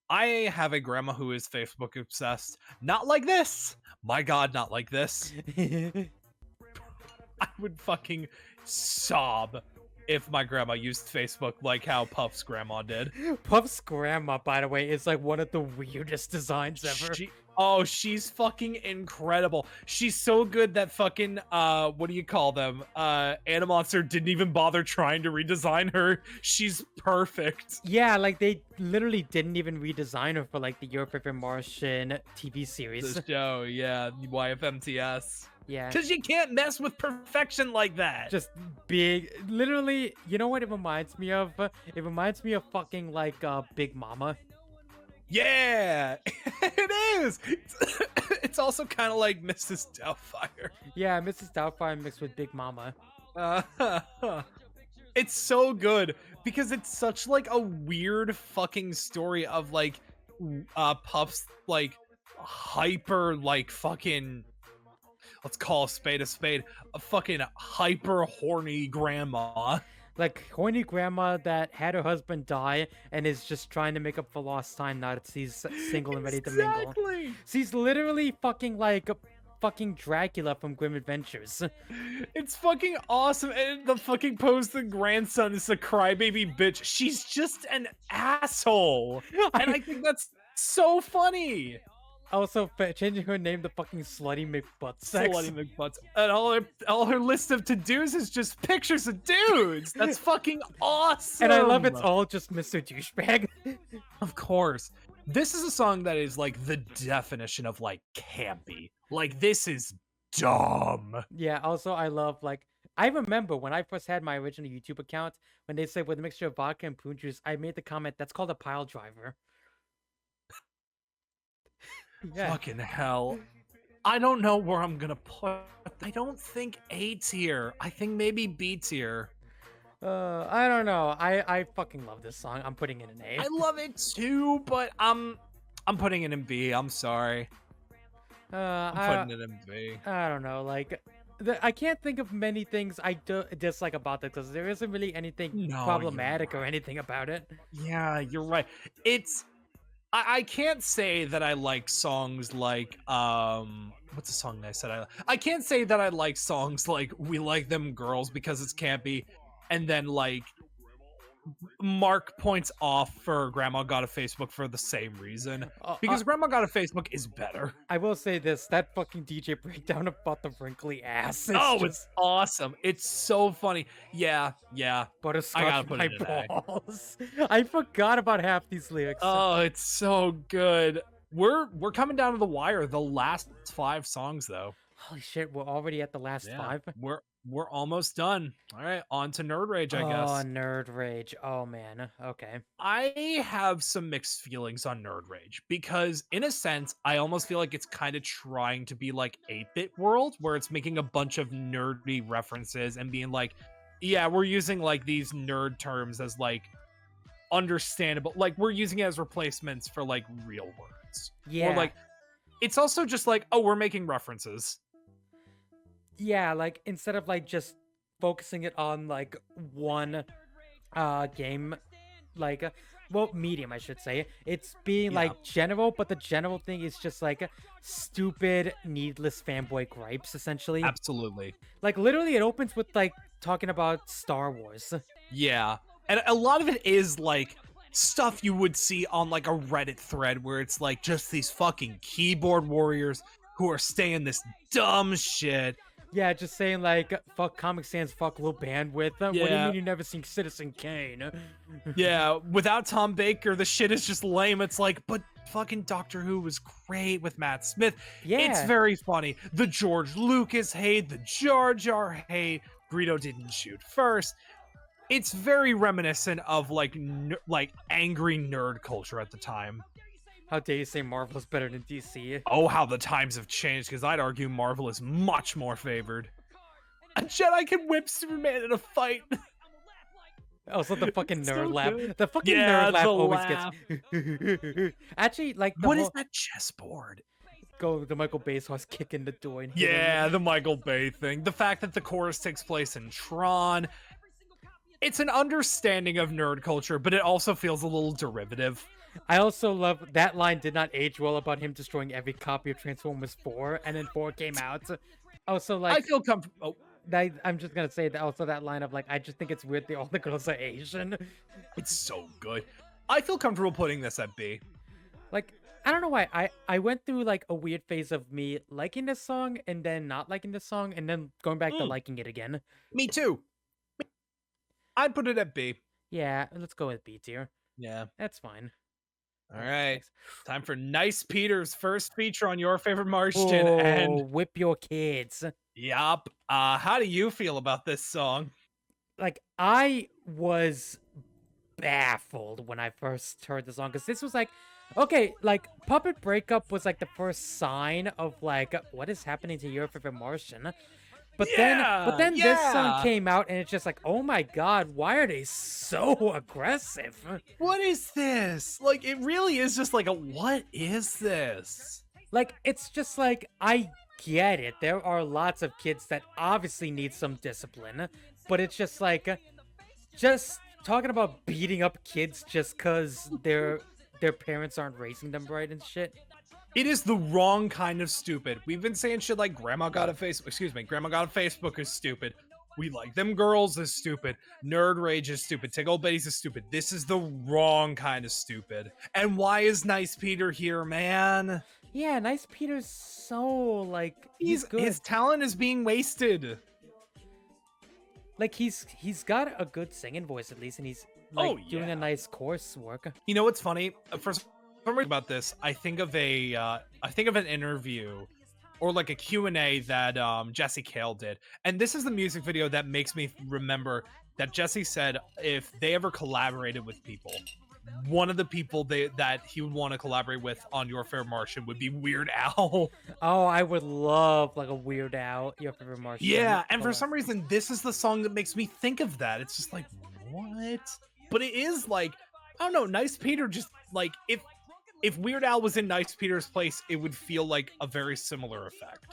I have a grandma who is Facebook obsessed. Not like this. My God, not like this. I would fucking sob if my grandma used Facebook like how Puff's grandma did. Puff's grandma, by the way, is like one of the weirdest designs ever. She's fucking incredible. She's so good that fucking what do you call them? Animonster didn't even bother trying to redesign her. She's perfect. Yeah, like they literally didn't even redesign her for like the Your Favorite Martian TV series. The show, yeah, YFMTS. Yeah. Because you can't mess with perfection like that. Just big, literally, you know what it reminds me of? It reminds me of fucking like Big Mama. Yeah, it is. It's also kind of like Mrs. Doubtfire. Yeah, Mrs. Doubtfire mixed with Big Mama. It's so good because it's such like a weird fucking story of like Puff's like hyper like fucking, let's call a spade, a fucking hyper horny grandma. Like horny grandma that had her husband die and is just trying to make up for lost time now that she's single and ready to mingle. She's literally fucking like fucking Dracula from Grim Adventures. It's fucking awesome. And the fucking the grandson is a crybaby bitch. She's just an asshole. And I think that's so funny. Also, changing her name to fucking Slutty McButtsex. Slutty McButts. And all her list of to-dos is just pictures of dudes. That's fucking awesome. And I love it's all just Mr. Douchebag. Of course. This is a song that is like the definition of like campy. Like this is dumb. Yeah, also I love like I remember when I first had my original YouTube account, when they said with a mixture of vodka and prune juice, I made the comment that's called a pile driver. Yeah. Fucking hell. I don't know where I'm gonna put. I don't think A tier. I think maybe B tier. I don't know. I fucking love this song. I'm putting it in A. I love it too, but I'm putting it in B. I'm sorry. I'm putting it in B. I don't know. Like, I can't think of many things I dislike about this because there isn't really anything problematic or anything about it. Yeah, you're right. It's. I can't say that I like songs like what's the song I said I can't say that I like songs like We Like Them Girls because it's campy, and then like Mark points off for Grandma Got a Facebook for the same reason. Because Grandma Got a Facebook is better. I will say this: that fucking DJ breakdown about the wrinkly ass. It's awesome. It's so funny. Yeah. I butterscotch gotta put my it in A. balls. I forgot about half these lyrics. Oh, it's so good. We're coming down to the wire. The last 5 songs, though. Holy shit, we're already at the last 5. We're almost done. All right, on to Nerd Rage, I guess. Oh, Nerd Rage. Oh man. Okay. I have some mixed feelings on Nerd Rage because, in a sense, I almost feel like it's kind of trying to be like 8-Bit World, where it's making a bunch of nerdy references and being like, yeah, we're using like these nerd terms as like understandable, like we're using it as replacements for like real words. Yeah. Or like, it's also just like, oh, we're making references. Yeah, like instead of like just focusing it on like one game, like medium I should say, it's being like general, but the general thing is just like stupid needless fanboy gripes essentially. Absolutely. Like literally it opens with like talking about Star Wars. Yeah, and a lot of it is like stuff you would see on like a Reddit thread where it's like just these fucking keyboard warriors who are saying this dumb shit. Yeah, just saying like, fuck Comic Sans, fuck Lil Bandwidth. What do you Yeah. mean you never seen Citizen Kane? Yeah, without Tom Baker, the shit is just lame. It's like, but fucking Doctor Who was great with Matt Smith. Yeah. It's very funny. The George Lucas hate, the Jar Jar hate, Greedo didn't shoot first. It's very reminiscent of like like angry nerd culture at the time. How dare you say Marvel's better than DC? Oh, how the times have changed, because I'd argue Marvel is much more favored. A Jedi can whip Superman in a fight. Also, the fucking It's nerd so laugh. good. The fucking Yeah, nerd laugh the always laugh. gets. Actually, like the What is whole... that chessboard? Go the Michael Bay's horse kicking the door. And hitting Yeah, him. the Michael Bay thing. The fact that the chorus takes place in Tron. It's an understanding of nerd culture, but it also feels a little derivative. I also love that line did not age well about him destroying every copy of Transformers 4, and then 4 came out. Also, like I feel comfortable. I'm just gonna say that also that line of like I just think it's weird that all the girls are Asian. It's so good. I feel comfortable putting this at B. Like I don't know why I went through like a weird phase of me liking this song and then not liking this song and then going back to liking it again. Me too. I'd put it at B. Yeah, let's go with B tier. Yeah. That's fine. All right. Thanks. Time for Nice Peter's first feature on Your Favorite Martian. Oh, And whip your kids. yup. How do you feel about this song? Like I was baffled when I first heard the song because this was like, okay, like Puppet Breakup was like the first sign of like what is happening to Your Favorite Martian. But then this song came out and it's just like, oh my god, why are they so aggressive? What is this? Like, it really is just like a, what is this? Like, it's just like, I get it. There are lots of kids that obviously need some discipline, but it's just like, just talking about beating up kids just because their parents aren't raising them right and shit. It is the wrong kind of stupid. We've been saying shit like Grandma Got a Facebook is stupid. We Like Them Girls is stupid. Nerd Rage is stupid. Take Old Betty's is stupid. This is the wrong kind of stupid. And why is Nice Peter here, man? Yeah, Nice Peter's so, like, he's good. His talent is being wasted. Like, he's got a good singing voice, at least, and he's, like, doing a nice coursework. You know what's funny? First, about this, I think of an interview or like a Q&A that Jesse Cale did. And this is the music video that makes me remember that Jesse said if they ever collaborated with people, one of the people that he would want to collaborate with on Your Favorite Martian would be Weird Al. Oh, I would love like a Weird Al, Your Favorite Martian. Yeah, and for some reason, this is the song that makes me think of that. It's just like, what? But it is like, I don't know, Nice Peter just like, if Weird Al was in Nice Peter's place, it would feel like a very similar effect.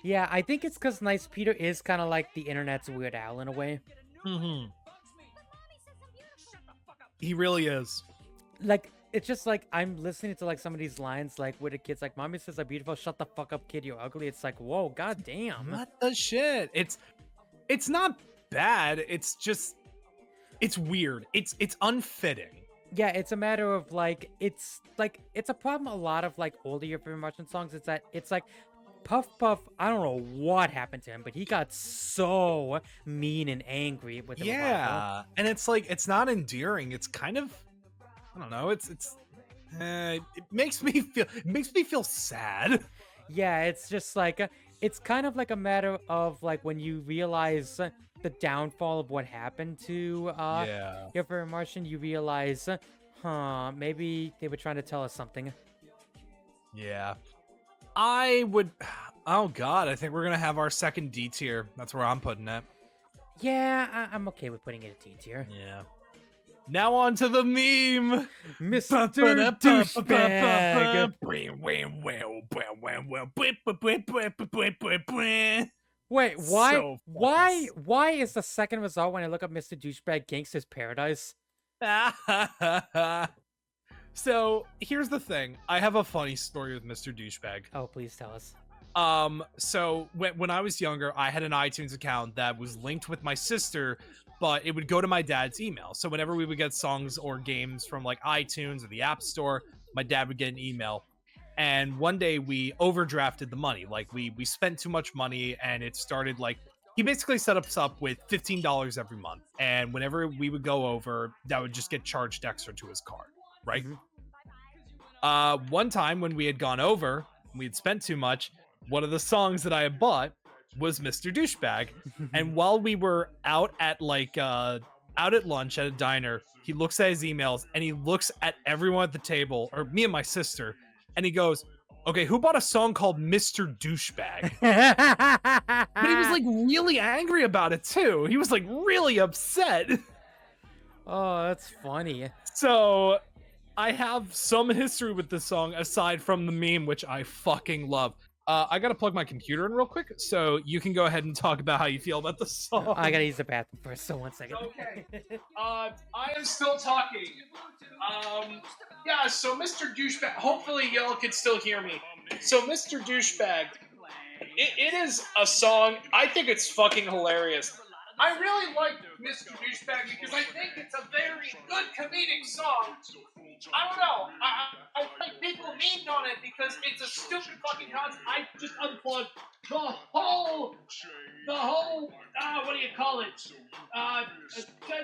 Yeah, I think it's because Nice Peter is kind of like the internet's Weird Al in a way. Mm-hmm. He really is. Like, it's just like, I'm listening to like some of these lines, like, where the kid's like, Mommy says I'm beautiful, shut the fuck up, kid, you're ugly. It's like, whoa, goddamn. What the shit? It's not bad. It's just, it's weird. It's unfitting. Yeah, it's a matter of it's a problem a lot of older Your Favorite Martian songs. It's that it's like Puff Puff, I don't know what happened to him, but he got so mean and angry with the revival. Yeah, and it's like it's not endearing. It's kind of, I don't know. It makes me feel sad. Yeah, it's just it's kind of like a matter of when you realize the downfall of what happened to Yeah. Your Favorite Martian, you realize, maybe they were trying to tell us something. Yeah. I would. Oh God, I think we're gonna have our second D tier. That's where I'm putting it. Yeah, I'm okay with putting it at D tier. Yeah. Now on to the meme. Mr. Douchebag. Wait, why? So Why is the second result when I look up Mr. Douchebag Gangsta's Paradise? So here's the thing. I have a funny story with Mr. Douchebag. Oh, please tell us. So when I was younger, I had an iTunes account that was linked with my sister, but it would go to my dad's email. So whenever we would get songs or games from like iTunes or the App Store, my dad would get an email. And one day we overdrafted the money. Like we spent too much money, and it started like he basically set us up with $15 every month. And whenever we would go over, that would just get charged extra to his card, right? Mhm. One time when we had gone over, we had spent too much. One of the songs that I had bought was Mr. Douchebag. And while we were out at lunch at a diner, he looks at his emails and he looks at everyone at the table, or me and my sister, and he goes, "Okay, who bought a song called Mr. Douchebag?" But he was like really angry about it too. He was like really upset. Oh, that's funny. So I have some history with this song aside from the meme, which I fucking love. I gotta plug my computer in real quick, so you can go ahead and talk about how you feel about the song. I gotta use the bathroom first, so 1 second. Okay. I am still talking. Yeah, so Mr. Douchebag, hopefully y'all can still hear me. So Mr. Douchebag, it is a song, I think it's fucking hilarious. I really like Mr. Douchebag because I think it's a very good comedic song. I don't know. I think people memed on it because it's a stupid fucking concept. I just unplugged the whole, what do you call it?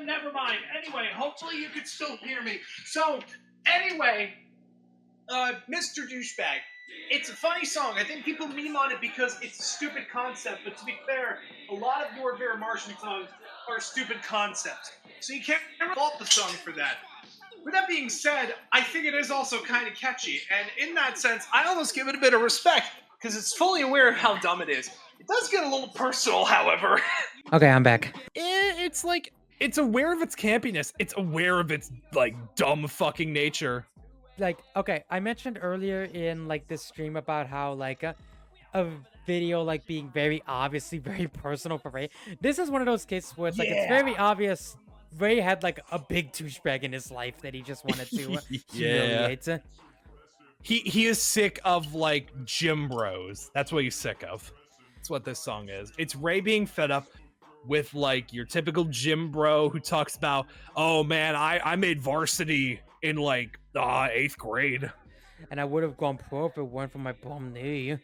Never mind. Anyway, hopefully you can still hear me. So, anyway, Mr. Douchebag. It's a funny song. I think people meme on it because it's a stupid concept, but to be fair, a lot of Your Favorite Martian songs are stupid concepts. So you can't fault the song for that. With that being said, I think it is also kind of catchy, and in that sense, I almost give it a bit of respect, because it's fully aware of how dumb it is. It does get a little personal, however. Okay, I'm back. It's like, it's aware of its campiness. It's aware of its, like, dumb fucking nature. Okay, I mentioned earlier in this stream about how a video being very obviously very personal for Ray. This is one of those cases where it's it's very obvious Ray had a big douchebag in his life that he just wanted to humiliate. He is sick of gym bros. That's what he's sick of. That's what this song is. It's Ray being fed up with your typical gym bro who talks about, oh man, I made varsity in 8th grade. And I would have gone pro if it weren't for my bum knee.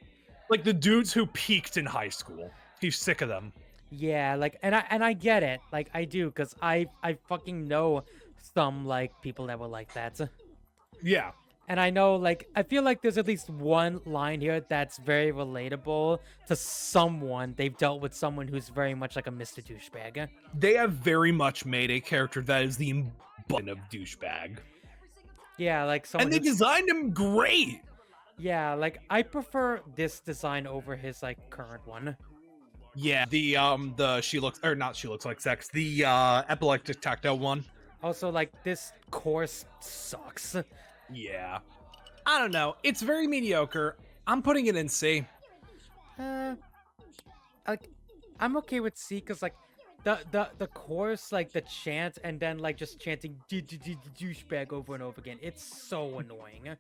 Like the dudes who peaked in high school. He's sick of them. Yeah, and I get it. I do, because I fucking know some people that were like that. Yeah. And I know I feel like there's at least one line here that's very relatable to someone. They've dealt with someone who's very much like a Mr. Douchebag. They have very much made a character that is the embodiment of douchebag. Yeah, someone. And they designed him great. Yeah, I prefer this design over his current one. Yeah, the epileptic tactile one. Also, this course sucks. Yeah. I don't know. It's very mediocre. I'm putting it in C. I'm okay with C because the chorus, the chant, and then just chanting douchebag over and over again. It's so annoying.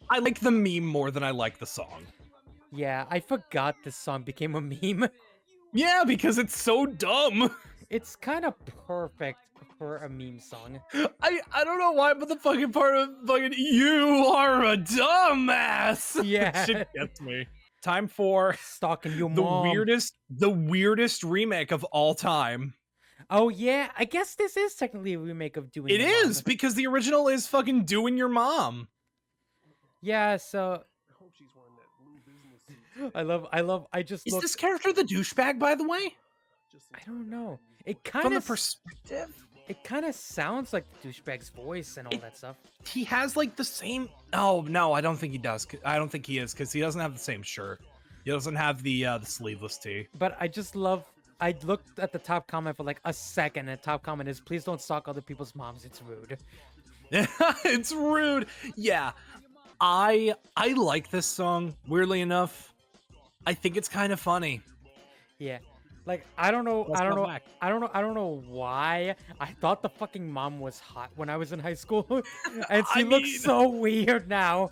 I like the meme more than I like the song. Yeah, I forgot this song became a meme. Yeah, because it's so dumb. It's kind of perfect for a meme song. I don't know why, but the fucking part of fucking you are a dumbass. Yeah. Shit gets me. Time for Stalking your the mom. weirdest remake of all time. Oh yeah, I guess this is technically a remake of Doing It Your Mom. is because the original is fucking doing your mom. Yeah, so I just Is look. this character the douchebag, by the way? I don't know. It From kind the of perspective, it kind of sounds like the douchebag's voice and all that stuff. he has like the same. Oh no, I don't think he does. I don't think he is because he doesn't have the same shirt. He doesn't have the sleeveless tee. But I just love. I looked at the top comment for like a second, and the top comment is, "Please don't stalk other people's moms. It's rude." It's rude. Yeah, I like this song. Weirdly enough, I think it's kind of funny. Yeah. Like I don't know, Let's I don't go know, back. I don't know why I thought the fucking mom was hot when I was in high school, and she I looks mean- so weird now.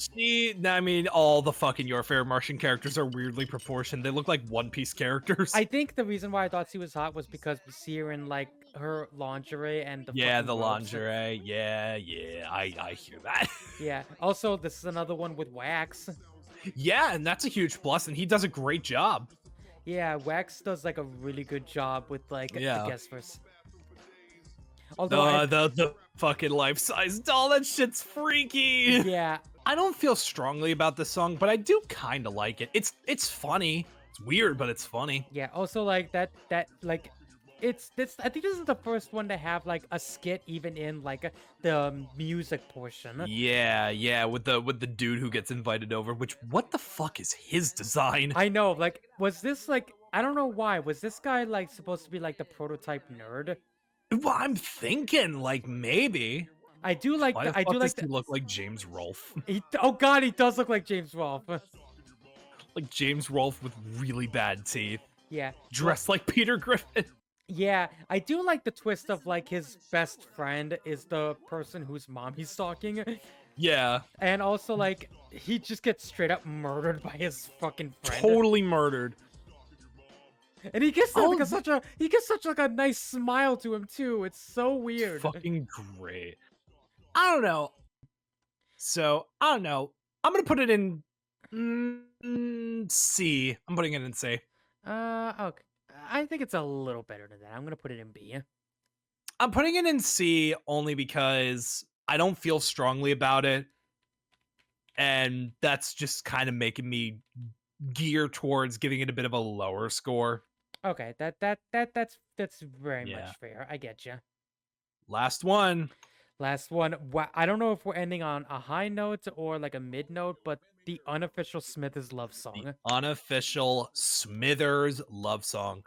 I mean, all the fucking Your Fair Martian characters are weirdly proportioned. They look like One Piece characters. I think the reason why I thought she was hot was because we see her in like her lingerie and the yeah, fucking the robes. lingerie. Yeah, I hear that. Yeah. Also, this is another one with Wax. Yeah, and that's a huge plus, and he does a great job. Yeah, Wax does like a really good job with like Yeah. the guest verse. Although, I- The fucking life-size doll, that shit's freaky. yeah, I don't feel strongly about this song, but I do kind of like it. It's funny. It's weird, but it's funny. yeah. Also, like that like. It's this. I think this is the first one to have like a skit even in like the music portion. Yeah, with the dude who gets invited over. Which what the fuck is his design? I know. Like, was this like? I don't know why. Was this guy like supposed to be like the prototype nerd? Well, I'm thinking like maybe. I do like. Why the I fuck do does like. he look like James Rolfe? Oh God, he does look like James Rolfe. Like James Rolfe with really bad teeth, Yeah. dressed like Peter Griffin. Yeah, I do like the twist of like his best friend is the person whose mom he's stalking, Yeah, and also like he just gets straight up murdered by his fucking friend, totally murdered. and he gets Oh, like he gets such like a nice smile to him too. It's so weird. Fucking great. I don't know. So I don't know. I'm gonna put it in C. I'm putting it in C. Okay. I think it's a little better than that. I'm gonna put it in B. I'm putting it in C only because I don't feel strongly about it, and that's just kind of making me gear towards giving it a bit of a lower score. Okay, that's very Yeah. much fair. I get you. Last one. Last one. I don't know if we're ending on a high note or like a mid note, but the unofficial Smithers love song. The unofficial Smithers love song.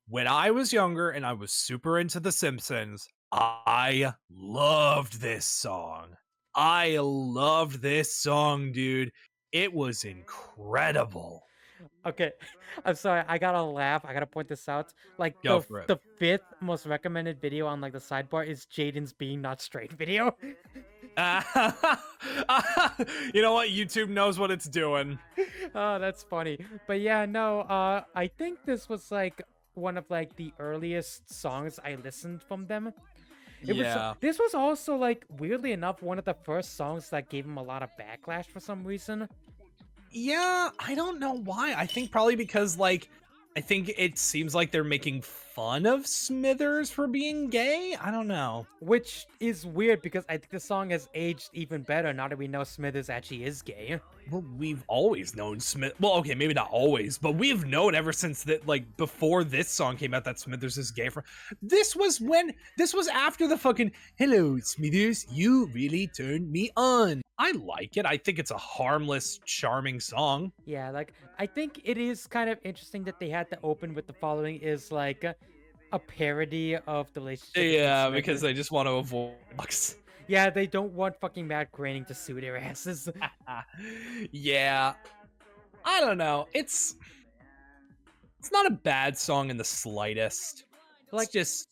When I was younger and I was super into The Simpsons, I loved this song. I loved this song, dude. It was incredible. Okay, I'm sorry. I gotta laugh. I gotta point this out. Like Go for it. the fifth most recommended video on like the sidebar is Jaden's being not straight video. You know what? YouTube knows what it's doing. Oh, that's funny. But yeah, no. I think this was like one of like the earliest songs I listened from them. This was also like weirdly enough one of the first songs that gave him a lot of backlash for some reason. Yeah, I don't know why. I think probably because, like, I think it seems like they're making fun of Smithers for being gay. I don't know. Which is weird because I think the song has aged even better now that we know Smithers actually is gay. Well, we've always known Smith. Well, okay, maybe not always, but we've known ever since that, like, before this song came out that Smithers is gay. This was after the fucking "Hello, Smithers, you really turned me on." I like it. I think it's a harmless, charming song. Yeah, like I think it is kind of interesting that they had to open with the following is like a parody of the relationship. between Yeah, Smithers. because they just want to avoid bucks. Yeah, they don't want fucking Matt Groening to sue their asses. Yeah, I don't know. It's not a bad song in the slightest. Like- It's just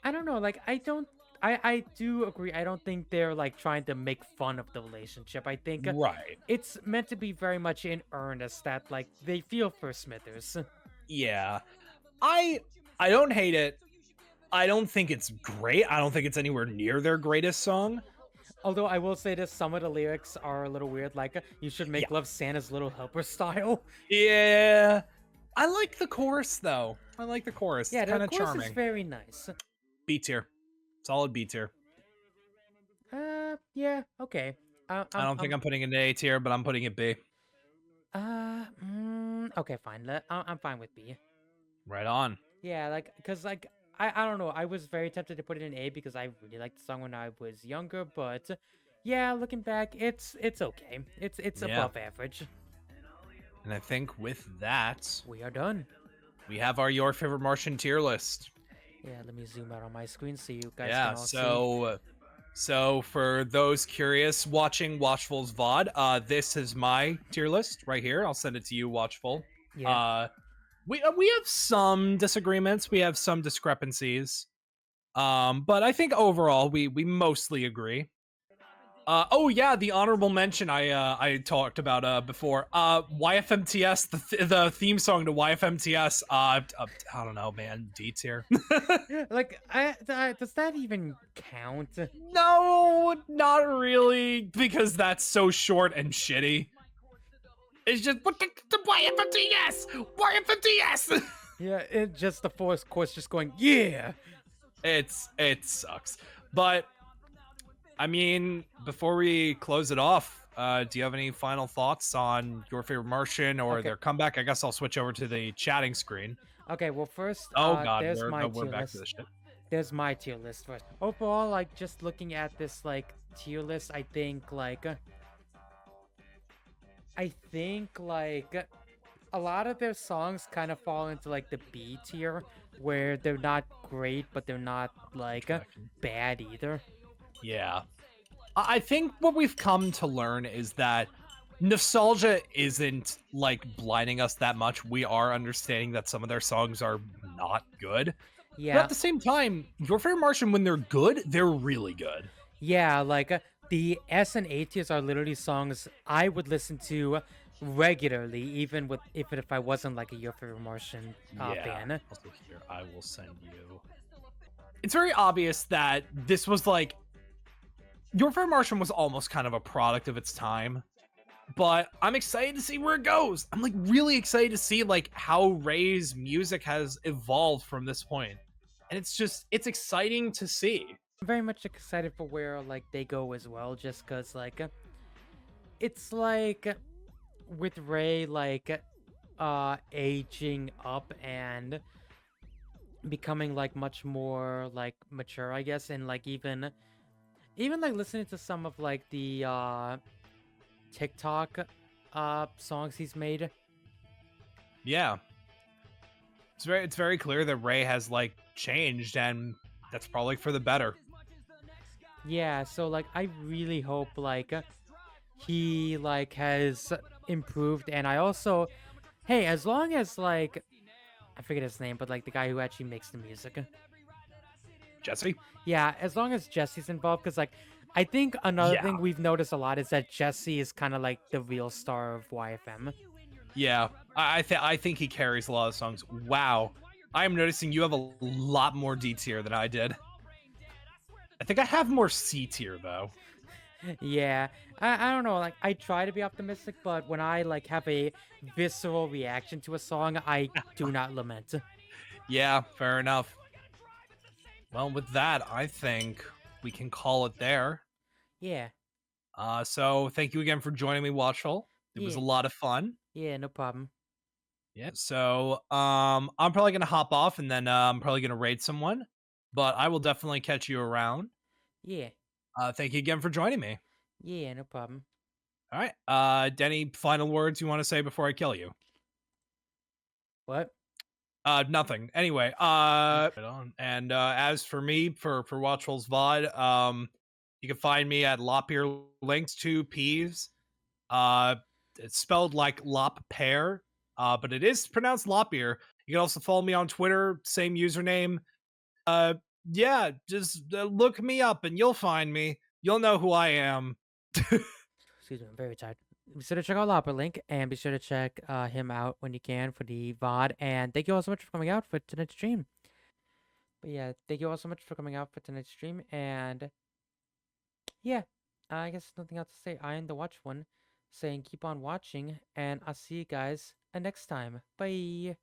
I don't know, like I do agree. I don't think they're like trying to make fun of the relationship. I think right. it's meant to be very much in earnest that like they feel for Smithers. Yeah, I don't hate it. I don't think it's great. I don't think it's anywhere near their greatest song. Although I will say this, some of the lyrics are a little weird, like "You should Yeah. make love Santa's little helper" style. Yeah. I like the chorus though. I like the chorus. Yeah, It's the kind of chorus is charming. very nice. B tier. Solid B tier. Yeah, okay. I don't think I'm putting it in A tier, but I'm putting it B. Okay, fine. I'm fine with B. Right on. Yeah, like, cause like I don't know. I was very tempted to put it in A because I really liked the song when I was younger, but yeah, looking back, it's okay. It's Yeah. above average. And I think with that, We are done. we have our Your Favorite Martian tier list. Yeah, let me zoom out on my screen so you guys Yeah, can all see. so for those curious watching Watchful's VOD, this is my tier list right here. I'll send it to you, Watchful. Yeah. We have some disagreements, we have some discrepancies. But I think overall we mostly agree. Oh yeah, the honorable mention I talked about before. YFMTS, the theme song to YFMTS. I don't know, man. D tier. Like, does that even count? No, not really, because that's so short and shitty. It's just what the YFMTS, YFMTS. Yeah, it just the force course just going, yeah. It sucks, but I mean, before we close it off, do you have any final thoughts on Your Favorite Martian or Okay. their comeback? I guess I'll switch over to the chatting screen. Okay, well first, Oh god, there's my we're tier back list. to the shit. There's my tier list first. Overall, like just looking at this like tier list, I think like a lot of their songs kind of fall into like the B tier, where they're not great, but they're not like bad either. Yeah. I think what we've come to learn is that nostalgia isn't like blinding us that much. We are understanding that some of their songs are not good. But Yeah, at the same time, Your Favorite Martian, when they're good, they're really good. yeah, like the S and A tiers are literally songs I would listen to regularly, even with if I wasn't like a Your Favorite Martian fan. Also here, I will send you. It's very obvious that this was like Your Favorite Martian was almost kind of a product of its time. But I'm excited to see where it goes. I'm like really excited to see like how Ray's music has evolved from this point. And it's exciting to see. I'm very much excited for where like they go as well, just cause like it's like with Ray like aging up and becoming like much more like mature, I guess, and like even like listening to some of like the TikTok songs he's made. Yeah. It's very clear that Ray has like changed, and that's probably for the better. Yeah, so like I really hope like he like has improved, and I also, hey, as long as like I forget his name, but like the guy who actually makes the music. Jesse? Yeah, as long as Jesse's involved, because like I think another Yeah. thing we've noticed a lot is that Jesse is kind of like the real star of YFM. Yeah. I think he carries a lot of songs. Wow. I am noticing you have a lot more D tier than I did. I think I have more C tier though. Yeah, I don't know, like I try to be optimistic, but when I like have a visceral reaction to a song, I do not lament. Yeah, fair enough. Well, with that, I think we can call it there. Yeah, So thank you again for joining me, Watchful. It was a Yeah. lot of fun. yeah, no problem. Yeah. So I'm probably gonna hop off and then I'm probably gonna raid someone, but I will definitely catch you around. Yeah, Thank you again for joining me. yeah, no problem. All right. Denny, final words you want to say before I kill you? What? Nothing. Anyway, right on. And as for me, for Watchful's VOD, you can find me at Lopier Links, 2 P's. It's spelled like Lop Pear, but it is pronounced Lopier. You can also follow me on Twitter, same username. Yeah, just look me up and you'll find me. You'll know who I am. Excuse me, I'm very tired. Be sure to check out Lopper Link and be sure to check him out when you can for the VOD. And thank you all so much for coming out for tonight's stream. But yeah, thank you all so much for coming out for tonight's stream. And yeah, I guess nothing else to say. I am the Watch One saying keep on watching, and I'll see you guys next time. Bye.